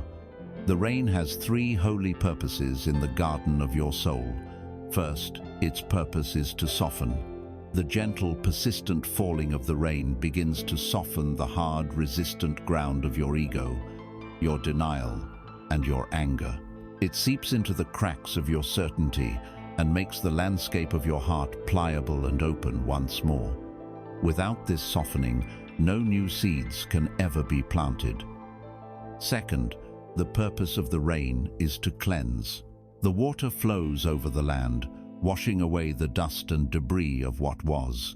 The rain has three holy purposes in the garden of your soul. First, its purpose is to soften. The gentle, persistent falling of the rain begins to soften the hard, resistant ground of your ego, your denial, and your anger. It seeps into the cracks of your certainty and makes the landscape of your heart pliable and open once more. Without this softening, no new seeds can ever be planted. Second, the purpose of the rain is to cleanse. The water flows over the land, washing away the dust and debris of what was.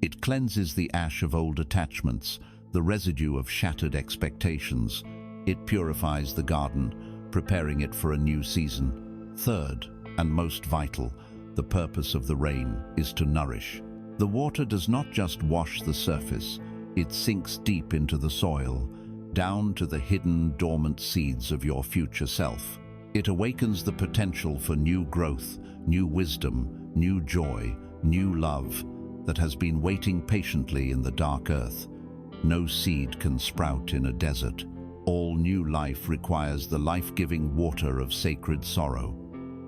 It cleanses the ash of old attachments, the residue of shattered expectations. It purifies the garden, preparing it for a new season. Third, and most vital, the purpose of the rain is to nourish. The water does not just wash the surface, it sinks deep into the soil, down to the hidden, dormant seeds of your future self. It awakens the potential for new growth, new wisdom, new joy, new love. that has been waiting patiently in the dark earth. No seed can sprout in a desert. All new life requires the life-giving water of sacred sorrow.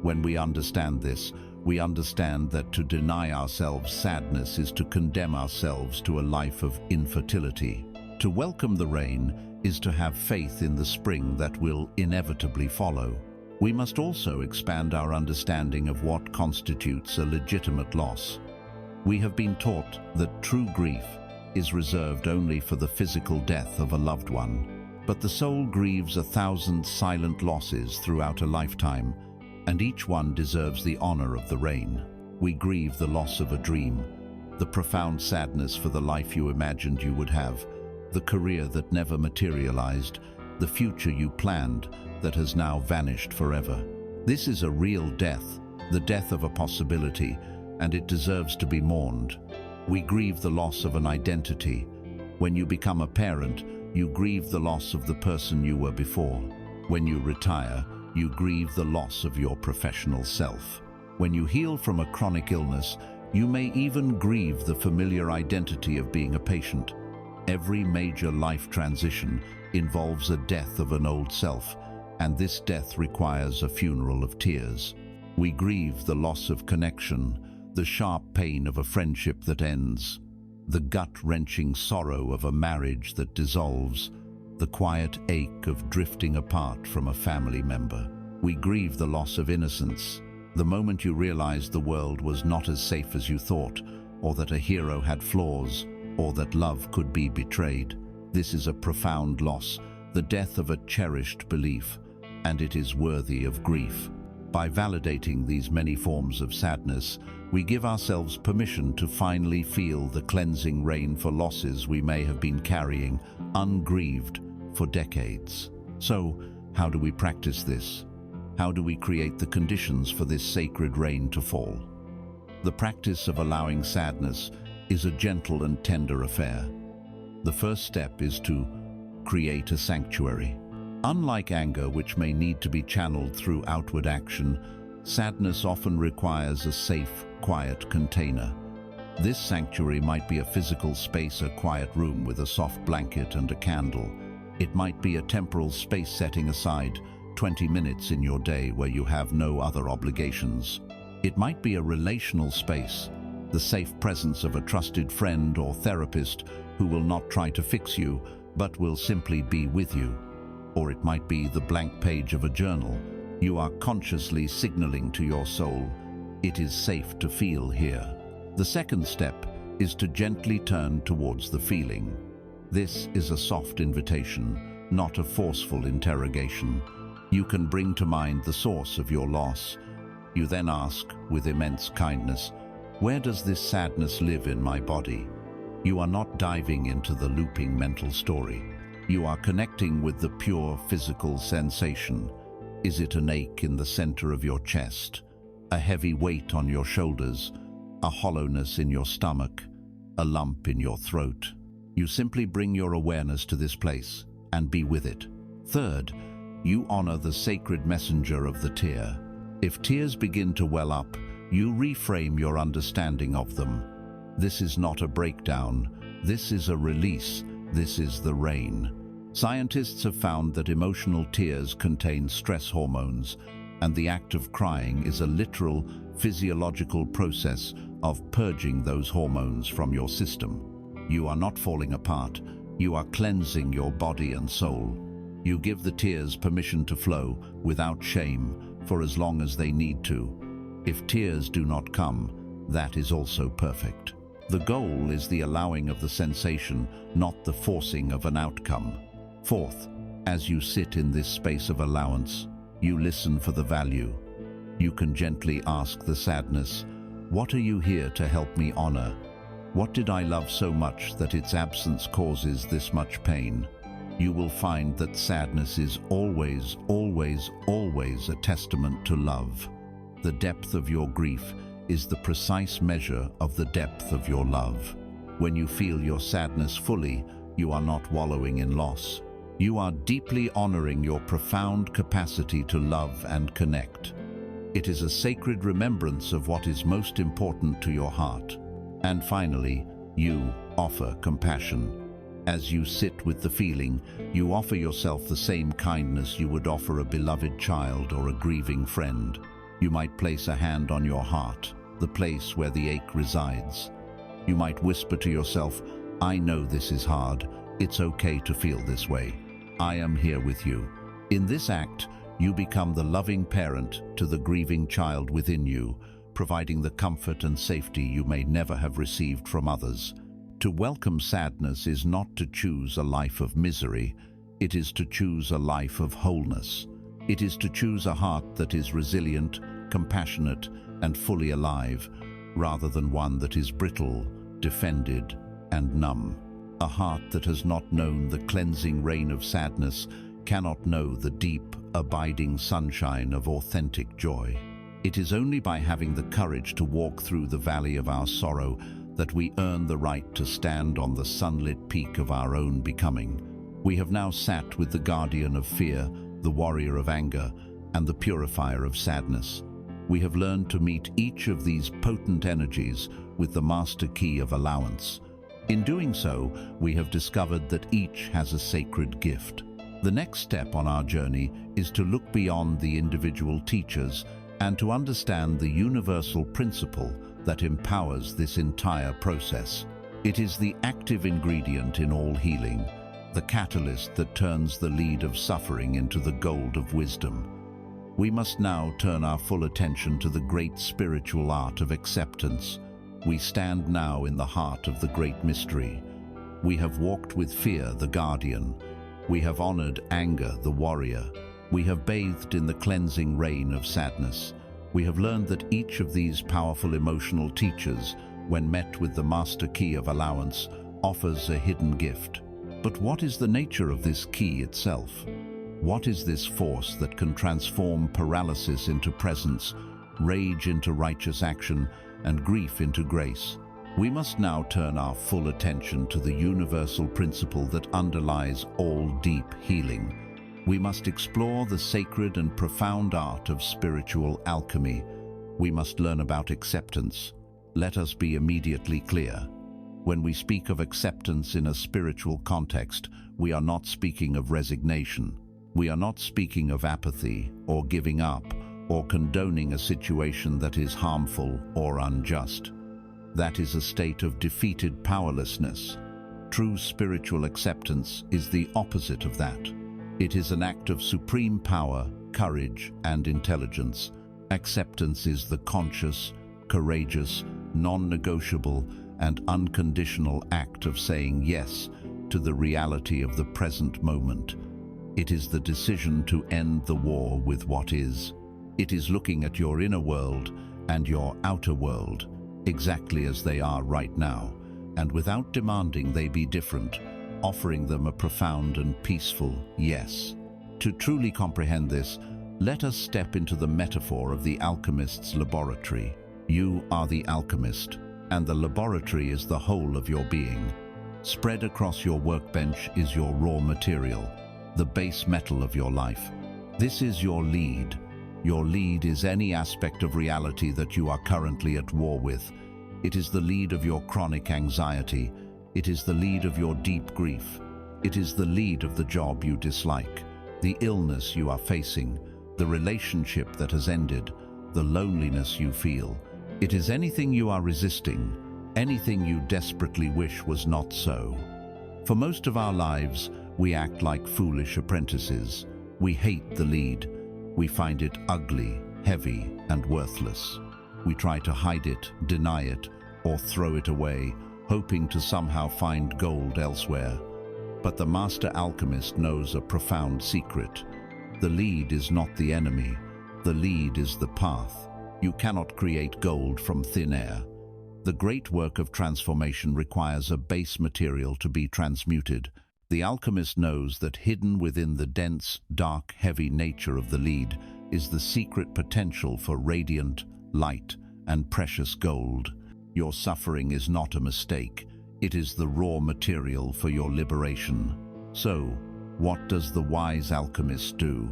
When we understand this, we understand that to deny ourselves sadness is to condemn ourselves to a life of infertility. To welcome the rain is to have faith in the spring that will inevitably follow. We must also expand our understanding of what constitutes a legitimate loss. We have been taught that true grief is reserved only for the physical death of a loved one. But the soul grieves 1,000 silent losses throughout a lifetime, and each one deserves the honor of the rain. We grieve the loss of a dream, the profound sadness for the life you imagined you would have, the career that never materialized, the future you planned that has now vanished forever. This is a real death, the death of a possibility, and it deserves to be mourned. We grieve the loss of an identity. When you become a parent, you grieve the loss of the person you were before. When you retire, you grieve the loss of your professional self. When you heal from a chronic illness, you may even grieve the familiar identity of being a patient. Every major life transition involves a death of an old self, and this death requires a funeral of tears. We grieve the loss of connection, the sharp pain of a friendship that ends, the gut-wrenching sorrow of a marriage that dissolves, the quiet ache of drifting apart from a family member. We grieve the loss of innocence, the moment you realized the world was not as safe as you thought, or that a hero had flaws, or that love could be betrayed. This is a profound loss, the death of a cherished belief, and it is worthy of grief. By validating these many forms of sadness, we give ourselves permission to finally feel the cleansing rain for losses we may have been carrying, ungrieved, for decades. So, how do we practice this? How do we create the conditions for this sacred rain to fall? The practice of allowing sadness is a gentle and tender affair. The first step is to create a sanctuary. Unlike anger, which may need to be channeled through outward action, sadness often requires a safe, quiet container. This sanctuary might be a physical space, a quiet room with a soft blanket and a candle. It might be a temporal space setting aside 20 minutes in your day where you have no other obligations. It might be a relational space, the safe presence of a trusted friend or therapist who will not try to fix you, but will simply be with you. Or it might be the blank page of a journal. You are consciously signaling to your soul, it is safe to feel here. The second step is to gently turn towards the feeling. This is a soft invitation, not a forceful interrogation. You can bring to mind the source of your loss. You then ask, with immense kindness, where does this sadness live in my body? You are not diving into the looping mental story. You are connecting with the pure physical sensation. Is it an ache in the center of your chest? A heavy weight on your shoulders? A hollowness in your stomach? A lump in your throat? You simply bring your awareness to this place and be with it. Third, you honor the sacred messenger of the tear. If tears begin to well up, you reframe your understanding of them. This is not a breakdown. This is a release. This is the rain. Scientists have found that emotional tears contain stress hormones, and the act of crying is a literal physiological process of purging those hormones from your system. You are not falling apart. You are cleansing your body and soul. You give the tears permission to flow without shame for as long as they need to. If tears do not come, that is also perfect. The goal is the allowing of the sensation, not the forcing of an outcome. Fourth, as you sit in this space of allowance, you listen for the value. You can gently ask the sadness, what are you here to help me honor? What did I love so much that its absence causes this much pain? You will find that sadness is always, always, always a testament to love. The depth of your grief is the precise measure of the depth of your love. When you feel your sadness fully, you are not wallowing in loss. You are deeply honoring your profound capacity to love and connect. It is a sacred remembrance of what is most important to your heart. And finally, you offer compassion. As you sit with the feeling, you offer yourself the same kindness you would offer a beloved child or a grieving friend. You might place a hand on your heart, the place where the ache resides. You might whisper to yourself, "I know this is hard. It's okay to feel this way. I am here with you." In this act, you become the loving parent to the grieving child within you, providing the comfort and safety you may never have received from others. To welcome sadness is not to choose a life of misery, it is to choose a life of wholeness. It is to choose a heart that is resilient, compassionate, and fully alive, rather than one that is brittle, defended, and numb. A heart that has not known the cleansing rain of sadness cannot know the deep, abiding sunshine of authentic joy. It is only by having the courage to walk through the valley of our sorrow that we earn the right to stand on the sunlit peak of our own becoming. We have now sat with the guardian of fear, the warrior of anger, and the purifier of sadness. We have learned to meet each of these potent energies with the master key of allowance. In doing so, we have discovered that each has a sacred gift. The next step on our journey is to look beyond the individual teachers and to understand the universal principle that empowers this entire process. It is the active ingredient in all healing, the catalyst that turns the lead of suffering into the gold of wisdom. We must now turn our full attention to the great spiritual art of acceptance. We stand now in the heart of the great mystery. We have walked with fear, the guardian. We have honored anger, the warrior. We have bathed in the cleansing rain of sadness. We have learned that each of these powerful emotional teachers, when met with the master key of allowance, offers a hidden gift. But what is the nature of this key itself? What is this force that can transform paralysis into presence, rage into righteous action, and grief into grace? We must now turn our full attention to the universal principle that underlies all deep healing. We must explore the sacred and profound art of spiritual alchemy. We must learn about acceptance. Let us be immediately clear. When we speak of acceptance in a spiritual context, we are not speaking of resignation. We are not speaking of apathy or giving up or condoning a situation that is harmful or unjust. That is a state of defeated powerlessness. True spiritual acceptance is the opposite of that. It is an act of supreme power, courage, and intelligence. Acceptance is the conscious, courageous, non-negotiable, and unconditional act of saying yes to the reality of the present moment. It is the decision to end the war with what is. It is looking at your inner world and your outer world exactly as they are right now, and without demanding they be different, offering them a profound and peaceful yes. To truly comprehend this, let us step into the metaphor of the alchemist's laboratory. You are the alchemist, and the laboratory is the whole of your being. Spread across your workbench is your raw material, the base metal of your life. This is your lead. Your lead is any aspect of reality that you are currently at war with. It is the lead of your chronic anxiety. It is the lead of your deep grief. It is the lead of the job you dislike, the illness you are facing, the relationship that has ended, the loneliness you feel. It is anything you are resisting, anything you desperately wish was not so. For most of our lives, we act like foolish apprentices. We hate the lead. We find it ugly, heavy, and worthless. We try to hide it, deny it, or throw it away, hoping to somehow find gold elsewhere. But the master alchemist knows a profound secret. The lead is not the enemy. The lead is the path. You cannot create gold from thin air. The great work of transformation requires a base material to be transmuted. The alchemist knows that hidden within the dense, dark, heavy nature of the lead is the secret potential for radiant, light, and precious gold. Your suffering is not a mistake. It is the raw material for your liberation. So, what does the wise alchemist do?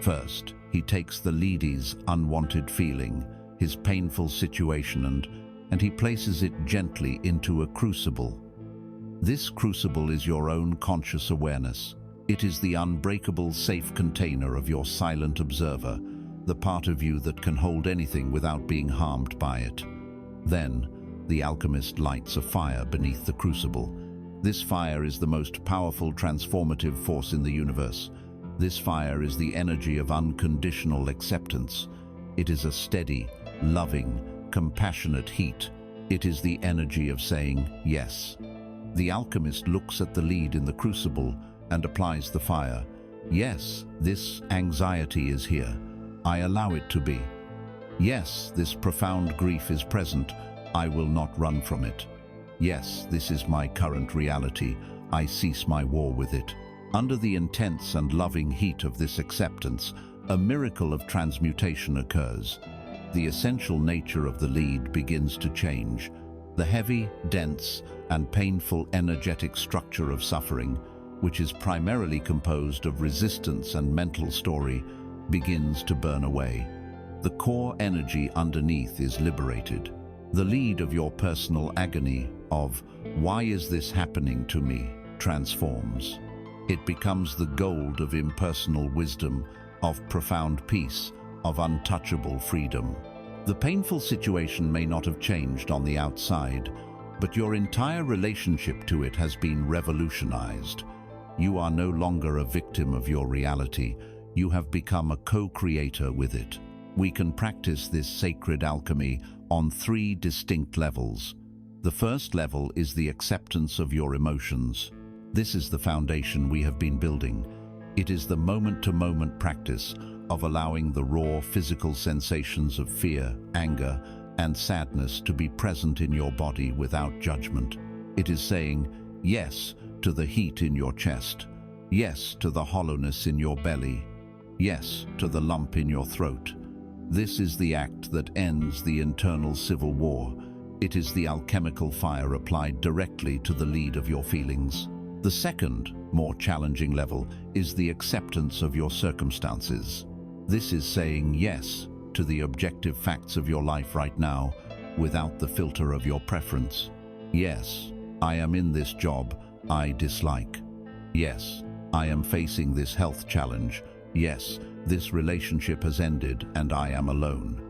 First, he takes the leady's unwanted feeling, his painful situation, and and he places it gently into a crucible. This crucible is your own conscious awareness. It is the unbreakable, safe container of your silent observer, the part of you that can hold anything without being harmed by it. Then, the alchemist lights a fire beneath the crucible. This fire is the most powerful transformative force in the universe. This fire is the energy of unconditional acceptance. It is a steady, loving, compassionate heat. It is the energy of saying yes. The alchemist looks at the lead in the crucible and applies the fire. Yes, this anxiety is here. I allow it to be. Yes, this profound grief is present. I will not run from it. Yes, this is my current reality. I cease my war with it. Under the intense and loving heat of this acceptance, a miracle of transmutation occurs. The essential nature of the lead begins to change. The heavy, dense, and painful energetic structure of suffering, which is primarily composed of resistance and mental story, begins to burn away. The core energy underneath is liberated. The lead of your personal agony of, "Why is this happening to me?" transforms. It becomes the gold of impersonal wisdom, of profound peace, of untouchable freedom. The painful situation may not have changed on the outside, but your entire relationship to it has been revolutionized. You are no longer a victim of your reality. You have become a co-creator with it. We can practice this sacred alchemy on 3 distinct levels. The first level is the acceptance of your emotions. This is the foundation we have been building. It is the moment-to-moment practice of allowing the raw physical sensations of fear, anger, and sadness to be present in your body without judgment. It is saying yes to the heat in your chest, yes to the hollowness in your belly, yes to the lump in your throat. This is the act that ends the internal civil war. It is the alchemical fire applied directly to the lead of your feelings. The second, more challenging level is the acceptance of your circumstances. This is saying yes to the objective facts of your life right now, without the filter of your preference. Yes, I am in this job I dislike. Yes, I am facing this health challenge. Yes, this relationship has ended and I am alone.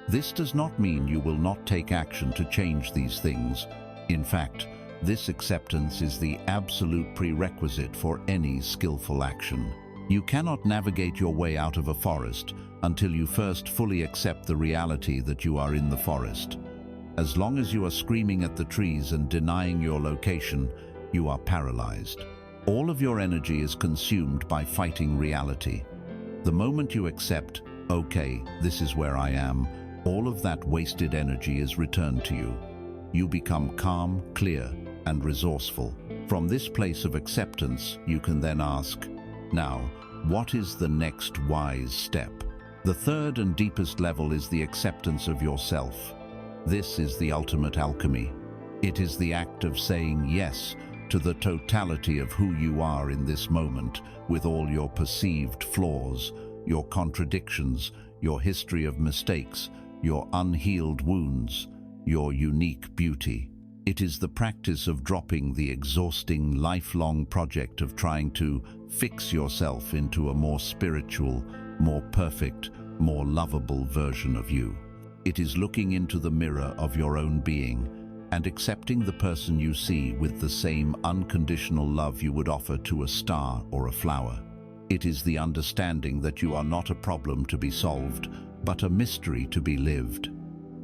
This does not mean you will not take action to change these things. In fact, this acceptance is the absolute prerequisite for any skillful action. You cannot navigate your way out of a forest until you first fully accept the reality that you are in the forest. As long as you are screaming at the trees and denying your location, you are paralyzed. All of your energy is consumed by fighting reality. The moment you accept, okay, this is where I am, all of that wasted energy is returned to you. You become calm, clear, and resourceful. From this place of acceptance, you can then ask, now, what is the next wise step? The third and deepest level is the acceptance of yourself. This is the ultimate alchemy. It is the act of saying yes to the totality of who you are in this moment, with all your perceived flaws, your contradictions, your history of mistakes, your unhealed wounds, your unique beauty. It is the practice of dropping the exhausting, lifelong project of trying to fix yourself into a more spiritual, more perfect, more lovable version of you. It is looking into the mirror of your own being and accepting the person you see with the same unconditional love you would offer to a star or a flower. It is the understanding that you are not a problem to be solved, but a mystery to be lived.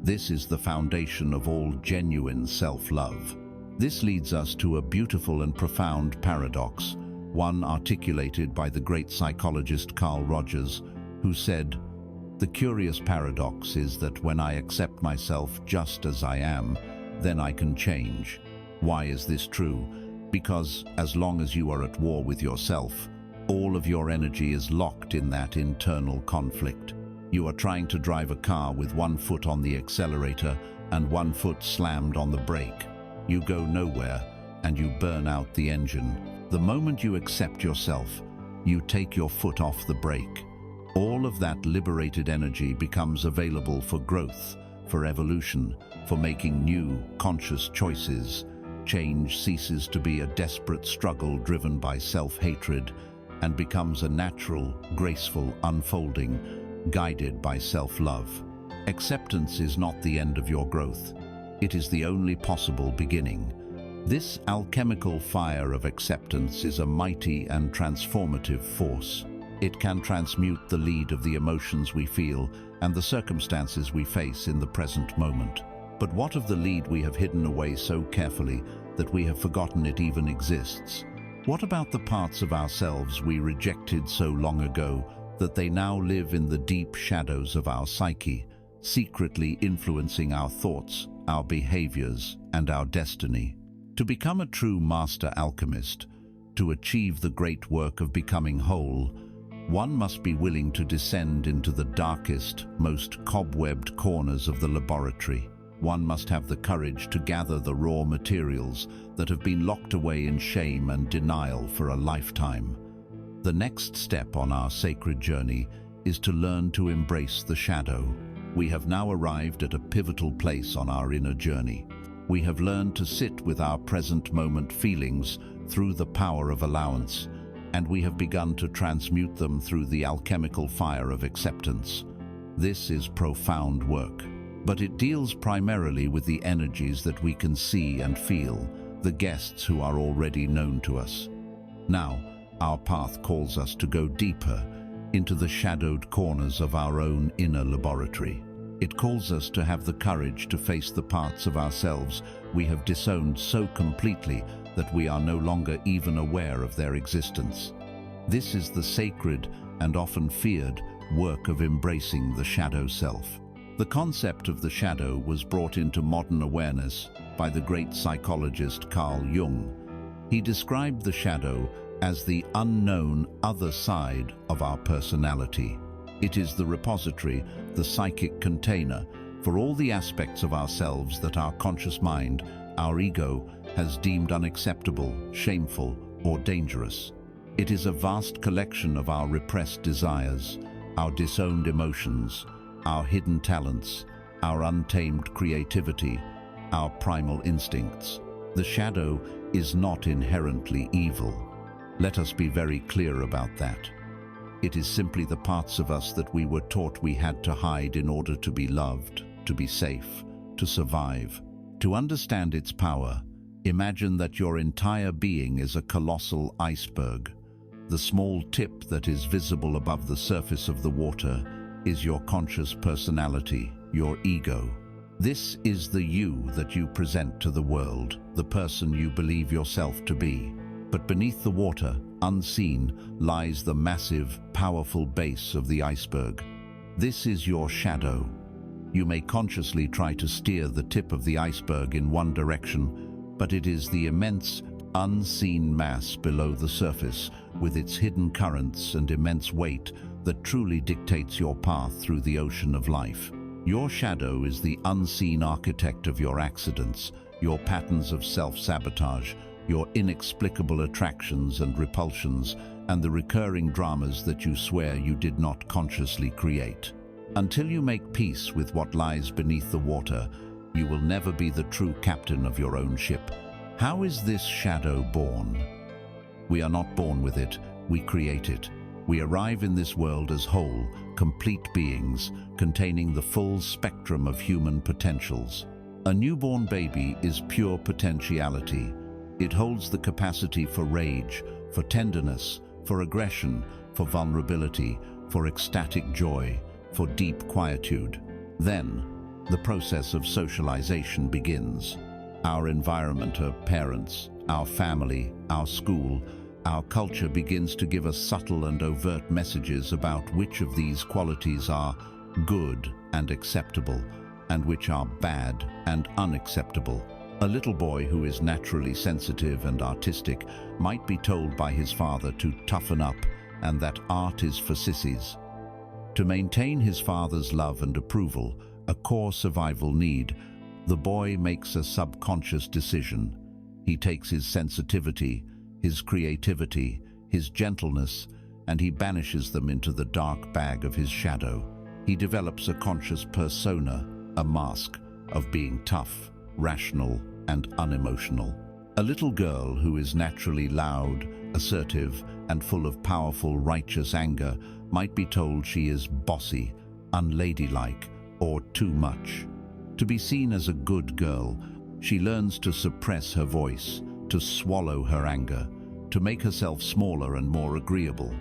This is the foundation of all genuine self-love. This leads us to a beautiful and profound paradox, one articulated by the great psychologist Carl Rogers, who said, "The curious paradox is that when I accept myself just as I am, then I can change." Why is this true? Because as long as you are at war with yourself, all of your energy is locked in that internal conflict. You are trying to drive a car with one foot on the accelerator and one foot slammed on the brake. You go nowhere and you burn out the engine. The moment you accept yourself, you take your foot off the brake. All of that liberated energy becomes available for growth, for evolution, for making new, conscious choices. Change ceases to be a desperate struggle driven by self-hatred and becomes a natural, graceful unfolding, guided by self-love. Acceptance is not the end of your growth. It is the only possible beginning. This alchemical fire of acceptance is a mighty and transformative force. It can transmute the lead of the emotions we feel and the circumstances we face in the present moment. But what of the lead we have hidden away so carefully that we have forgotten it even exists? What about the parts of ourselves we rejected so long ago that they now live in the deep shadows of our psyche, secretly influencing our thoughts, our behaviors, and our destiny? To become a true master alchemist, to achieve the great work of becoming whole, one must be willing to descend into the darkest, most cobwebbed corners of the laboratory. One must have the courage to gather the raw materials that have been locked away in shame and denial for a lifetime. The next step on our sacred journey is to learn to embrace the shadow. We have now arrived at a pivotal place on our inner journey. We have learned to sit with our present moment feelings through the power of allowance, and we have begun to transmute them through the alchemical fire of acceptance. This is profound work, but it deals primarily with the energies that we can see and feel, the guests who are already known to us. Now, our path calls us to go deeper into the shadowed corners of our own inner laboratory. It calls us to have the courage to face the parts of ourselves we have disowned so completely that we are no longer even aware of their existence. This is the sacred and often feared work of embracing the shadow self. The concept of the shadow was brought into modern awareness by the great psychologist Carl Jung. He described the shadow as the unknown other side of our personality. It is the repository, the psychic container, for all the aspects of ourselves that our conscious mind, our ego, has deemed unacceptable, shameful, or dangerous. It is a vast collection of our repressed desires, our disowned emotions, our hidden talents, our untamed creativity, our primal instincts. The shadow is not inherently evil. Let us be very clear about that. It is simply the parts of us that we were taught we had to hide in order to be loved, to be safe, to survive. To understand its power, imagine that your entire being is a colossal iceberg. The small tip that is visible above the surface of the water is your conscious personality, your ego. This is the you that you present to the world, the person you believe yourself to be. But beneath the water, unseen, lies the massive, powerful base of the iceberg. This is your shadow. You may consciously try to steer the tip of the iceberg in one direction, but it is the immense, unseen mass below the surface, with its hidden currents and immense weight, that truly dictates your path through the ocean of life. Your shadow is the unseen architect of your accidents, your patterns of self-sabotage, your inexplicable attractions and repulsions, and the recurring dramas that you swear you did not consciously create. Until you make peace with what lies beneath the water, you will never be the true captain of your own ship. How is this shadow born? We are not born with it, we create it. We arrive in this world as whole, complete beings, containing the full spectrum of human potentials. A newborn baby is pure potentiality. It holds the capacity for rage, for tenderness, for aggression, for vulnerability, for ecstatic joy, for deep quietude. Then, the process of socialization begins. Our environment, our parents, our family, our school, our culture begins to give us subtle and overt messages about which of these qualities are good and acceptable, and which are bad and unacceptable. A little boy who is naturally sensitive and artistic might be told by his father to toughen up and that art is for sissies. To maintain his father's love and approval, a core survival need, the boy makes a subconscious decision. He takes his sensitivity, his creativity, his gentleness, and he banishes them into the dark bag of his shadow. He develops a conscious persona, a mask of being tough, rational, and unemotional. A little girl who is naturally loud, assertive, and full of powerful, righteous anger might be told she is bossy, unladylike, or too much. To be seen as a good girl, she learns to suppress her voice, to swallow her anger, to make herself smaller and more agreeable.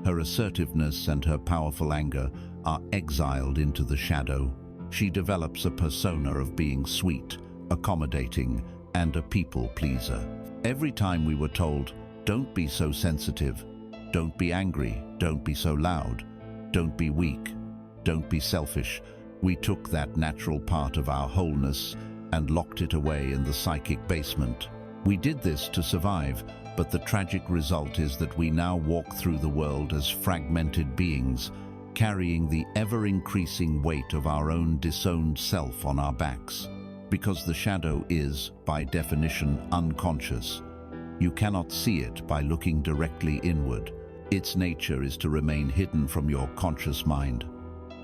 Her assertiveness and her powerful anger are exiled into the shadow. She develops a persona of being sweet, accommodating, and a people pleaser. Every time we were told, "Don't be so sensitive, don't be angry, don't be so loud, don't be weak, don't be selfish," we took that natural part of our wholeness and locked it away in the psychic basement. We did this to survive, but the tragic result is that we now walk through the world as fragmented beings, carrying the ever-increasing weight of our own disowned self on our backs. Because the shadow is, by definition, unconscious. You cannot see it by looking directly inward. Its nature is to remain hidden from your conscious mind.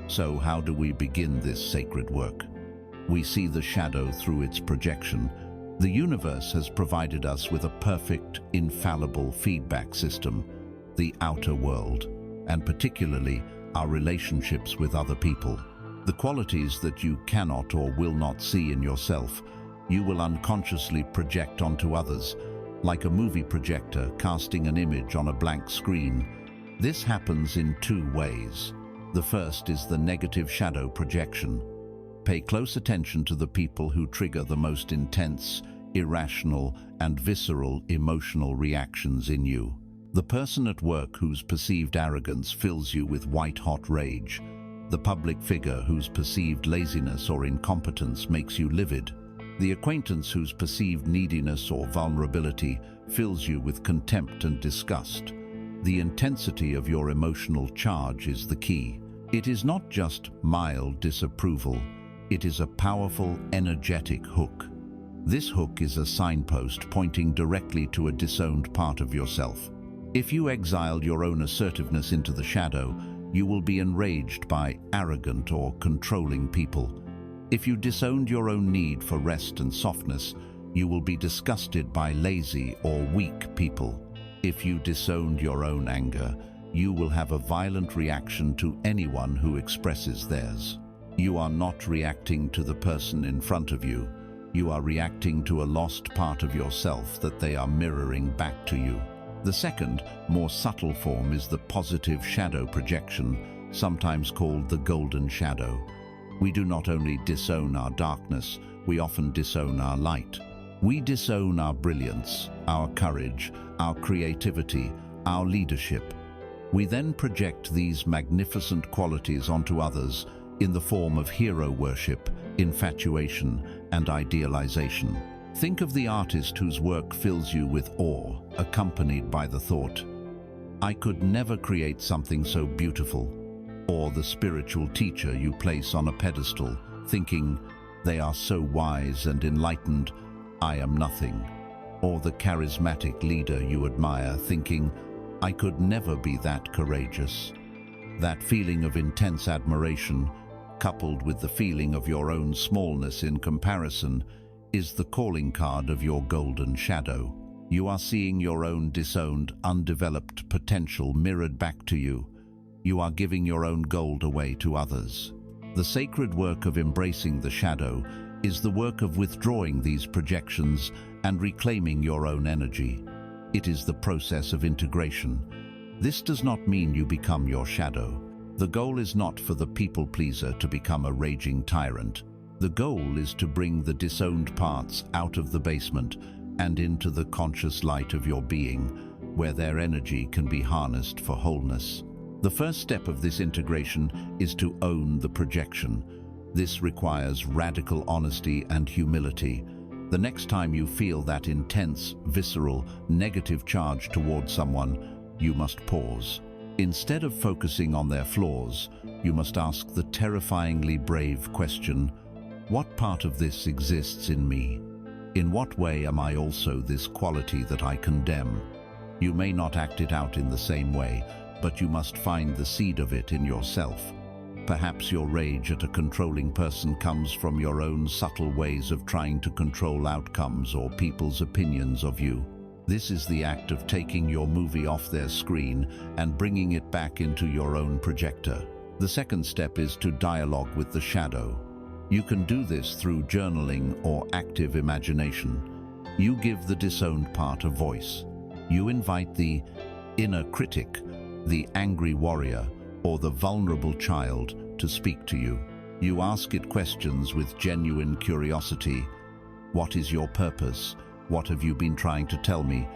So how do we begin this sacred work? We see the shadow through its projection. The universe has provided us with a perfect, infallible feedback system, the outer world, and particularly our relationships with other people. The qualities that you cannot or will not see in yourself, you will unconsciously project onto others, like a movie projector casting an image on a blank screen. This happens in two ways. The first is the negative shadow projection. Pay close attention to the people who trigger the most intense, irrational, and visceral emotional reactions in you. The person at work whose perceived arrogance fills you with white-hot rage. The public figure whose perceived laziness or incompetence makes you livid. The acquaintance whose perceived neediness or vulnerability fills you with contempt and disgust. The intensity of your emotional charge is the key. It is not just mild disapproval, it is a powerful, energetic hook. This hook is a signpost pointing directly to a disowned part of yourself. If you exile your own assertiveness into the shadow, you will be enraged by arrogant or controlling people. If you disowned your own need for rest and softness, you will be disgusted by lazy or weak people. If you disowned your own anger, you will have a violent reaction to anyone who expresses theirs. You are not reacting to the person in front of you. You are reacting to a lost part of yourself that they are mirroring back to you. The second, more subtle form is the positive shadow projection, sometimes called the golden shadow. We do not only disown our darkness, we often disown our light. We disown our brilliance, our courage, our creativity, our leadership. We then project these magnificent qualities onto others in the form of hero worship, infatuation, and idealization. Think of the artist whose work fills you with awe, accompanied by the thought, "I could never create something so beautiful." Or the spiritual teacher you place on a pedestal, thinking, "They are so wise and enlightened, I am nothing." Or the charismatic leader you admire, thinking, "I could never be that courageous." That feeling of intense admiration, coupled with the feeling of your own smallness in comparison, is the calling card of your golden shadow. You are seeing your own disowned, undeveloped potential mirrored back to you. You are giving your own gold away to others. The sacred work of embracing the shadow is the work of withdrawing these projections and reclaiming your own energy. It is the process of integration. This does not mean you become your shadow. The goal is not for the people pleaser to become a raging tyrant. The goal is to bring the disowned parts out of the basement and into the conscious light of your being, where their energy can be harnessed for wholeness. The first step of this integration is to own the projection. This requires radical honesty and humility. The next time you feel that intense, visceral, negative charge towards someone, you must pause. Instead of focusing on their flaws, you must ask the terrifyingly brave question, what part of this exists in me? In what way am I also this quality that I condemn? You may not act it out in the same way, but you must find the seed of it in yourself. Perhaps your rage at a controlling person comes from your own subtle ways of trying to control outcomes or people's opinions of you. This is the act of taking your movie off their screen and bringing it back into your own projector. The second step is to dialogue with the shadow. You can do this through journaling or active imagination. You give the disowned part a voice. You invite the inner critic, the angry warrior, or the vulnerable child to speak to you. You ask it questions with genuine curiosity. What is your purpose? What have you been trying to tell me?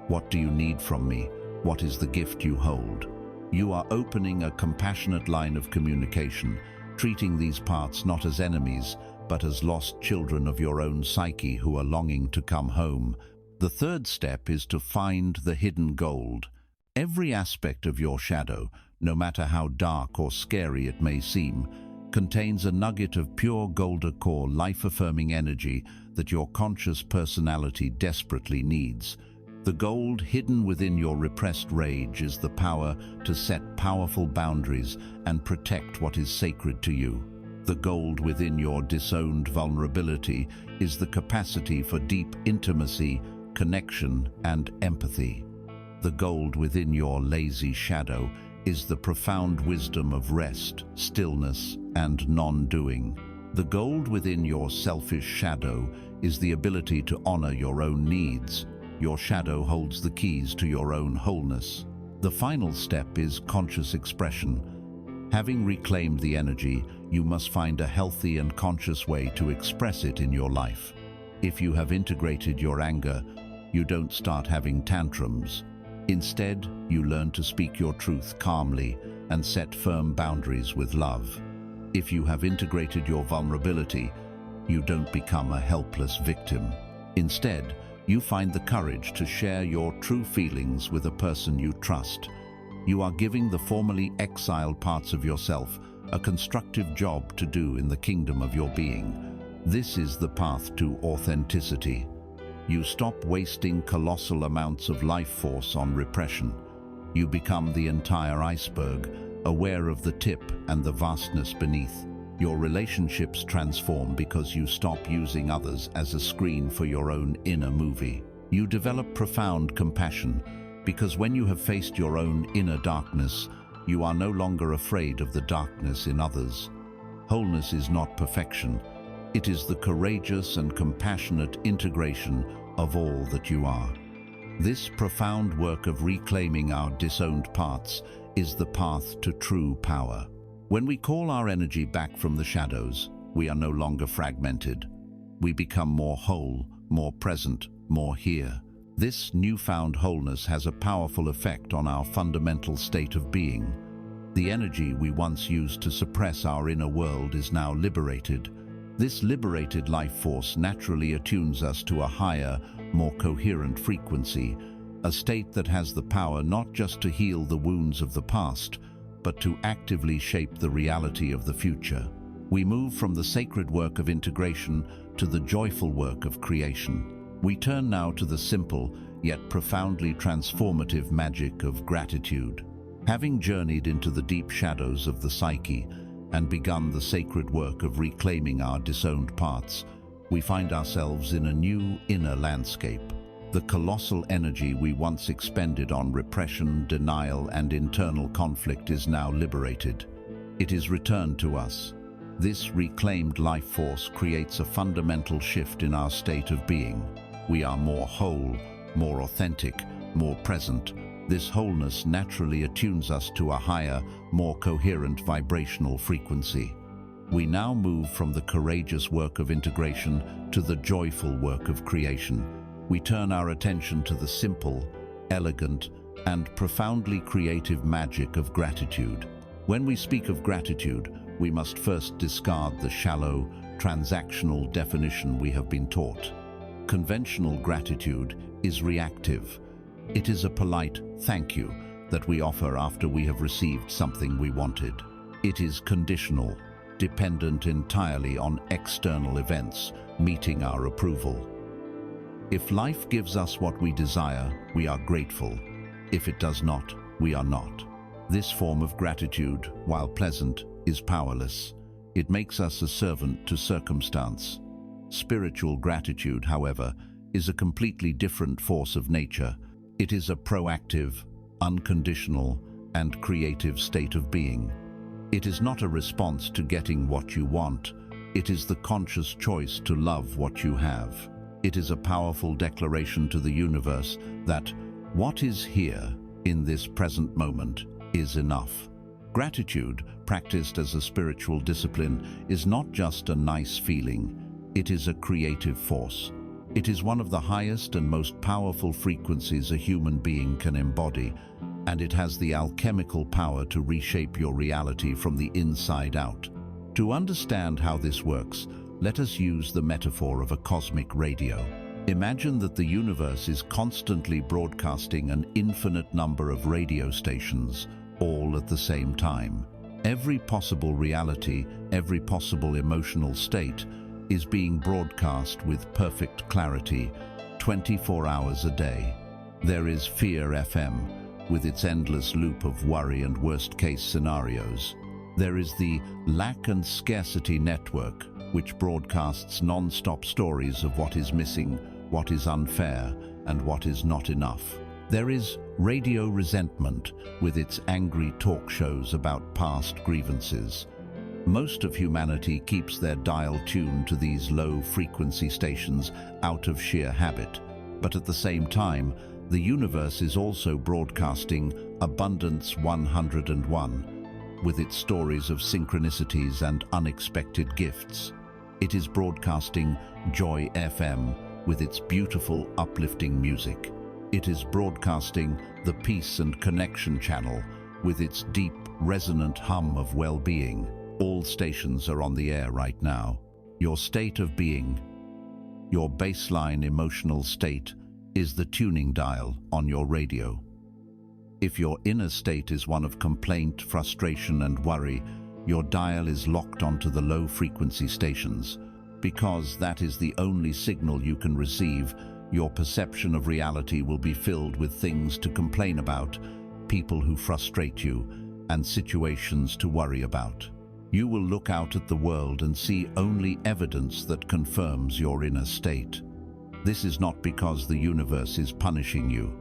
What do you need from me? What is the gift you hold? You are opening a compassionate line of communication, treating these parts not as enemies, but as lost children of your own psyche who are longing to come home. The third step is to find the hidden gold. Every aspect of your shadow, no matter how dark or scary it may seem, contains a nugget of pure golden core, life-affirming energy that your conscious personality desperately needs. The gold hidden within your repressed rage is the power to set powerful boundaries and protect what is sacred to you. The gold within your disowned vulnerability is the capacity for deep intimacy, connection, and empathy. The gold within your lazy shadow is the profound wisdom of rest, stillness, and non-doing. The gold within your selfish shadow is the ability to honor your own needs. Your shadow holds the keys to your own wholeness. The final step is conscious expression. Having reclaimed the energy, you must find a healthy and conscious way to express it in your life. If you have integrated your anger, you don't start having tantrums. Instead, you learn to speak your truth calmly and set firm boundaries with love. If you have integrated your vulnerability, you don't become a helpless victim. Instead, you find the courage to share your true feelings with a person you trust. You are giving the formerly exiled parts of yourself a constructive job to do in the kingdom of your being. This is the path to authenticity. You stop wasting colossal amounts of life force on repression. You become the entire iceberg, aware of the tip and the vastness beneath. Your relationships transform because you stop using others as a screen for your own inner movie. You develop profound compassion because when you have faced your own inner darkness, you are no longer afraid of the darkness in others. Wholeness is not perfection. It is the courageous and compassionate integration of all that you are. This profound work of reclaiming our disowned parts is the path to true power. When we call our energy back from the shadows, we are no longer fragmented. We become more whole, more present, more here. This newfound wholeness has a powerful effect on our fundamental state of being. The energy we once used to suppress our inner world is now liberated. This liberated life force naturally attunes us to a higher, more coherent frequency, a state that has the power not just to heal the wounds of the past, but to actively shape the reality of the future. We move from the sacred work of integration to the joyful work of creation. We turn now to the simple, yet profoundly transformative magic of gratitude. Having journeyed into the deep shadows of the psyche and begun the sacred work of reclaiming our disowned parts, we find ourselves in a new inner landscape. The colossal energy we once expended on repression, denial, and internal conflict is now liberated. It is returned to us. This reclaimed life force creates a fundamental shift in our state of being. We are more whole, more authentic, more present. This wholeness naturally attunes us to a higher, more coherent vibrational frequency. We now move from the courageous work of integration to the joyful work of creation. We turn our attention to the simple, elegant, and profoundly creative magic of gratitude. When we speak of gratitude, we must first discard the shallow, transactional definition we have been taught. Conventional gratitude is reactive. It is a polite thank you that we offer after we have received something we wanted. It is conditional, dependent entirely on external events meeting our approval. If life gives us what we desire, we are grateful. If it does not, we are not. This form of gratitude, while pleasant, is powerless. It makes us a servant to circumstance. Spiritual gratitude, however, is a completely different force of nature. It is a proactive, unconditional, and creative state of being. It is not a response to getting what you want. It is the conscious choice to love what you have. It is a powerful declaration to the universe that what is here in this present moment is enough. Gratitude, practiced as a spiritual discipline, is not just a nice feeling. It is a creative force. It is one of the highest and most powerful frequencies a human being can embody, and it has the alchemical power to reshape your reality from the inside out. To understand how this works, let us use the metaphor of a cosmic radio. Imagine that the universe is constantly broadcasting an infinite number of radio stations, all at the same time. Every possible reality, every possible emotional state is being broadcast with perfect clarity, 24 hours a day. There is Fear FM, with its endless loop of worry and worst-case scenarios. There is the Lack and Scarcity Network, which broadcasts non-stop stories of what is missing, what is unfair, and what is not enough. There is Radio Resentment, with its angry talk shows about past grievances. Most of humanity keeps their dial tuned to these low-frequency stations out of sheer habit, but at the same time, the universe is also broadcasting Abundance 101, with its stories of synchronicities and unexpected gifts. It is broadcasting Joy FM, with its beautiful, uplifting music. It is broadcasting the Peace and Connection channel, with its deep, resonant hum of well-being. All stations are on the air right now. Your state of being, your baseline emotional state, is the tuning dial on your radio. If your inner state is one of complaint, frustration, and worry, your dial is locked onto the low-frequency stations. Because that is the only signal you can receive, your perception of reality will be filled with things to complain about, people who frustrate you, and situations to worry about. You will look out at the world and see only evidence that confirms your inner state. This is not because the universe is punishing you.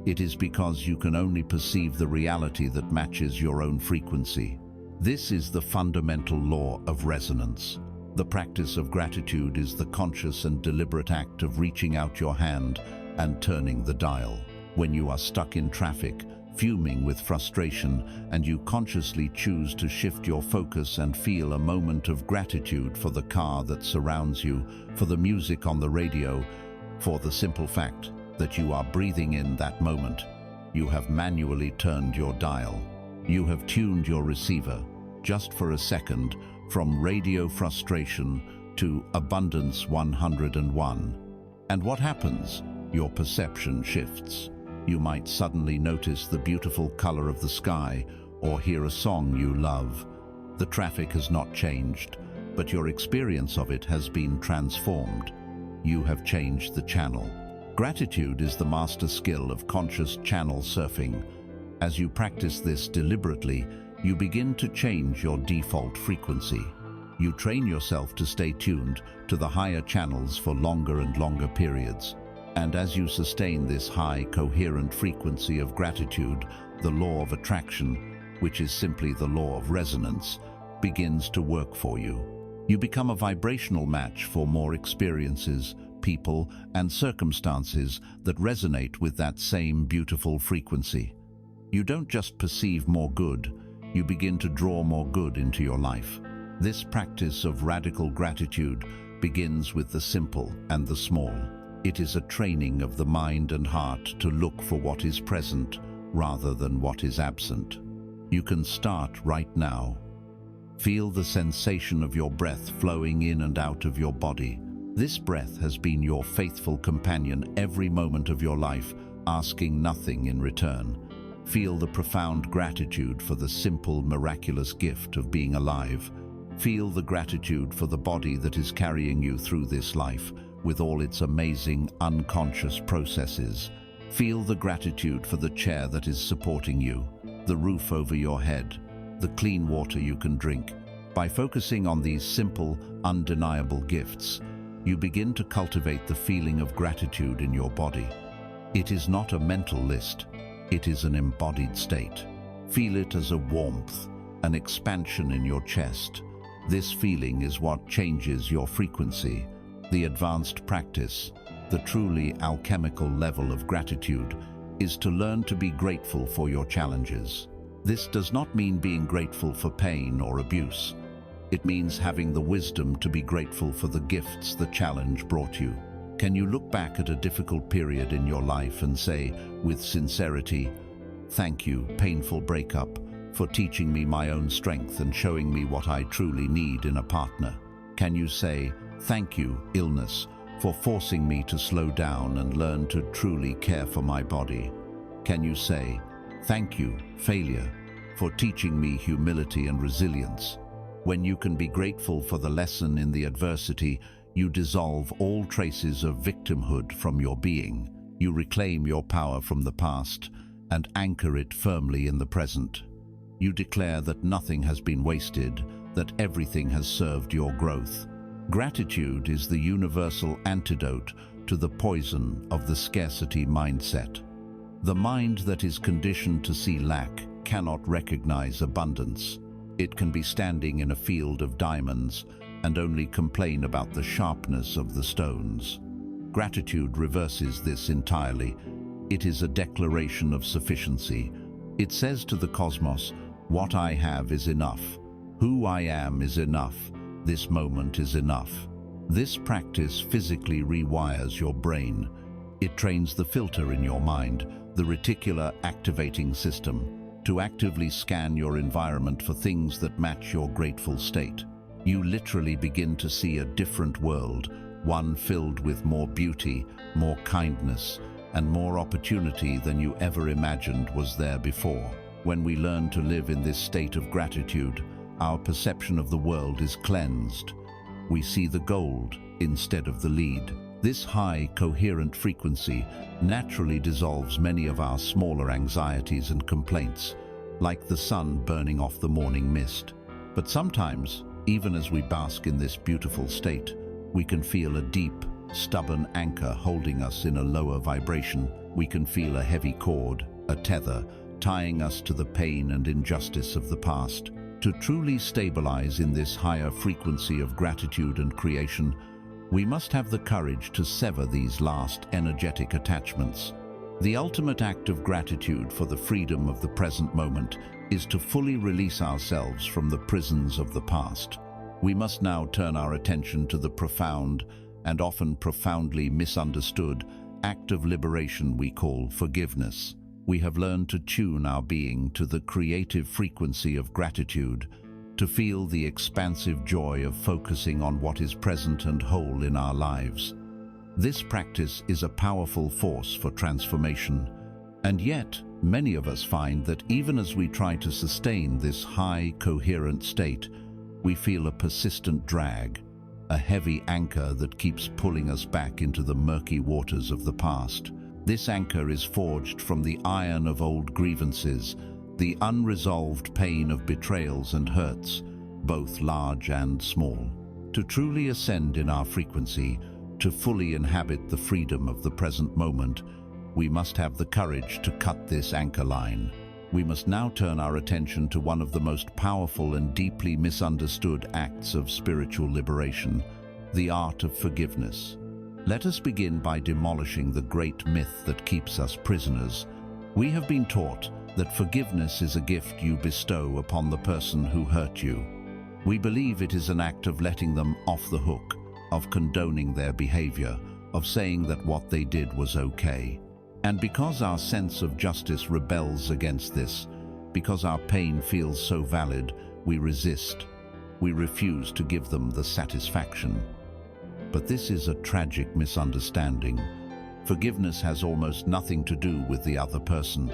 It is because you can only perceive the reality that matches your own frequency. This is the fundamental law of resonance. The practice of gratitude is the conscious and deliberate act of reaching out your hand and turning the dial. When you are stuck in traffic, fuming with frustration, and you consciously choose to shift your focus and feel a moment of gratitude for the car that surrounds you, for the music on the radio, for the simple fact that you are breathing in that moment, you have manually turned your dial. You have tuned your receiver, just for a second, from radio frustration to Abundance 101. And what happens? Your perception shifts. You might suddenly notice the beautiful color of the sky or hear a song you love. The traffic has not changed, but your experience of it has been transformed. You have changed the channel. Gratitude is the master skill of conscious channel surfing. As you practice this deliberately, you begin to change your default frequency. You train yourself to stay tuned to the higher channels for longer and longer periods. And as you sustain this high, coherent frequency of gratitude, the law of attraction, which is simply the law of resonance, begins to work for you. You become a vibrational match for more experiences, people, and circumstances that resonate with that same beautiful frequency. You don't just perceive more good, you begin to draw more good into your life. This practice of radical gratitude begins with the simple and the small. It is a training of the mind and heart to look for what is present rather than what is absent. You can start right now. Feel the sensation of your breath flowing in and out of your body. This breath has been your faithful companion every moment of your life, asking nothing in return. Feel the profound gratitude for the simple, miraculous gift of being alive. Feel the gratitude for the body that is carrying you through this life, with all its amazing, unconscious processes. Feel the gratitude for the chair that is supporting you, the roof over your head, the clean water you can drink. By focusing on these simple, undeniable gifts, you begin to cultivate the feeling of gratitude in your body. It is not a mental list, it is an embodied state. Feel it as a warmth, an expansion in your chest. This feeling is what changes your frequency. The advanced practice, the truly alchemical level of gratitude, is to learn to be grateful for your challenges. This does not mean being grateful for pain or abuse. It means having the wisdom to be grateful for the gifts the challenge brought you. Can you look back at a difficult period in your life and say, with sincerity, "Thank you, painful breakup, for teaching me my own strength and showing me what I truly need in a partner"? Can you say, "Thank you, illness, for forcing me to slow down and learn to truly care for my body"? Can you say, "Thank you, failure, for teaching me humility and resilience"? When you can be grateful for the lesson in the adversity, you dissolve all traces of victimhood from your being. You reclaim your power from the past and anchor it firmly in the present. You declare that nothing has been wasted, that everything has served your growth. Gratitude is the universal antidote to the poison of the scarcity mindset. The mind that is conditioned to see lack cannot recognize abundance. It can be standing in a field of diamonds and only complain about the sharpness of the stones. Gratitude reverses this entirely. It is a declaration of sufficiency. It says to the cosmos, "What I have is enough. Who I am is enough. This moment is enough." This practice physically rewires your brain. It trains the filter in your mind, the reticular activating system, to actively scan your environment for things that match your grateful state. You literally begin to see a different world, one filled with more beauty, more kindness, and more opportunity than you ever imagined was there before. When we learn to live in this state of gratitude, our perception of the world is cleansed. We see the gold instead of the lead. This high, coherent frequency naturally dissolves many of our smaller anxieties and complaints, like the sun burning off the morning mist. But sometimes, even as we bask in this beautiful state, we can feel a deep, stubborn anchor holding us in a lower vibration. We can feel a heavy cord, a tether, tying us to the pain and injustice of the past. To truly stabilize in this higher frequency of gratitude and creation, we must have the courage to sever these last energetic attachments. The ultimate act of gratitude for the freedom of the present moment is to fully release ourselves from the prisons of the past. We must now turn our attention to the profound and often profoundly misunderstood act of liberation we call forgiveness. We have learned to tune our being to the creative frequency of gratitude, to feel the expansive joy of focusing on what is present and whole in our lives. This practice is a powerful force for transformation, and yet many of us find that even as we try to sustain this high, coherent state, we feel a persistent drag, a heavy anchor that keeps pulling us back into the murky waters of the past. This anchor is forged from the iron of old grievances, the unresolved pain of betrayals and hurts, both large and small. To truly ascend in our frequency, to fully inhabit the freedom of the present moment, we must have the courage to cut this anchor line. We must now turn our attention to one of the most powerful and deeply misunderstood acts of spiritual liberation, the art of forgiveness. Let us begin by demolishing the great myth that keeps us prisoners. We have been taught that forgiveness is a gift you bestow upon the person who hurt you. We believe it is an act of letting them off the hook, of condoning their behavior, of saying that what they did was okay. And because our sense of justice rebels against this, because our pain feels so valid, we resist. We refuse to give them the satisfaction. But this is a tragic misunderstanding. Forgiveness has almost nothing to do with the other person.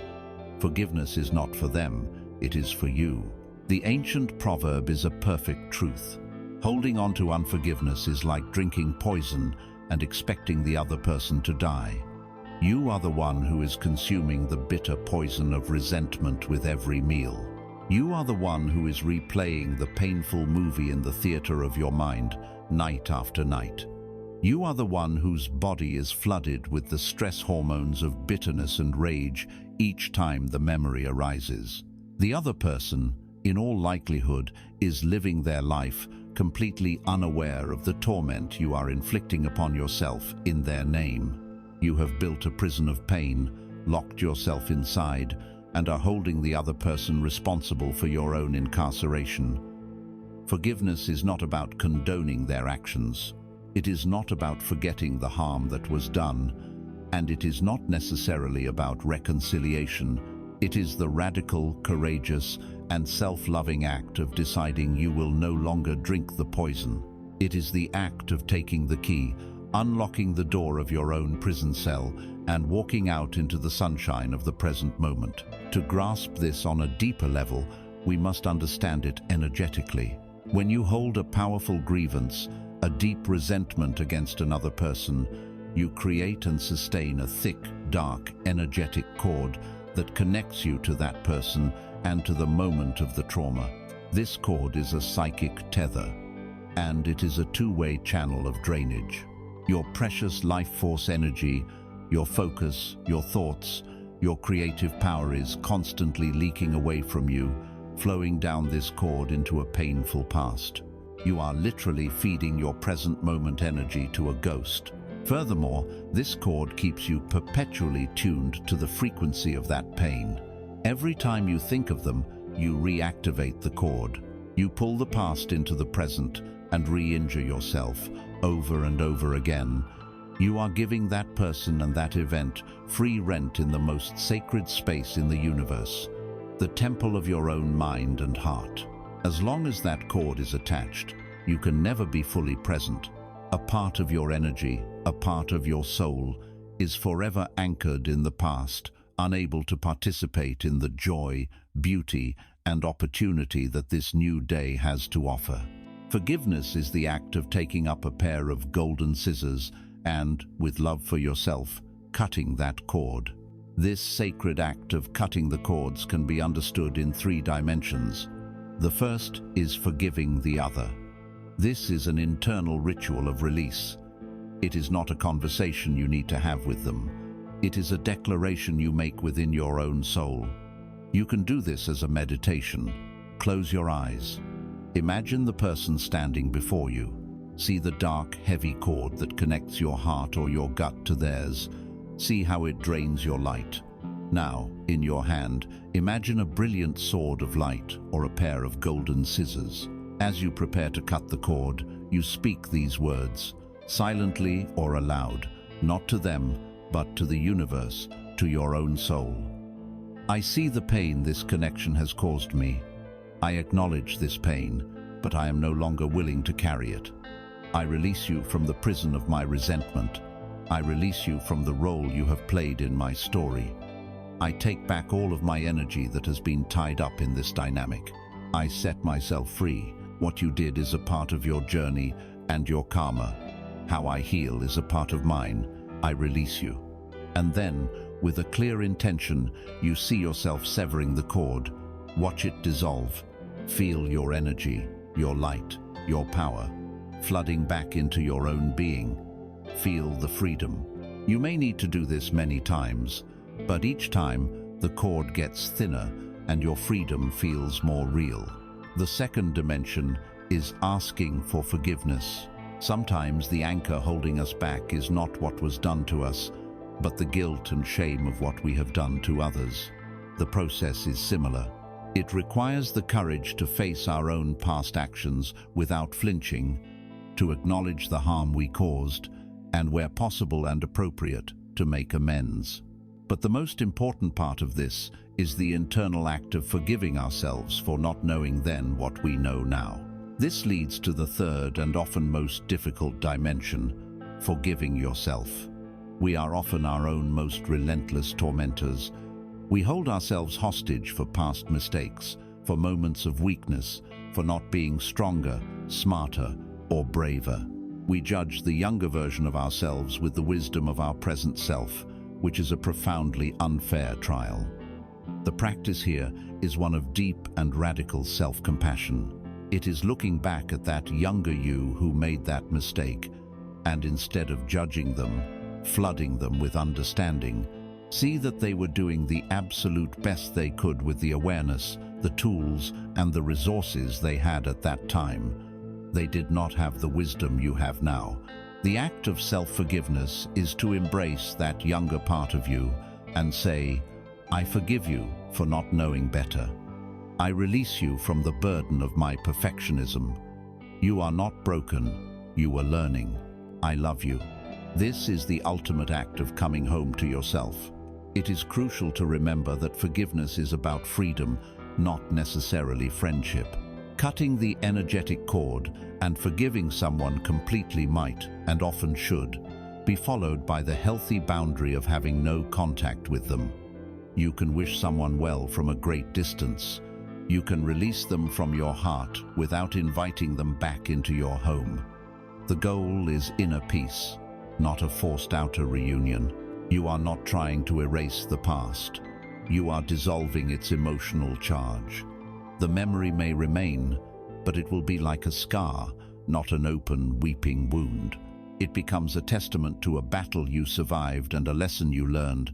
Forgiveness is not for them, it is for you. The ancient proverb is a perfect truth. Holding on to unforgiveness is like drinking poison and expecting the other person to die. You are the one who is consuming the bitter poison of resentment with every meal. You are the one who is replaying the painful movie in the theater of your mind, night after night. You are the one whose body is flooded with the stress hormones of bitterness and rage each time the memory arises. The other person, in all likelihood, is living their life completely unaware of the torment you are inflicting upon yourself in their name. You have built a prison of pain, locked yourself inside, and are holding the other person responsible for your own incarceration. Forgiveness is not about condoning their actions. It is not about forgetting the harm that was done, and it is not necessarily about reconciliation. It is the radical, courageous, and self-loving act of deciding you will no longer drink the poison. It is the act of taking the key, unlocking the door of your own prison cell, and walking out into the sunshine of the present moment. To grasp this on a deeper level, we must understand it energetically. When you hold a powerful grievance, a deep resentment against another person, you create and sustain a thick, dark, energetic cord that connects you to that person and to the moment of the trauma. This cord is a psychic tether, and it is a two-way channel of drainage. Your precious life force energy, your focus, your thoughts, your creative power is constantly leaking away from you, flowing down this cord into a painful past. You are literally feeding your present moment energy to a ghost. Furthermore, this cord keeps you perpetually tuned to the frequency of that pain. Every time you think of them, you reactivate the cord. You pull the past into the present and re-injure yourself over and over again. You are giving that person and that event free rent in the most sacred space in the universe, the temple of your own mind and heart. As long as that cord is attached, you can never be fully present. A part of your energy, a part of your soul, is forever anchored in the past, unable to participate in the joy, beauty, and opportunity that this new day has to offer. Forgiveness is the act of taking up a pair of golden scissors and, with love for yourself, cutting that cord. This sacred act of cutting the cords can be understood in three dimensions. The first is forgiving the other. This is an internal ritual of release. It is not a conversation you need to have with them. It is a declaration you make within your own soul. You can do this as a meditation. Close your eyes. Imagine the person standing before you. See the dark, heavy cord that connects your heart or your gut to theirs. See how it drains your light. Now, in your hand, imagine a brilliant sword of light or a pair of golden scissors. As you prepare to cut the cord, you speak these words, silently or aloud, not to them, but to the universe, to your own soul. I see the pain this connection has caused me. I acknowledge this pain, but I am no longer willing to carry it. I release you from the prison of my resentment. I release you from the role you have played in my story. I take back all of my energy that has been tied up in this dynamic. I set myself free. What you did is a part of your journey and your karma. How I heal is a part of mine. I release you. And then, with a clear intention, you see yourself severing the cord. Watch it dissolve. Feel your energy, your light, your power, flooding back into your own being. Feel the freedom. You may need to do this many times, but each time the cord gets thinner and your freedom feels more real. The second dimension is asking for forgiveness. Sometimes the anchor holding us back is not what was done to us, but the guilt and shame of what we have done to others. The process is similar. It requires the courage to face our own past actions without flinching, to acknowledge the harm we caused, and where possible and appropriate, to make amends. But the most important part of this is the internal act of forgiving ourselves for not knowing then what we know now. This leads to the third and often most difficult dimension, forgiving yourself. We are often our own most relentless tormentors. We hold ourselves hostage for past mistakes, for moments of weakness, for not being stronger, smarter, or braver. We judge the younger version of ourselves with the wisdom of our present self, which is a profoundly unfair trial. The practice here is one of deep and radical self-compassion. It is looking back at that younger you who made that mistake, and instead of judging them, flooding them with understanding, see that they were doing the absolute best they could with the awareness, the tools, and the resources they had at that time. They did not have the wisdom you have now. The act of self-forgiveness is to embrace that younger part of you and say, "I forgive you for not knowing better. I release you from the burden of my perfectionism. You are not broken, you are learning. I love you." This is the ultimate act of coming home to yourself. It is crucial to remember that forgiveness is about freedom, not necessarily friendship. Cutting the energetic cord and forgiving someone completely might, and often should, be followed by the healthy boundary of having no contact with them. You can wish someone well from a great distance. You can release them from your heart without inviting them back into your home. The goal is inner peace, not a forced outer reunion. You are not trying to erase the past. You are dissolving its emotional charge. The memory may remain, but it will be like a scar, not an open, weeping wound. It becomes a testament to a battle you survived and a lesson you learned,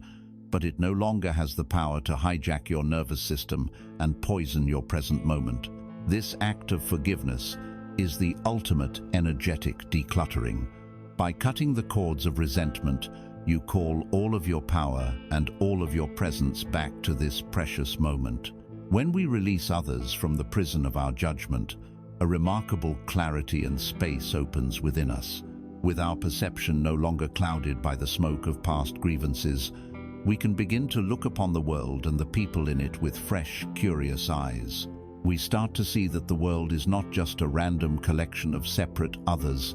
but it no longer has the power to hijack your nervous system and poison your present moment. This act of forgiveness is the ultimate energetic decluttering. By cutting the cords of resentment, you call all of your power and all of your presence back to this precious moment. When we release others from the prison of our judgment, a remarkable clarity and space opens within us. With our perception no longer clouded by the smoke of past grievances, we can begin to look upon the world and the people in it with fresh, curious eyes. We start to see that the world is not just a random collection of separate others,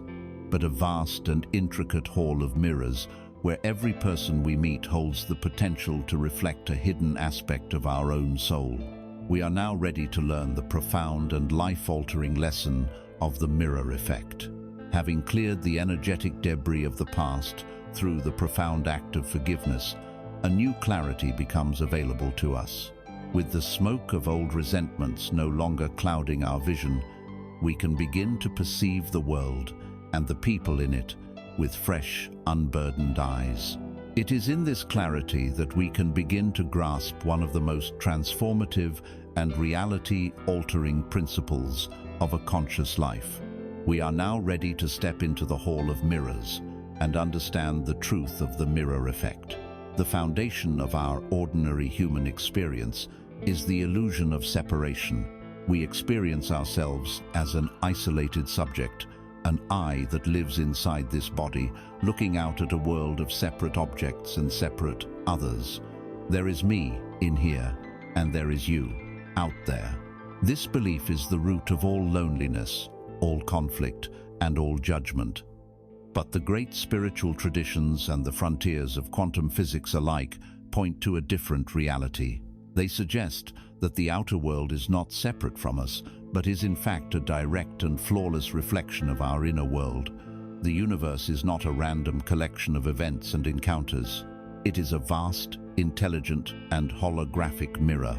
but a vast and intricate hall of mirrors where every person we meet holds the potential to reflect a hidden aspect of our own soul. We are now ready to learn the profound and life-altering lesson of the mirror effect. Having cleared the energetic debris of the past through the profound act of forgiveness, a new clarity becomes available to us. With the smoke of old resentments no longer clouding our vision, we can begin to perceive the world and the people in it with fresh, unburdened eyes. It is in this clarity that we can begin to grasp one of the most transformative and reality-altering principles of a conscious life. We are now ready to step into the Hall of Mirrors and understand the truth of the mirror effect. The foundation of our ordinary human experience is the illusion of separation. We experience ourselves as an isolated subject, an I that lives inside this body, looking out at a world of separate objects and separate others. There is me in here, and there is you out there. This belief is the root of all loneliness, all conflict, and all judgment. But the great spiritual traditions and the frontiers of quantum physics alike point to a different reality. They suggest that the outer world is not separate from us, but is in fact a direct and flawless reflection of our inner world. The universe is not a random collection of events and encounters. It is a vast, intelligent, and holographic mirror,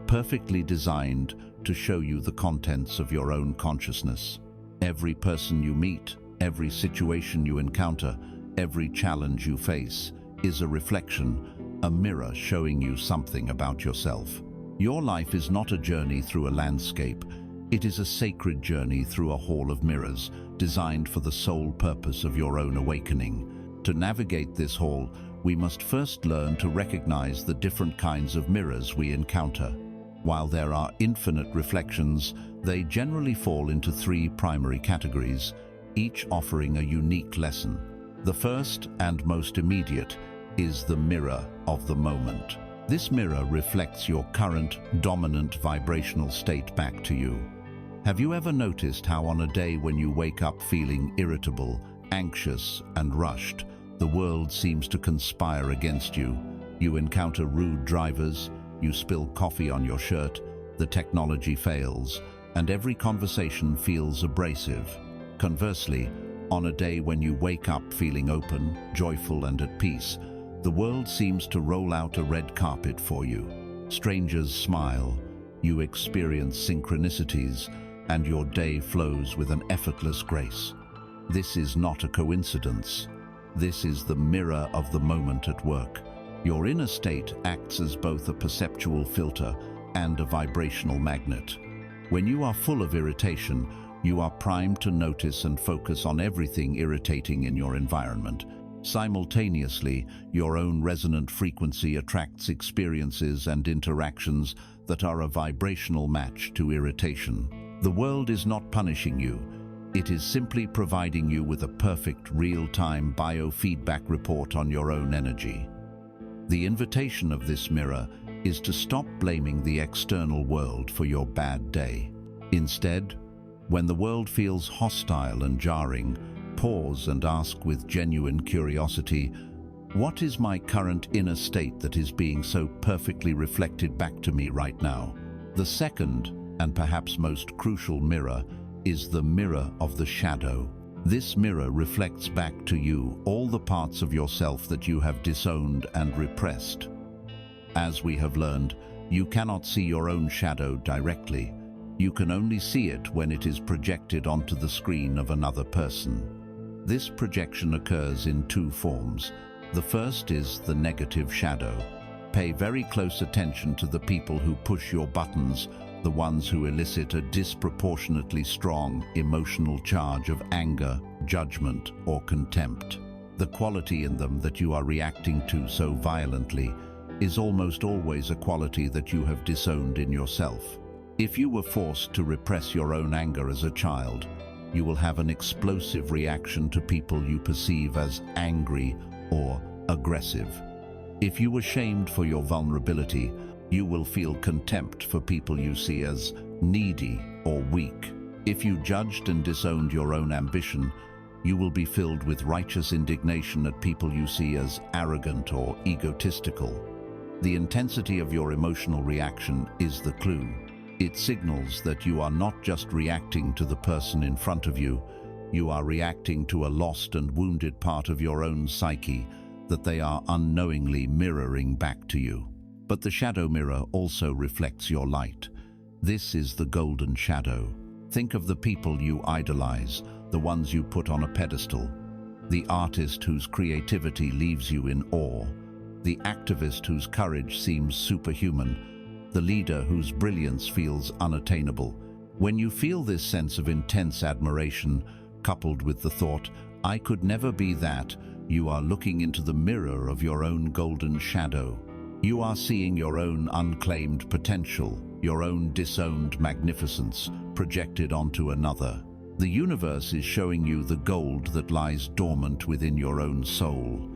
perfectly designed to show you the contents of your own consciousness. Every person you meet, every situation you encounter, every challenge you face is a reflection, a mirror showing you something about yourself. Your life is not a journey through a landscape. It is a sacred journey through a hall of mirrors, designed for the sole purpose of your own awakening. To navigate this hall, we must first learn to recognize the different kinds of mirrors we encounter. While there are infinite reflections, they generally fall into three primary categories, each offering a unique lesson. The first and most immediate is the mirror of the moment. This mirror reflects your current dominant vibrational state back to you. Have you ever noticed how on a day when you wake up feeling irritable, anxious, and rushed, the world seems to conspire against you? You encounter rude drivers, you spill coffee on your shirt, the technology fails, and every conversation feels abrasive. Conversely, on a day when you wake up feeling open, joyful, and at peace, the world seems to roll out a red carpet for you. Strangers smile, you experience synchronicities, and your day flows with an effortless grace. This is not a coincidence. This is the mirror of the moment at work. Your inner state acts as both a perceptual filter and a vibrational magnet. When you are full of irritation, you are primed to notice and focus on everything irritating in your environment. Simultaneously, your own resonant frequency attracts experiences and interactions that are a vibrational match to irritation. The world is not punishing you. It is simply providing you with a perfect real-time biofeedback report on your own energy. The invitation of this mirror is to stop blaming the external world for your bad day. Instead, when the world feels hostile and jarring, pause and ask with genuine curiosity, what is my current inner state that is being so perfectly reflected back to me right now? The second, and perhaps most crucial mirror, is the mirror of the shadow. This mirror reflects back to you all the parts of yourself that you have disowned and repressed. As we have learned, you cannot see your own shadow directly. You can only see it when it is projected onto the screen of another person. This projection occurs in two forms. The first is the negative shadow. Pay very close attention to the people who push your buttons, the ones who elicit a disproportionately strong emotional charge of anger, judgment, or contempt. The quality in them that you are reacting to so violently is almost always a quality that you have disowned in yourself. If you were forced to repress your own anger as a child, you will have an explosive reaction to people you perceive as angry or aggressive. If you were shamed for your vulnerability, you will feel contempt for people you see as needy or weak. If you judged and disowned your own ambition, you will be filled with righteous indignation at people you see as arrogant or egotistical. The intensity of your emotional reaction is the clue. It signals that you are not just reacting to the person in front of you, you are reacting to a lost and wounded part of your own psyche that they are unknowingly mirroring back to you. But the shadow mirror also reflects your light. This is the golden shadow. Think of the people you idolize, the ones you put on a pedestal, the artist whose creativity leaves you in awe, the activist whose courage seems superhuman, the leader whose brilliance feels unattainable. When you feel this sense of intense admiration, coupled with the thought, I could never be that, you are looking into the mirror of your own golden shadow. You are seeing your own unclaimed potential, your own disowned magnificence, projected onto another. The universe is showing you the gold that lies dormant within your own soul.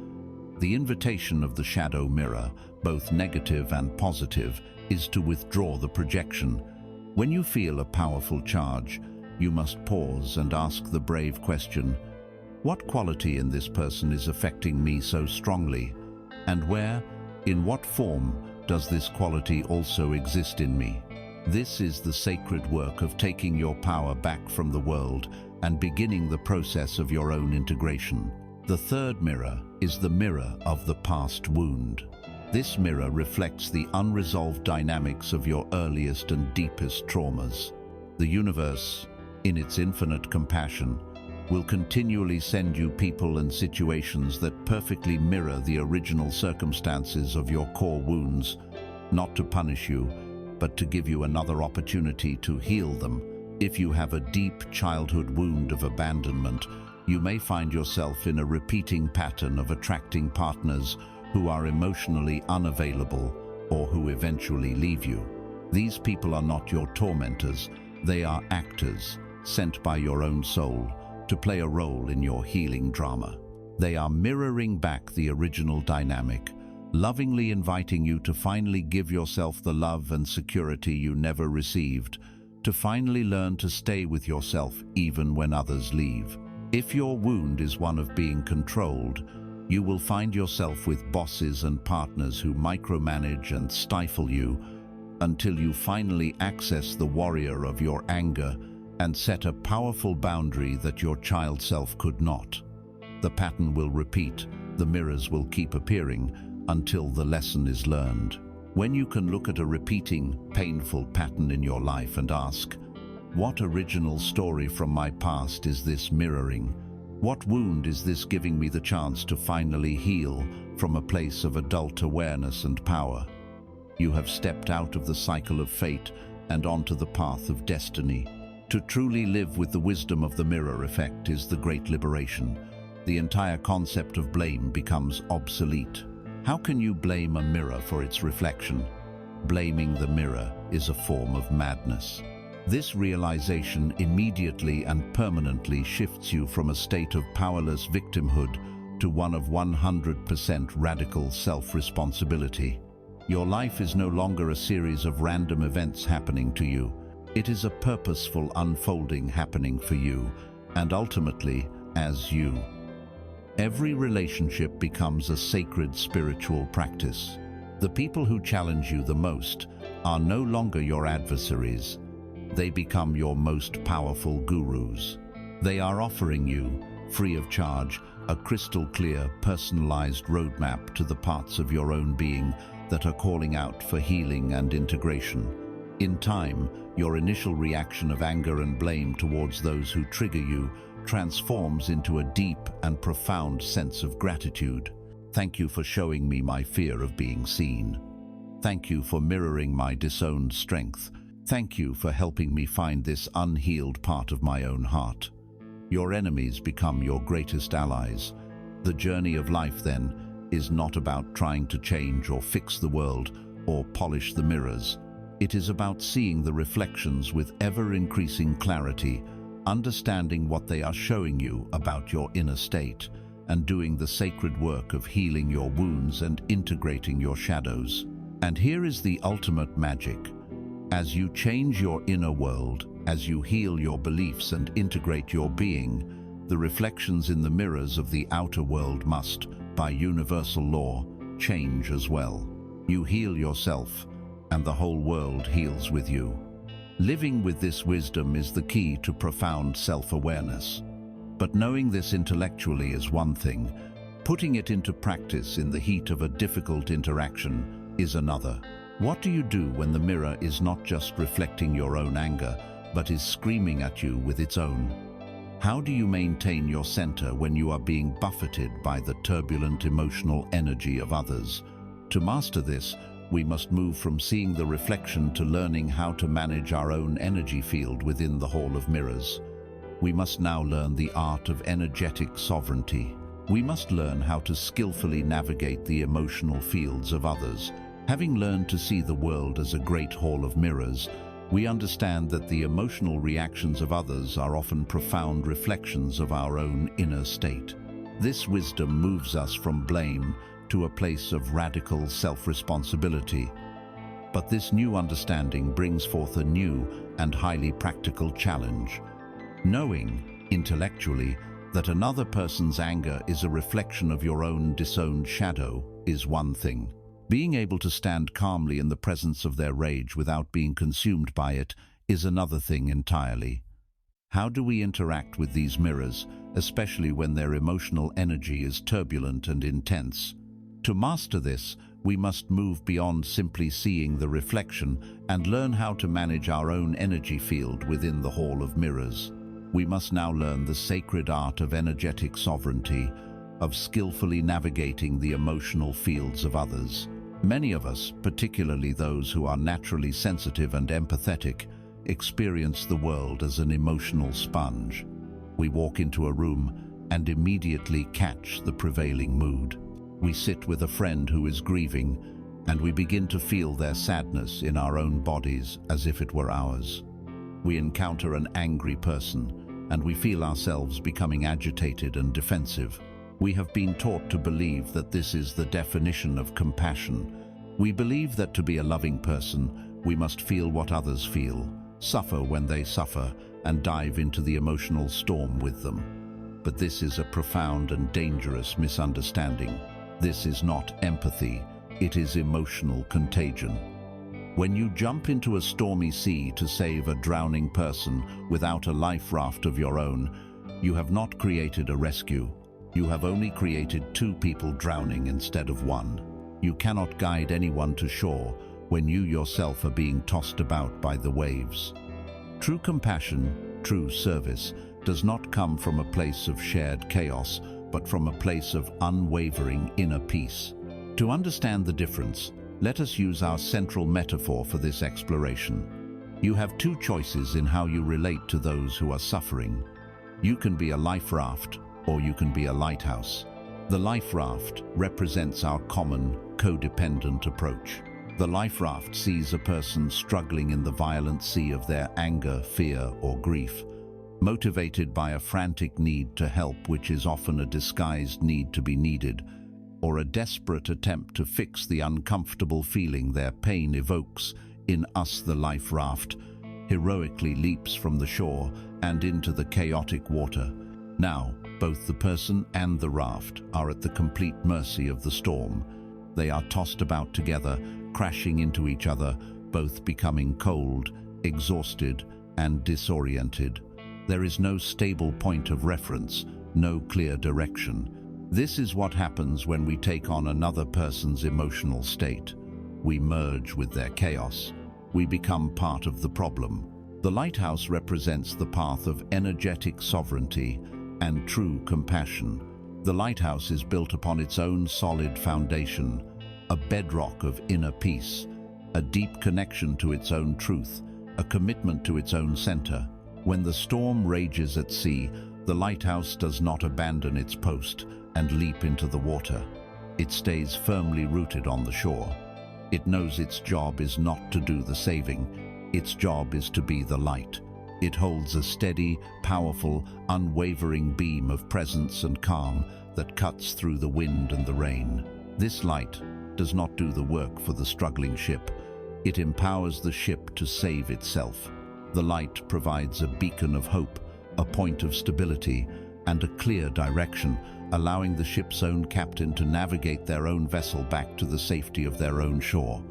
The invitation of the shadow mirror, both negative and positive, is to withdraw the projection. When you feel a powerful charge, you must pause and ask the brave question, what quality in this person is affecting me so strongly? And where, in what form, does this quality also exist in me? This is the sacred work of taking your power back from the world and beginning the process of your own integration. The third mirror is the mirror of the past wound. This mirror reflects the unresolved dynamics of your earliest and deepest traumas. The universe, in its infinite compassion, will continually send you people and situations that perfectly mirror the original circumstances of your core wounds, not to punish you, but to give you another opportunity to heal them. If you have a deep childhood wound of abandonment, you may find yourself in a repeating pattern of attracting partners who are emotionally unavailable or who eventually leave you. These people are not your tormentors, they are actors sent by your own soul to play a role in your healing drama. They are mirroring back the original dynamic, lovingly inviting you to finally give yourself the love and security you never received, to finally learn to stay with yourself even when others leave. If your wound is one of being controlled, you will find yourself with bosses and partners who micromanage and stifle you until you finally access the warrior of your anger and set a powerful boundary that your child self could not. The pattern will repeat, the mirrors will keep appearing until the lesson is learned. When you can look at a repeating, painful pattern in your life and ask, what original story from my past is this mirroring? What wound is this giving me the chance to finally heal from a place of adult awareness and power? You have stepped out of the cycle of fate and onto the path of destiny. To truly live with the wisdom of the mirror effect is the great liberation. The entire concept of blame becomes obsolete. How can you blame a mirror for its reflection? Blaming the mirror is a form of madness. This realization immediately and permanently shifts you from a state of powerless victimhood to one of 100% radical self-responsibility. Your life is no longer a series of random events happening to you. It is a purposeful unfolding happening for you, and ultimately, as you. Every relationship becomes a sacred spiritual practice. The people who challenge you the most are no longer your adversaries. They become your most powerful gurus. They are offering you, free of charge, a crystal clear, personalized roadmap to the parts of your own being that are calling out for healing and integration. In time, your initial reaction of anger and blame towards those who trigger you transforms into a deep and profound sense of gratitude. Thank you for showing me my fear of being seen. Thank you for mirroring my disowned strength. Thank you for helping me find this unhealed part of my own heart. Your enemies become your greatest allies. The journey of life, then, is not about trying to change or fix the world or polish the mirrors. It is about seeing the reflections with ever-increasing clarity, understanding what they are showing you about your inner state, and doing the sacred work of healing your wounds and integrating your shadows. And here is the ultimate magic. As you change your inner world, as you heal your beliefs and integrate your being, the reflections in the mirrors of the outer world must, by universal law, change as well. You heal yourself, and the whole world heals with you. Living with this wisdom is the key to profound self-awareness. But knowing this intellectually is one thing. Putting it into practice in the heat of a difficult interaction is another. What do you do when the mirror is not just reflecting your own anger, but is screaming at you with its own? How do you maintain your center when you are being buffeted by the turbulent emotional energy of others? To master this, we must move from seeing the reflection to learning how to manage our own energy field within the Hall of Mirrors. We must now learn the art of energetic sovereignty. We must learn how to skillfully navigate the emotional fields of others. Having learned to see the world as a great hall of mirrors, we understand that the emotional reactions of others are often profound reflections of our own inner state. This wisdom moves us from blame to a place of radical self-responsibility. But this new understanding brings forth a new and highly practical challenge. Knowing, intellectually, that another person's anger is a reflection of your own disowned shadow is one thing. Being able to stand calmly in the presence of their rage without being consumed by it is another thing entirely. How do we interact with these mirrors, especially when their emotional energy is turbulent and intense? To master this, we must move beyond simply seeing the reflection and learn how to manage our own energy field within the Hall of Mirrors. We must now learn the sacred art of energetic sovereignty, of skillfully navigating the emotional fields of others. Many of us, particularly those who are naturally sensitive and empathetic, experience the world as an emotional sponge. We walk into a room and immediately catch the prevailing mood. We sit with a friend who is grieving, and we begin to feel their sadness in our own bodies as if it were ours. We encounter an angry person, and we feel ourselves becoming agitated and defensive. We have been taught to believe that this is the definition of compassion. We believe that to be a loving person, we must feel what others feel, suffer when they suffer, and dive into the emotional storm with them. But this is a profound and dangerous misunderstanding. This is not empathy, it is emotional contagion. When you jump into a stormy sea to save a drowning person without a life raft of your own, you have not created a rescue. You have only created two people drowning instead of one. You cannot guide anyone to shore when you yourself are being tossed about by the waves. True compassion, true service, does not come from a place of shared chaos, but from a place of unwavering inner peace. To understand the difference, let us use our central metaphor for this exploration. You have two choices in how you relate to those who are suffering. You can be a life raft, or you can be a lighthouse. The life raft represents our common, codependent approach. The life raft sees a person struggling in the violent sea of their anger, fear, or grief, motivated by a frantic need to help, which is often a disguised need to be needed, or a desperate attempt to fix the uncomfortable feeling their pain evokes. In us, the life raft heroically leaps from the shore and into the chaotic water. Now, both the person and the raft are at the complete mercy of the storm. They are tossed about together, crashing into each other, both becoming cold, exhausted, and disoriented. There is no stable point of reference, no clear direction. This is what happens when we take on another person's emotional state. We merge with their chaos. We become part of the problem. The lighthouse represents the path of energetic sovereignty and true compassion. The lighthouse is built upon its own solid foundation, a bedrock of inner peace, a deep connection to its own truth, a commitment to its own center. When the storm rages at sea, the lighthouse does not abandon its post and leap into the water. It stays firmly rooted on the shore. It knows its job is not to do the saving. Its job is to be the light. It holds a steady, powerful, unwavering beam of presence and calm that cuts through the wind and the rain. This light does not do the work for the struggling ship. It empowers the ship to save itself. The light provides a beacon of hope, a point of stability, and a clear direction, allowing the ship's own captain to navigate their own vessel back to the safety of their own shore.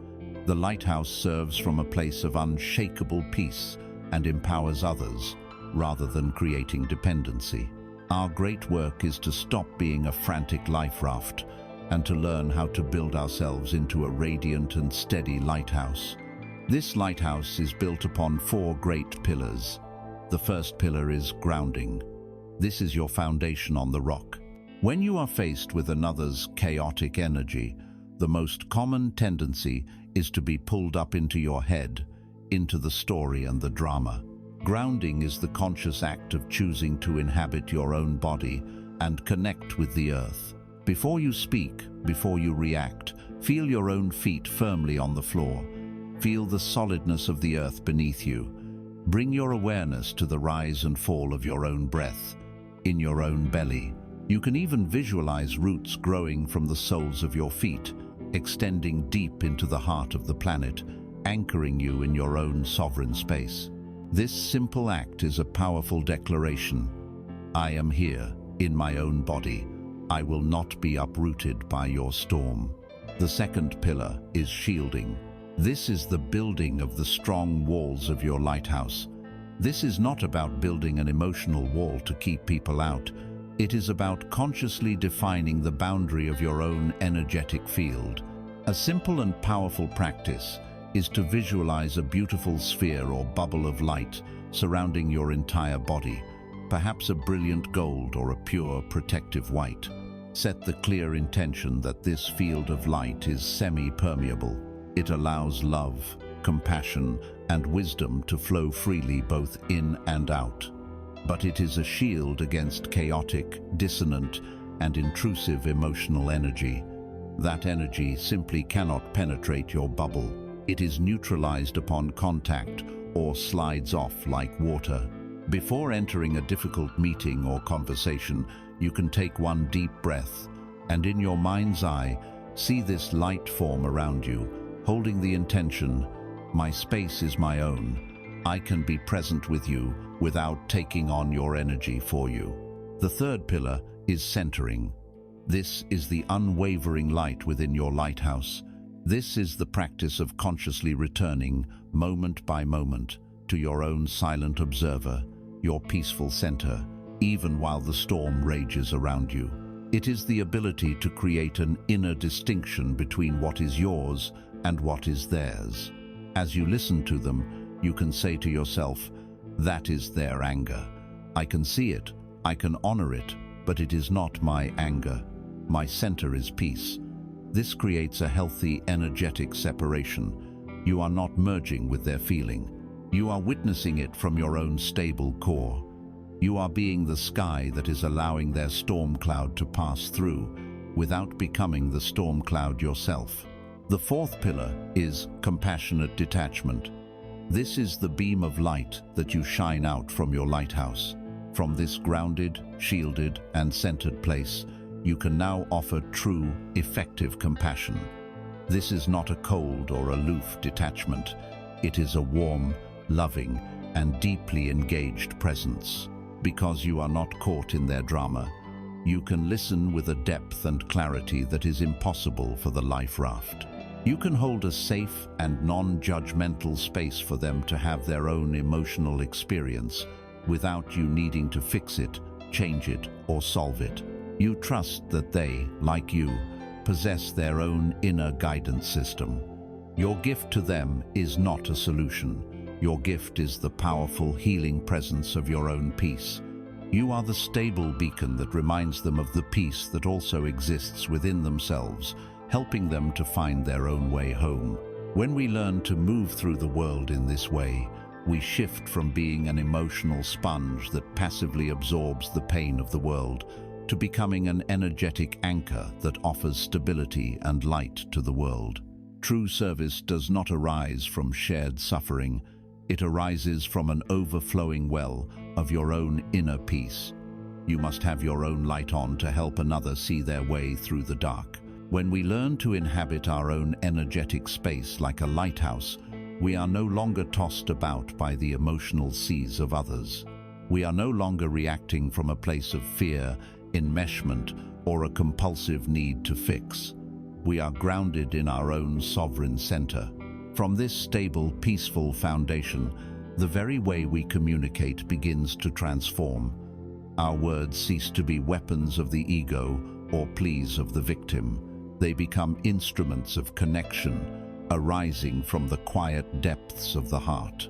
The lighthouse serves from a place of unshakable peace and empowers others, rather than creating dependency. Our great work is to stop being a frantic life raft and to learn how to build ourselves into a radiant and steady lighthouse. This lighthouse is built upon four great pillars. The first pillar is grounding. This is your foundation on the rock. When you are faced with another's chaotic energy, the most common tendency is to be pulled up into your head, into the story and the drama. Grounding is the conscious act of choosing to inhabit your own body and connect with the earth. Before you speak, before you react, feel your own feet firmly on the floor. Feel the solidness of the earth beneath you. Bring your awareness to the rise and fall of your own breath, in your own belly. You can even visualize roots growing from the soles of your feet, extending deep into the heart of the planet, anchoring you in your own sovereign space. This simple act is a powerful declaration. I am here, in my own body. I will not be uprooted by your storm. The second pillar is shielding. This is the building of the strong walls of your lighthouse. This is not about building an emotional wall to keep people out. It is about consciously defining the boundary of your own energetic field. A simple and powerful practice is to visualize a beautiful sphere or bubble of light surrounding your entire body, perhaps a brilliant gold or a pure protective white. Set the clear intention that this field of light is semi-permeable. It allows love, compassion, and wisdom to flow freely both in and out. But it is a shield against chaotic, dissonant, and intrusive emotional energy. That energy simply cannot penetrate your bubble. It is neutralized upon contact or slides off like water. Before entering a difficult meeting or conversation, you can take one deep breath and in your mind's eye, see this light form around you, holding the intention, my space is my own. I can be present with you without taking on your energy for you. The third pillar is centering. This is the unwavering light within your lighthouse. This is the practice of consciously returning, moment by moment, to your own silent observer, your peaceful center, even while the storm rages around you. It is the ability to create an inner distinction between what is yours and what is theirs. As you listen to them, you can say to yourself, "That is their anger. I can see it, I can honor it, but it is not my anger. My center is peace." This creates a healthy, energetic separation. You are not merging with their feeling. You are witnessing it from your own stable core. You are being the sky that is allowing their storm cloud to pass through, without becoming the storm cloud yourself. The fourth pillar is compassionate detachment. This is the beam of light that you shine out from your lighthouse. From this grounded, shielded, and centered place, you can now offer true, effective compassion. This is not a cold or aloof detachment. It is a warm, loving, and deeply engaged presence. Because you are not caught in their drama, you can listen with a depth and clarity that is impossible for the life raft. You can hold a safe and non-judgmental space for them to have their own emotional experience without you needing to fix it, change it, or solve it. You trust that they, like you, possess their own inner guidance system. Your gift to them is not a solution. Your gift is the powerful, healing presence of your own peace. You are the stable beacon that reminds them of the peace that also exists within themselves, helping them to find their own way home. When we learn to move through the world in this way, we shift from being an emotional sponge that passively absorbs the pain of the world to becoming an energetic anchor that offers stability and light to the world. True service does not arise from shared suffering. It arises from an overflowing well of your own inner peace. You must have your own light on to help another see their way through the dark. When we learn to inhabit our own energetic space like a lighthouse, we are no longer tossed about by the emotional seas of others. We are no longer reacting from a place of fear, enmeshment, or a compulsive need to fix. We are grounded in our own sovereign center. From this stable, peaceful foundation, the very way we communicate begins to transform. Our words cease to be weapons of the ego or pleas of the victim. They become instruments of connection, arising from the quiet depths of the heart.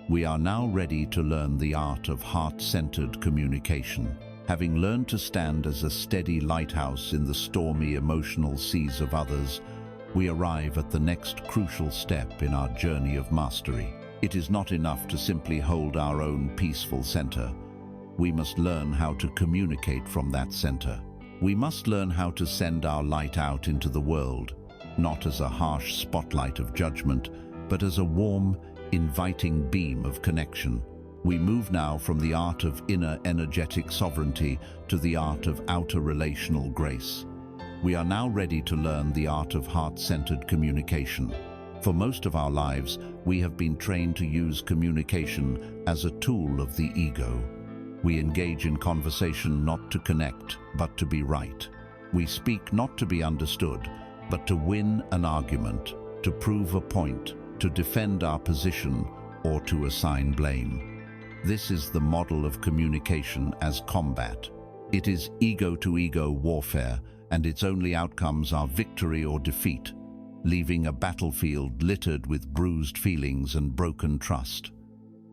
We are now ready to learn the art of heart-centered communication. Having learned to stand as a steady lighthouse in the stormy emotional seas of others, we arrive at the next crucial step in our journey of mastery. It is not enough to simply hold our own peaceful center. We must learn how to communicate from that center. We must learn how to send our light out into the world, not as a harsh spotlight of judgment, but as a warm, inviting beam of connection. We move now from the art of inner energetic sovereignty to the art of outer relational grace. We are now ready to learn the art of heart-centered communication. For most of our lives, we have been trained to use communication as a tool of the ego. We engage in conversation not to connect, but to be right. We speak not to be understood, but to win an argument, to prove a point, to defend our position, or to assign blame. This is the model of communication as combat. It is ego-to-ego warfare, and its only outcomes are victory or defeat, leaving a battlefield littered with bruised feelings and broken trust.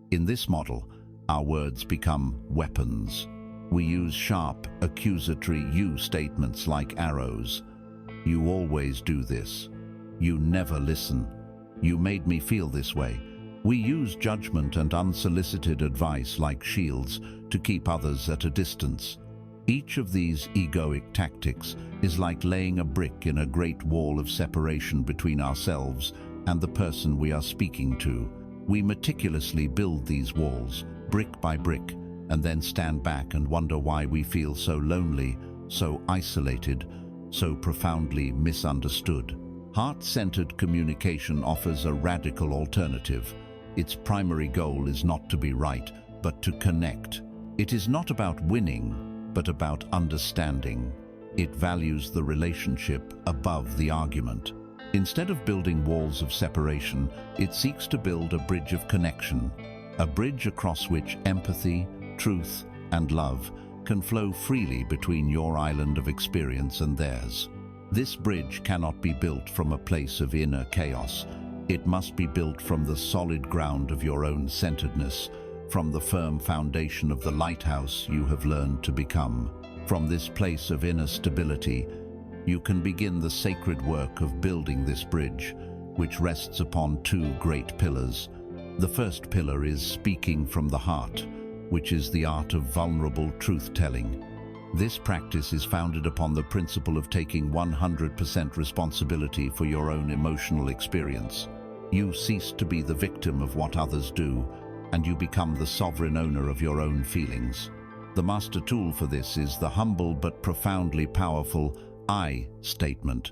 In this model, our words become weapons. We use sharp, accusatory "you" statements like arrows. "You always do this." "You never listen." "You made me feel this way." We use judgment and unsolicited advice like shields to keep others at a distance. Each of these egoic tactics is like laying a brick in a great wall of separation between ourselves and the person we are speaking to. We meticulously build these walls, brick by brick, and then stand back and wonder why we feel so lonely, so isolated, so profoundly misunderstood. Heart-centered communication offers a radical alternative. Its primary goal is not to be right, but to connect. It is not about winning, but about understanding. It values the relationship above the argument. Instead of building walls of separation, it seeks to build a bridge of connection, a bridge across which empathy, truth, and love can flow freely between your island of experience and theirs. This bridge cannot be built from a place of inner chaos. It must be built from the solid ground of your own centeredness, from the firm foundation of the lighthouse you have learned to become. From this place of inner stability, you can begin the sacred work of building this bridge, which rests upon two great pillars. The first pillar is speaking from the heart, which is the art of vulnerable truth-telling. This practice is founded upon the principle of taking 100% responsibility for your own emotional experience. You cease to be the victim of what others do, and you become the sovereign owner of your own feelings. The master tool for this is the humble but profoundly powerful I statement.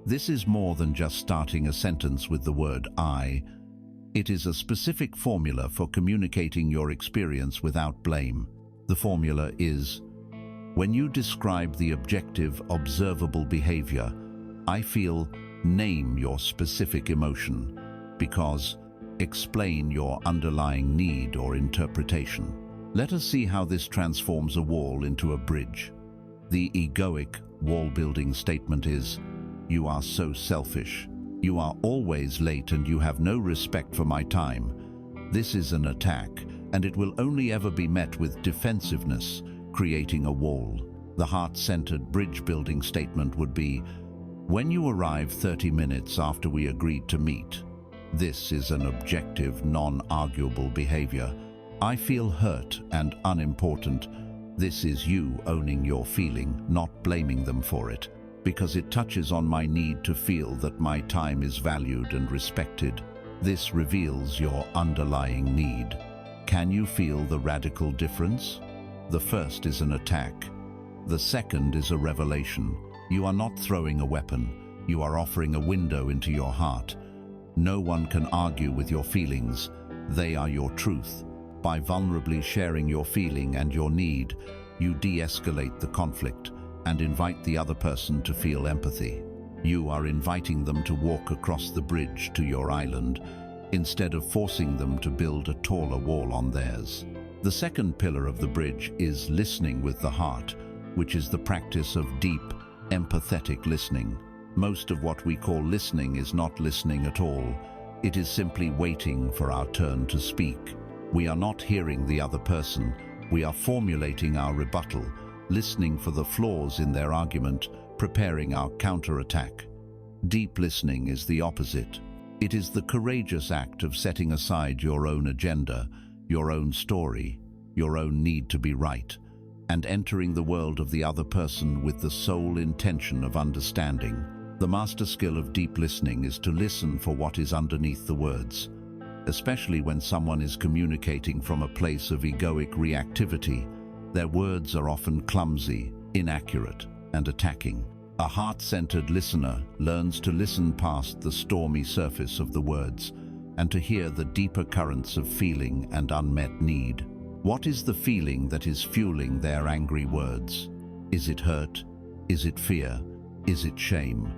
This is more than just starting a sentence with the word I. It is a specific formula for communicating your experience without blame. The formula is: when you describe the objective, observable behavior, I feel, name your specific emotion, because explain your underlying need or interpretation. Let us see how this transforms a wall into a bridge. The egoic wall-building statement is, you are so selfish. You are always late and you have no respect for my time. This is an attack, and it will only ever be met with defensiveness, creating a wall. The heart-centered bridge-building statement would be, when you arrive 30 minutes after we agreed to meet. This is an objective, non-arguable behavior. I feel hurt and unimportant. This is you owning your feeling, not blaming them for it, because it touches on my need to feel that my time is valued and respected. This reveals your underlying need. Can you feel the radical difference? The first is an attack. The second is a revelation. You are not throwing a weapon. You are offering a window into your heart. No one can argue with your feelings. They are your truth. By vulnerably sharing your feeling and your need, you de-escalate the conflict and invite the other person to feel empathy. You are inviting them to walk across the bridge to your island, instead of forcing them to build a taller wall on theirs. The second pillar of the bridge is listening with the heart, which is the practice of deep, empathetic listening. Most of what we call listening is not listening at all. It is simply waiting for our turn to speak. We are not hearing the other person. We are formulating our rebuttal, listening for the flaws in their argument, preparing our counterattack. Deep listening is the opposite. It is the courageous act of setting aside your own agenda, your own story, your own need to be right, and entering the world of the other person with the sole intention of understanding. The master skill of deep listening is to listen for what is underneath the words, especially when someone is communicating from a place of egoic reactivity. Their words are often clumsy, inaccurate, and attacking. A heart-centered listener learns to listen past the stormy surface of the words and to hear the deeper currents of feeling and unmet need. What is the feeling that is fueling their angry words? Is it hurt? Is it fear? Is it shame?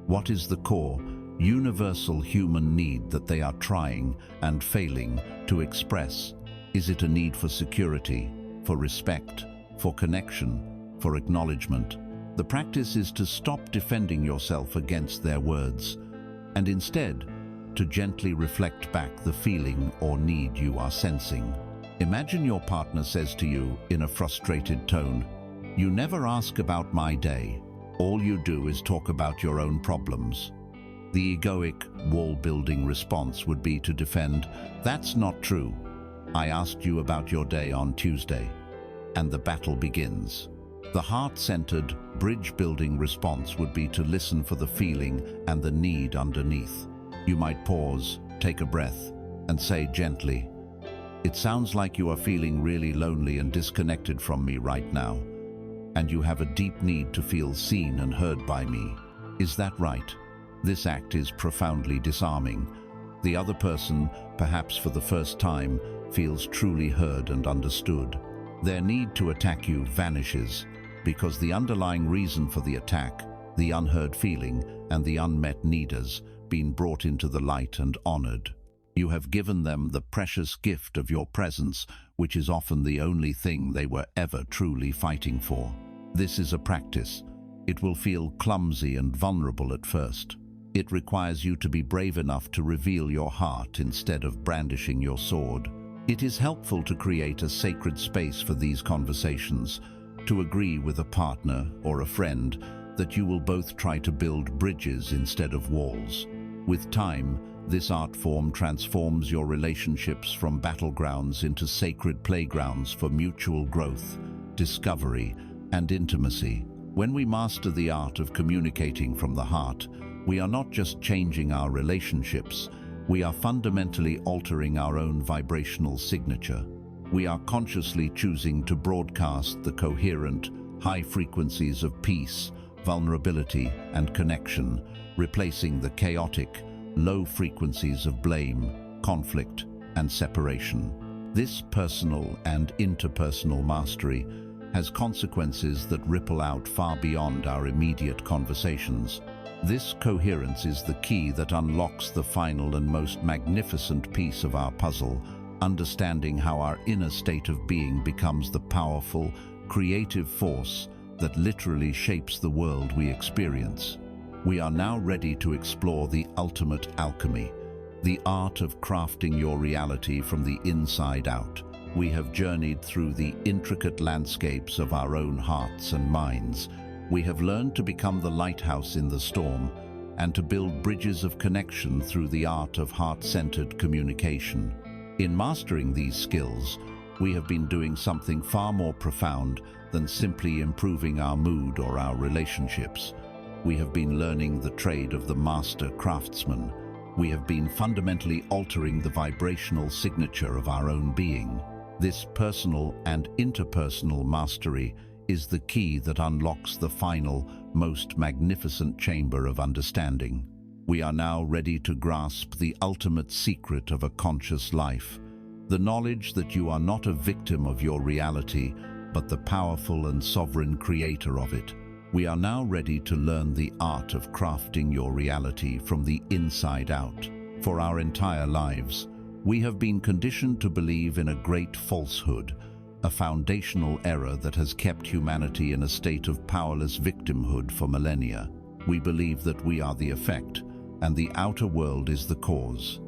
What is the core, universal human need that they are trying and failing to express? Is it a need for security, for respect, for connection, for acknowledgement? The practice is to stop defending yourself against their words, and instead to gently reflect back the feeling or need you are sensing. Imagine your partner says to you in a frustrated tone, "You never ask about my day. All you do is talk about your own problems." The egoic, wall-building response would be to defend, "That's not true. I asked you about your day on Tuesday." And the battle begins. The heart-centered, bridge-building response would be to listen for the feeling and the need underneath. You might pause, take a breath, and say gently, "It sounds like you are feeling really lonely and disconnected from me right now, and you have a deep need to feel seen and heard by me. Is that right?" This act is profoundly disarming. The other person, perhaps for the first time, feels truly heard and understood. Their need to attack you vanishes, because the underlying reason for the attack, the unheard feeling, and the unmet need has been brought into the light and honored. You have given them the precious gift of your presence, which is often the only thing they were ever truly fighting for. This is a practice. It will feel clumsy and vulnerable at first. It requires you to be brave enough to reveal your heart instead of brandishing your sword. It is helpful to create a sacred space for these conversations, to agree with a partner or a friend that you will both try to build bridges instead of walls. With time, this art form transforms your relationships from battlegrounds into sacred playgrounds for mutual growth, discovery, and intimacy. When we master the art of communicating from the heart, we are not just changing our relationships, we are fundamentally altering our own vibrational signature. We are consciously choosing to broadcast the coherent, high frequencies of peace, vulnerability, and connection, replacing the chaotic, low frequencies of blame, conflict, and separation. This personal and interpersonal mastery has consequences that ripple out far beyond our immediate conversations. This coherence is the key that unlocks the final and most magnificent piece of our puzzle, understanding how our inner state of being becomes the powerful, creative force that literally shapes the world we experience. We are now ready to explore the ultimate alchemy, the art of crafting your reality from the inside out. We have journeyed through the intricate landscapes of our own hearts and minds. We have learned to become the lighthouse in the storm and to build bridges of connection through the art of heart-centered communication. In mastering these skills, we have been doing something far more profound than simply improving our mood or our relationships. We have been learning the trade of the master craftsman. We have been fundamentally altering the vibrational signature of our own being. This personal and interpersonal mastery is the key that unlocks the final, most magnificent chamber of understanding. We are now ready to grasp the ultimate secret of a conscious life, the knowledge that you are not a victim of your reality, but the powerful and sovereign creator of it. We are now ready to learn the art of crafting your reality from the inside out. For our entire lives, we have been conditioned to believe in a great falsehood, a foundational error that has kept humanity in a state of powerless victimhood for millennia. We believe that we are the effect, and the outer world is the cause.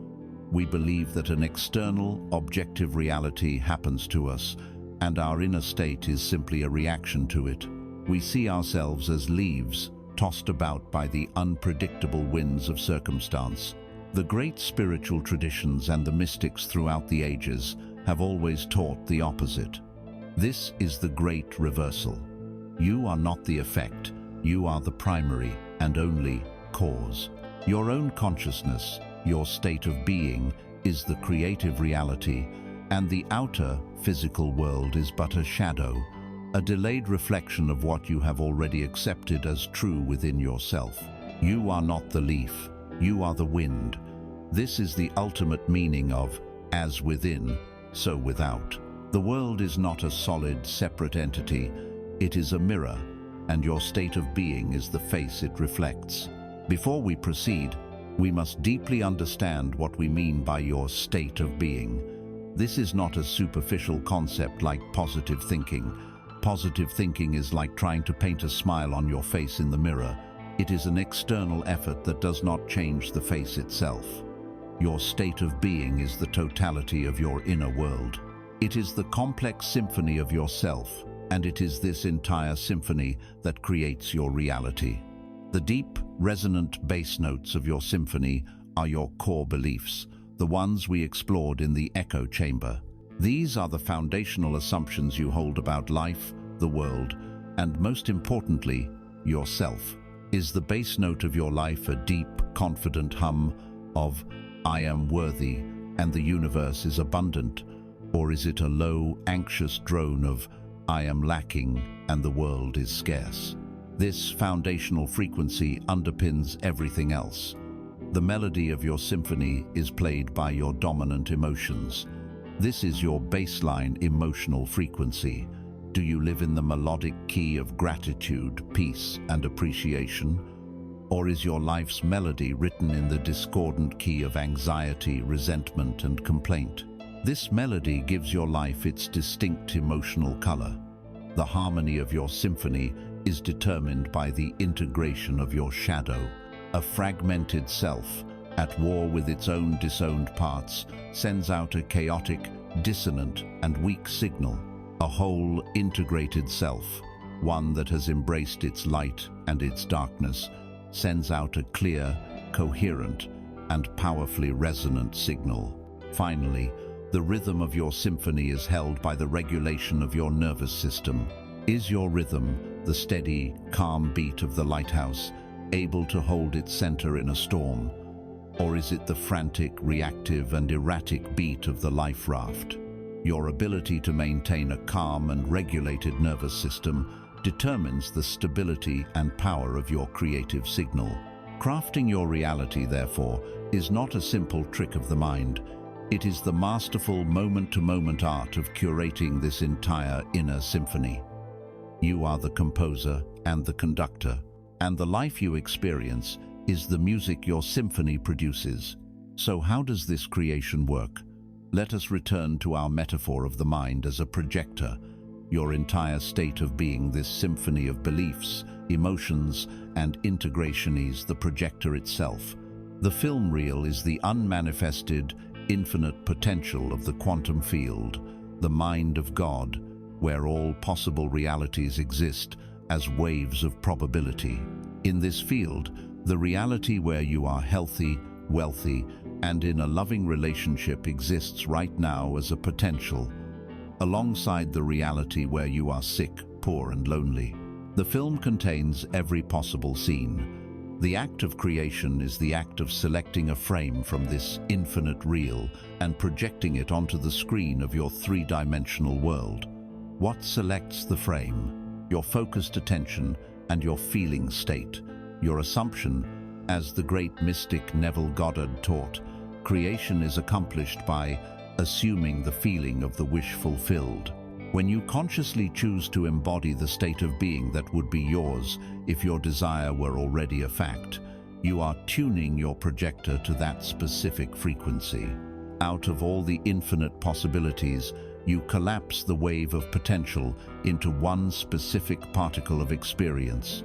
We believe that an external, objective reality happens to us, and our inner state is simply a reaction to it. We see ourselves as leaves, tossed about by the unpredictable winds of circumstance. The great spiritual traditions and the mystics throughout the ages have always taught the opposite. This is the great reversal. You are not the effect, you are the primary and only cause. Your own consciousness, your state of being, is the creative reality, and the outer, physical world is but a shadow, a delayed reflection of what you have already accepted as true within yourself. You are not the leaf, you are the wind. This is the ultimate meaning of as within, so without. The world is not a solid, separate entity. It is a mirror, and your state of being is the face it reflects. Before we proceed, we must deeply understand what we mean by your state of being. This is not a superficial concept like positive thinking. Positive thinking is like trying to paint a smile on your face in the mirror. It is an external effort that does not change the face itself. Your state of being is the totality of your inner world. It is the complex symphony of yourself, and it is this entire symphony that creates your reality. The deep, resonant bass notes of your symphony are your core beliefs, the ones we explored in the echo chamber. These are the foundational assumptions you hold about life, the world, and most importantly, yourself. Is the bass note of your life a deep, confident hum of "I am worthy and the universe is abundant," or is it a low, anxious drone of "I am lacking and the world is scarce"? This foundational frequency underpins everything else. The melody of your symphony is played by your dominant emotions. This is your baseline emotional frequency. Do you live in the melodic key of gratitude, peace, and appreciation? Or is your life's melody written in the discordant key of anxiety, resentment, and complaint? This melody gives your life its distinct emotional color. The harmony of your symphony is determined by the integration of your shadow, a fragmented self, at war with its own disowned parts, sends out a chaotic, dissonant, and weak signal. A whole, integrated self, one that has embraced its light and its darkness, sends out a clear, coherent, and powerfully resonant signal. Finally, the rhythm of your symphony is held by the regulation of your nervous system. Is your rhythm, the steady, calm beat of the lighthouse, able to hold its center in a storm? Or is it the frantic, reactive, and erratic beat of the life raft? Your ability to maintain a calm and regulated nervous system determines the stability and power of your creative signal. Crafting your reality, therefore, is not a simple trick of the mind. It is the masterful moment-to-moment art of curating this entire inner symphony. You are the composer and the conductor, and the life you experience is the music your symphony produces. So how does this creation work? Let us return to our metaphor of the mind as a projector. Your entire state of being, this symphony of beliefs, emotions, and integration, is the projector itself. The film reel is the unmanifested, infinite potential of the quantum field, the mind of God, where all possible realities exist as waves of probability. In this field, the reality where you are healthy, wealthy, and in a loving relationship exists right now as a potential, alongside the reality where you are sick, poor, and lonely. The film contains every possible scene. The act of creation is the act of selecting a frame from this infinite reel and projecting it onto the screen of your three-dimensional world. What selects the frame? Your focused attention and your feeling state. Your assumption, as the great mystic Neville Goddard taught, creation is accomplished by assuming the feeling of the wish fulfilled. When you consciously choose to embody the state of being that would be yours if your desire were already a fact, you are tuning your projector to that specific frequency. Out of all the infinite possibilities, you collapse the wave of potential into one specific particle of experience.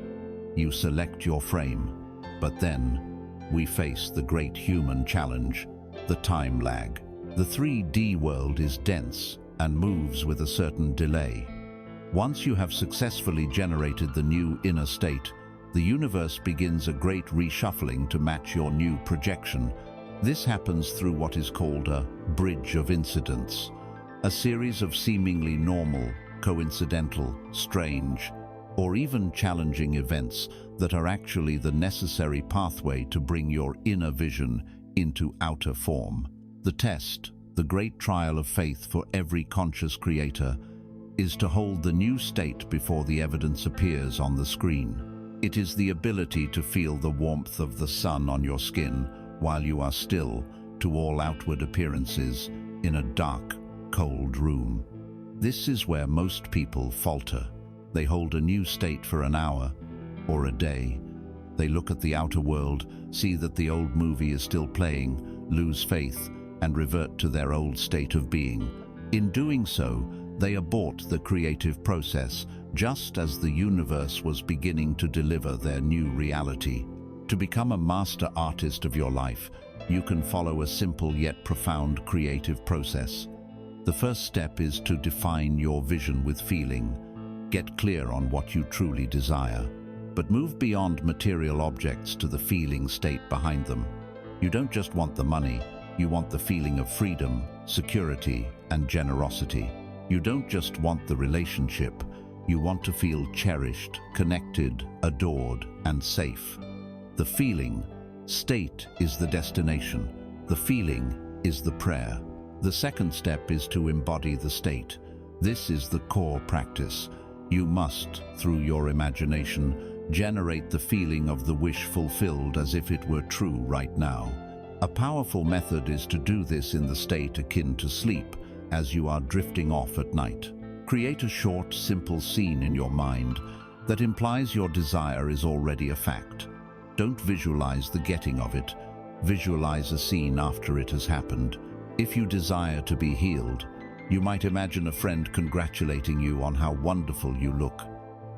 You select your frame, but then we face the great human challenge, the time lag. The 3D world is dense and moves with a certain delay. Once you have successfully generated the new inner state, the universe begins a great reshuffling to match your new projection. This happens through what is called a bridge of incidents, a series of seemingly normal, coincidental, strange, or even challenging events that are actually the necessary pathway to bring your inner vision into outer form. The test, the great trial of faith for every conscious creator, is to hold the new state before the evidence appears on the screen. It is the ability to feel the warmth of the sun on your skin while you are still, to all outward appearances, in a dark, cold room. This is where most people falter. They hold a new state for an hour or a day. They look at the outer world, see that the old movie is still playing, lose faith, and revert to their old state of being. In doing so, they abort the creative process, just as the universe was beginning to deliver their new reality. To become a master artist of your life, you can follow a simple yet profound creative process. The first step is to define your vision with feeling. Get clear on what you truly desire, but move beyond material objects to the feeling state behind them. You don't just want the money, you want the feeling of freedom, security, and generosity. You don't just want the relationship, you want to feel cherished, connected, adored, and safe. The feeling state is the destination. The feeling is the prayer. The second step is to embody the state. This is the core practice. You must, through your imagination, generate the feeling of the wish fulfilled as if it were true right now. A powerful method is to do this in the state akin to sleep, as you are drifting off at night. Create a short, simple scene in your mind that implies your desire is already a fact. Don't visualize the getting of it. Visualize a scene after it has happened. If you desire to be healed, you might imagine a friend congratulating you on how wonderful you look.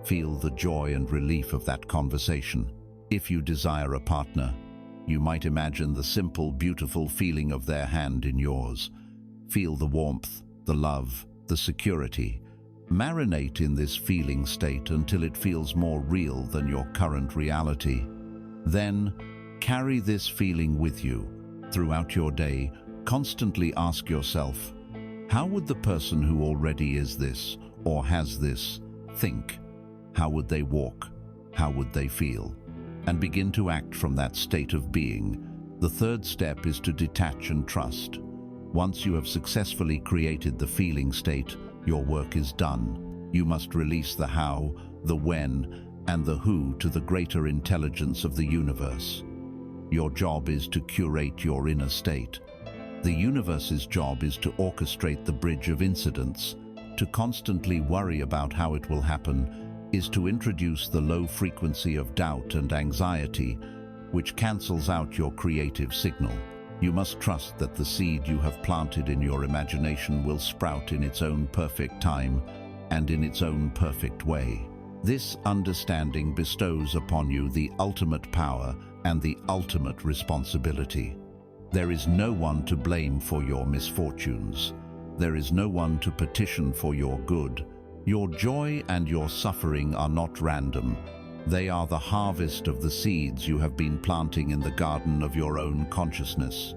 Feel the joy and relief of that conversation. If you desire a partner, you might imagine the simple, beautiful feeling of their hand in yours. Feel the warmth, the love, the security. Marinate in this feeling state until it feels more real than your current reality. Then, carry this feeling with you. Throughout your day, constantly ask yourself, how would the person who already is this, or has this, think? How would they walk? How would they feel? And begin to act from that state of being. The third step is to detach and trust. Once you have successfully created the feeling state, your work is done. You must release the how, the when, and the who to the greater intelligence of the universe. Your job is to curate your inner state. The universe's job is to orchestrate the bridge of incidents. To constantly worry about how it will happen is to introduce the low frequency of doubt and anxiety, which cancels out your creative signal. You must trust that the seed you have planted in your imagination will sprout in its own perfect time and in its own perfect way. This understanding bestows upon you the ultimate power and the ultimate responsibility. There is no one to blame for your misfortunes. There is no one to petition for your good. Your joy and your suffering are not random. They are the harvest of the seeds you have been planting in the garden of your own consciousness.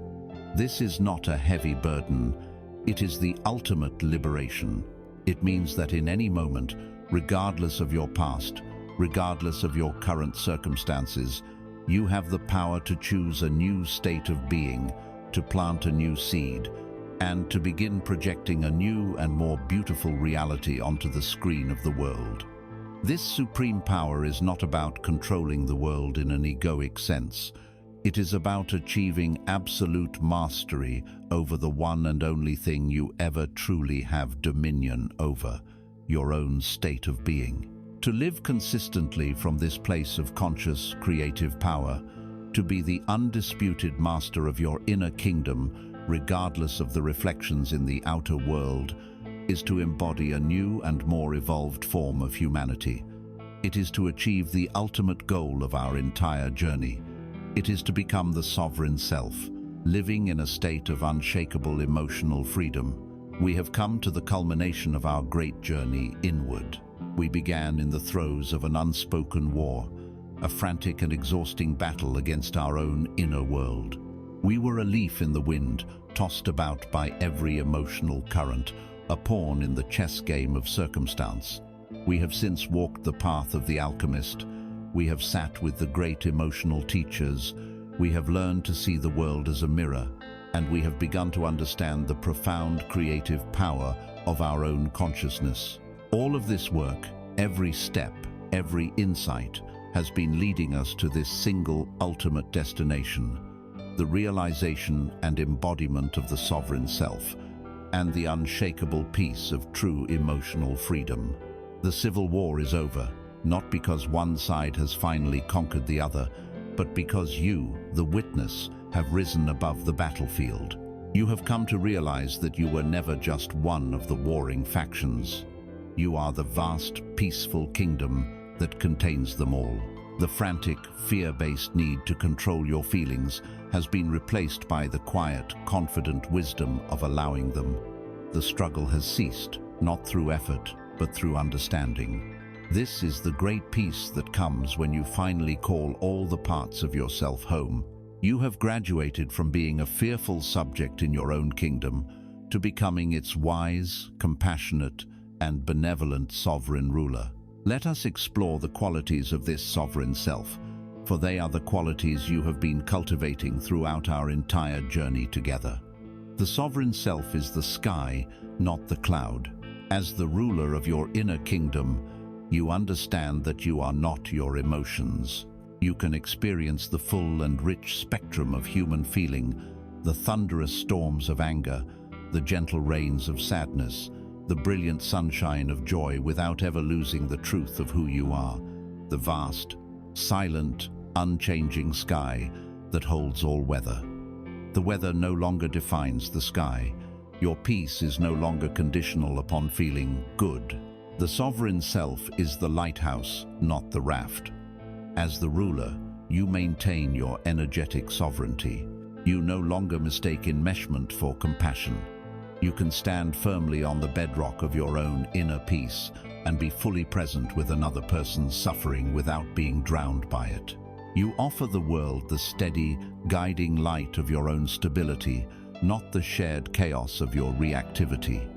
This is not a heavy burden. It is the ultimate liberation. It means that in any moment, regardless of your past, regardless of your current circumstances, you have the power to choose a new state of being, to plant a new seed, and to begin projecting a new and more beautiful reality onto the screen of the world. This supreme power is not about controlling the world in an egoic sense. It is about achieving absolute mastery over the one and only thing you ever truly have dominion over, your own state of being. To live consistently from this place of conscious, creative power, to be the undisputed master of your inner kingdom, regardless of the reflections in the outer world, is to embody a new and more evolved form of humanity. It is to achieve the ultimate goal of our entire journey. It is to become the sovereign self, living in a state of unshakable emotional freedom. We have come to the culmination of our great journey inward. We began in the throes of an unspoken war, a frantic and exhausting battle against our own inner world. We were a leaf in the wind, tossed about by every emotional current, a pawn in the chess game of circumstance. We have since walked the path of the alchemist. We have sat with the great emotional teachers. We have learned to see the world as a mirror, and we have begun to understand the profound creative power of our own consciousness. All of this work, every step, every insight, has been leading us to this single ultimate destination, the realization and embodiment of the sovereign self, and the unshakable peace of true emotional freedom. The civil war is over, not because one side has finally conquered the other, but because you, the witness, have risen above the battlefield. You have come to realize that you were never just one of the warring factions. You are the vast, peaceful kingdom that contains them all. The frantic, fear-based need to control your feelings has been replaced by the quiet, confident wisdom of allowing them. The struggle has ceased, not through effort, but through understanding. This is the great peace that comes when you finally call all the parts of yourself home. You have graduated from being a fearful subject in your own kingdom to becoming its wise, compassionate, and benevolent sovereign ruler. Let us explore the qualities of this sovereign self, for they are the qualities you have been cultivating throughout our entire journey together. The sovereign self is the sky, not the cloud. As the ruler of your inner kingdom, you understand that you are not your emotions. You can experience the full and rich spectrum of human feeling, the thunderous storms of anger, the gentle rains of sadness, the brilliant sunshine of joy without ever losing the truth of who you are, the vast, silent, unchanging sky that holds all weather. The weather no longer defines the sky. Your peace is no longer conditional upon feeling good. The sovereign self is the lighthouse, not the raft. As the ruler, you maintain your energetic sovereignty. You no longer mistake enmeshment for compassion. You can stand firmly on the bedrock of your own inner peace and be fully present with another person's suffering without being drowned by it. You offer the world the steady, guiding light of your own stability, not the shared chaos of your reactivity.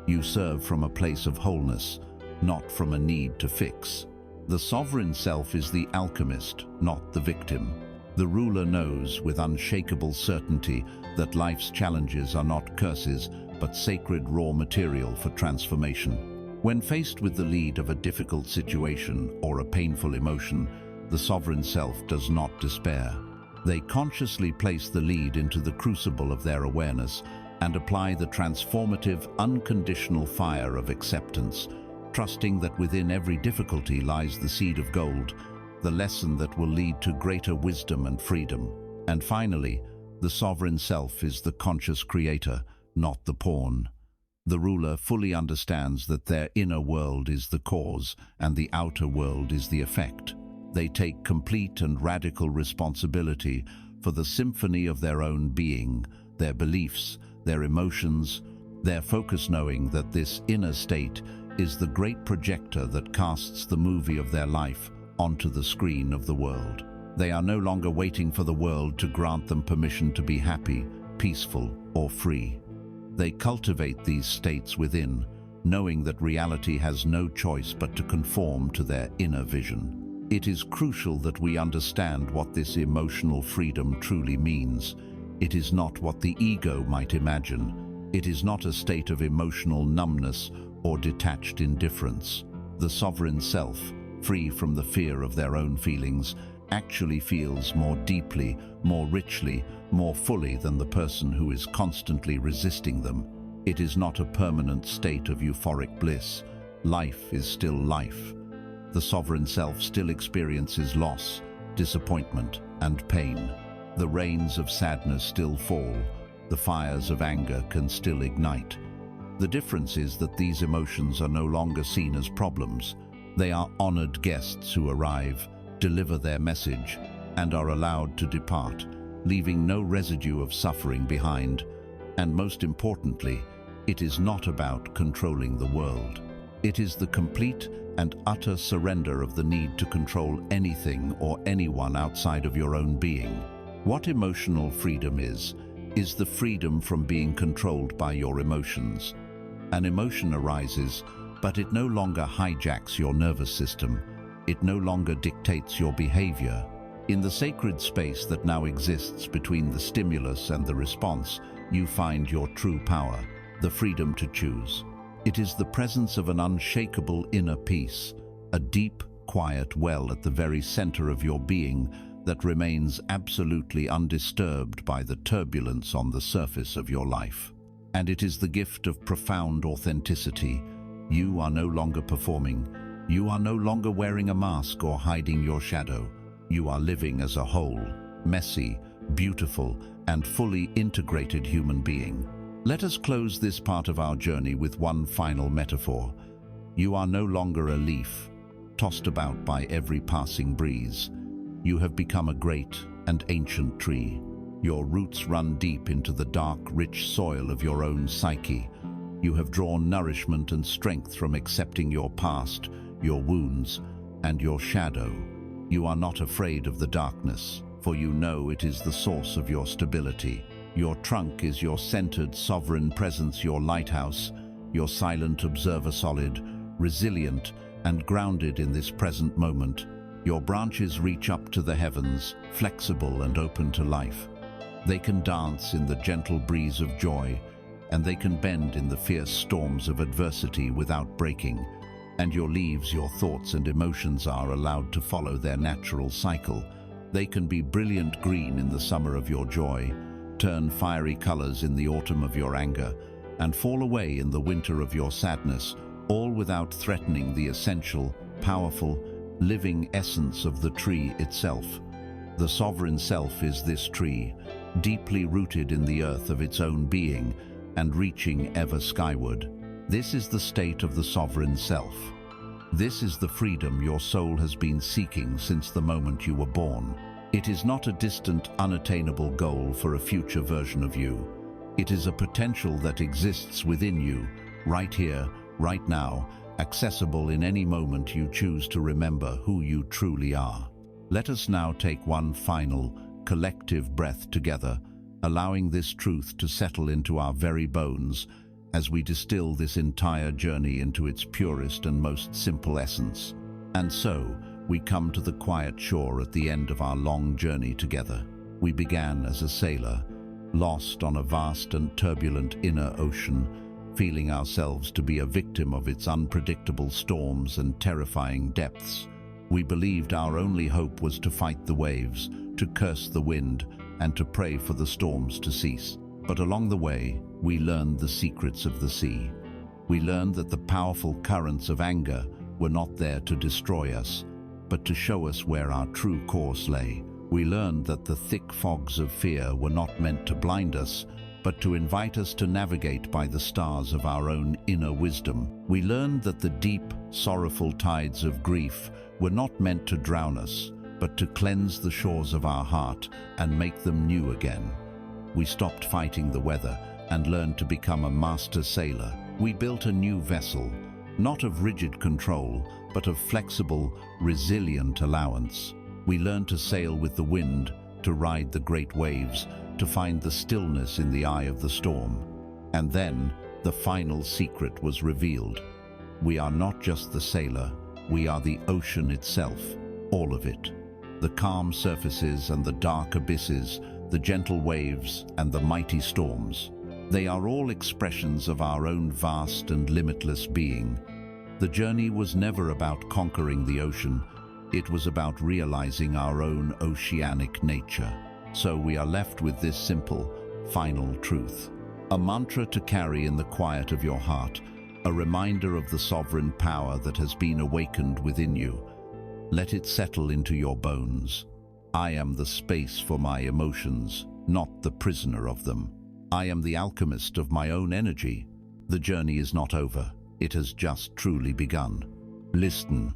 You serve from a place of wholeness, not from a need to fix. The sovereign self is the alchemist, not the victim. The ruler knows with unshakable certainty that life's challenges are not curses, but sacred raw material for transformation. When faced with the lead of a difficult situation or a painful emotion, the sovereign self does not despair. They consciously place the lead into the crucible of their awareness and apply the transformative, unconditional fire of acceptance, trusting that within every difficulty lies the seed of gold, the lesson that will lead to greater wisdom and freedom. And finally, the sovereign self is the conscious creator, not the pawn. The ruler fully understands that their inner world is the cause and the outer world is the effect. They take complete and radical responsibility for the symphony of their own being, their beliefs, their emotions, their focus, knowing that this inner state is the great projector that casts the movie of their life onto the screen of the world. They are no longer waiting for the world to grant them permission to be happy, peaceful, or free. They cultivate these states within, knowing that reality has no choice but to conform to their inner vision. It is crucial that we understand what this emotional freedom truly means. It is not what the ego might imagine. It is not a state of emotional numbness or detached indifference. The sovereign self, free from the fear of their own feelings, actually feels more deeply, more richly, more fully than the person who is constantly resisting them. It is not a permanent state of euphoric bliss. Life is still life. The sovereign self still experiences loss, disappointment, and pain. The rains of sadness still fall. The fires of anger can still ignite. The difference is that these emotions are no longer seen as problems. They are honored guests who arrive, deliver their message, and are allowed to depart, leaving no residue of suffering behind. And most importantly, it is not about controlling the world. It is the complete and utter surrender of the need to control anything or anyone outside of your own being. What emotional freedom is the freedom from being controlled by your emotions. An emotion arises, but it no longer hijacks your nervous system. It no longer dictates your behavior. In the sacred space that now exists between the stimulus and the response, you find your true power, the freedom to choose. It is the presence of an unshakable inner peace, a deep, quiet well at the very center of your being that remains absolutely undisturbed by the turbulence on the surface of your life. And it is the gift of profound authenticity. You are no longer performing. You are no longer wearing a mask or hiding your shadow. You are living as a whole, messy, beautiful, and fully integrated human being. Let us close this part of our journey with one final metaphor. You are no longer a leaf, tossed about by every passing breeze. You have become a great and ancient tree. Your roots run deep into the dark, rich soil of your own psyche. You have drawn nourishment and strength from accepting your past, your wounds, and your shadow. You are not afraid of the darkness, for you know it is the source of your stability. Your trunk is your centered, sovereign presence, your lighthouse, your silent observer, solid, resilient, and grounded in this present moment. Your branches reach up to the heavens, flexible and open to life. They can dance in the gentle breeze of joy, and they can bend in the fierce storms of adversity without breaking. And your leaves, your thoughts and emotions are allowed to follow their natural cycle. They can be brilliant green in the summer of your joy, turn fiery colors in the autumn of your anger, and fall away in the winter of your sadness, all without threatening the essential, powerful, living essence of the tree itself. The sovereign self is this tree, deeply rooted in the earth of its own being and reaching ever skyward. This is the state of the sovereign self. This is the freedom your soul has been seeking since the moment you were born. It is not a distant, unattainable goal for a future version of you. It is a potential that exists within you, right here, right now, accessible in any moment you choose to remember who you truly are. Let us now take one final, collective breath together, allowing this truth to settle into our very bones as we distill this entire journey into its purest and most simple essence. And so, we come to the quiet shore at the end of our long journey together. We began as a sailor, lost on a vast and turbulent inner ocean, feeling ourselves to be a victim of its unpredictable storms and terrifying depths. We believed our only hope was to fight the waves, to curse the wind, and to pray for the storms to cease. But along the way, we learned the secrets of the sea. We learned that the powerful currents of anger were not there to destroy us, but to show us where our true course lay. We learned that the thick fogs of fear were not meant to blind us, but to invite us to navigate by the stars of our own inner wisdom. We learned that the deep, sorrowful tides of grief were not meant to drown us, but to cleanse the shores of our heart and make them new again. We stopped fighting the weather and learned to become a master sailor. We built a new vessel, not of rigid control, but of flexible, resilient allowance. We learned to sail with the wind, to ride the great waves, to find the stillness in the eye of the storm. And then, the final secret was revealed. We are not just the sailor, we are the ocean itself, all of it. The calm surfaces and the dark abysses, the gentle waves and the mighty storms. They are all expressions of our own vast and limitless being. The journey was never about conquering the ocean, it was about realizing our own oceanic nature. So we are left with this simple, final truth. A mantra to carry in the quiet of your heart, a reminder of the sovereign power that has been awakened within you. Let it settle into your bones. I am the space for my emotions, not the prisoner of them. I am the alchemist of my own energy. The journey is not over. It has just truly begun. Listen,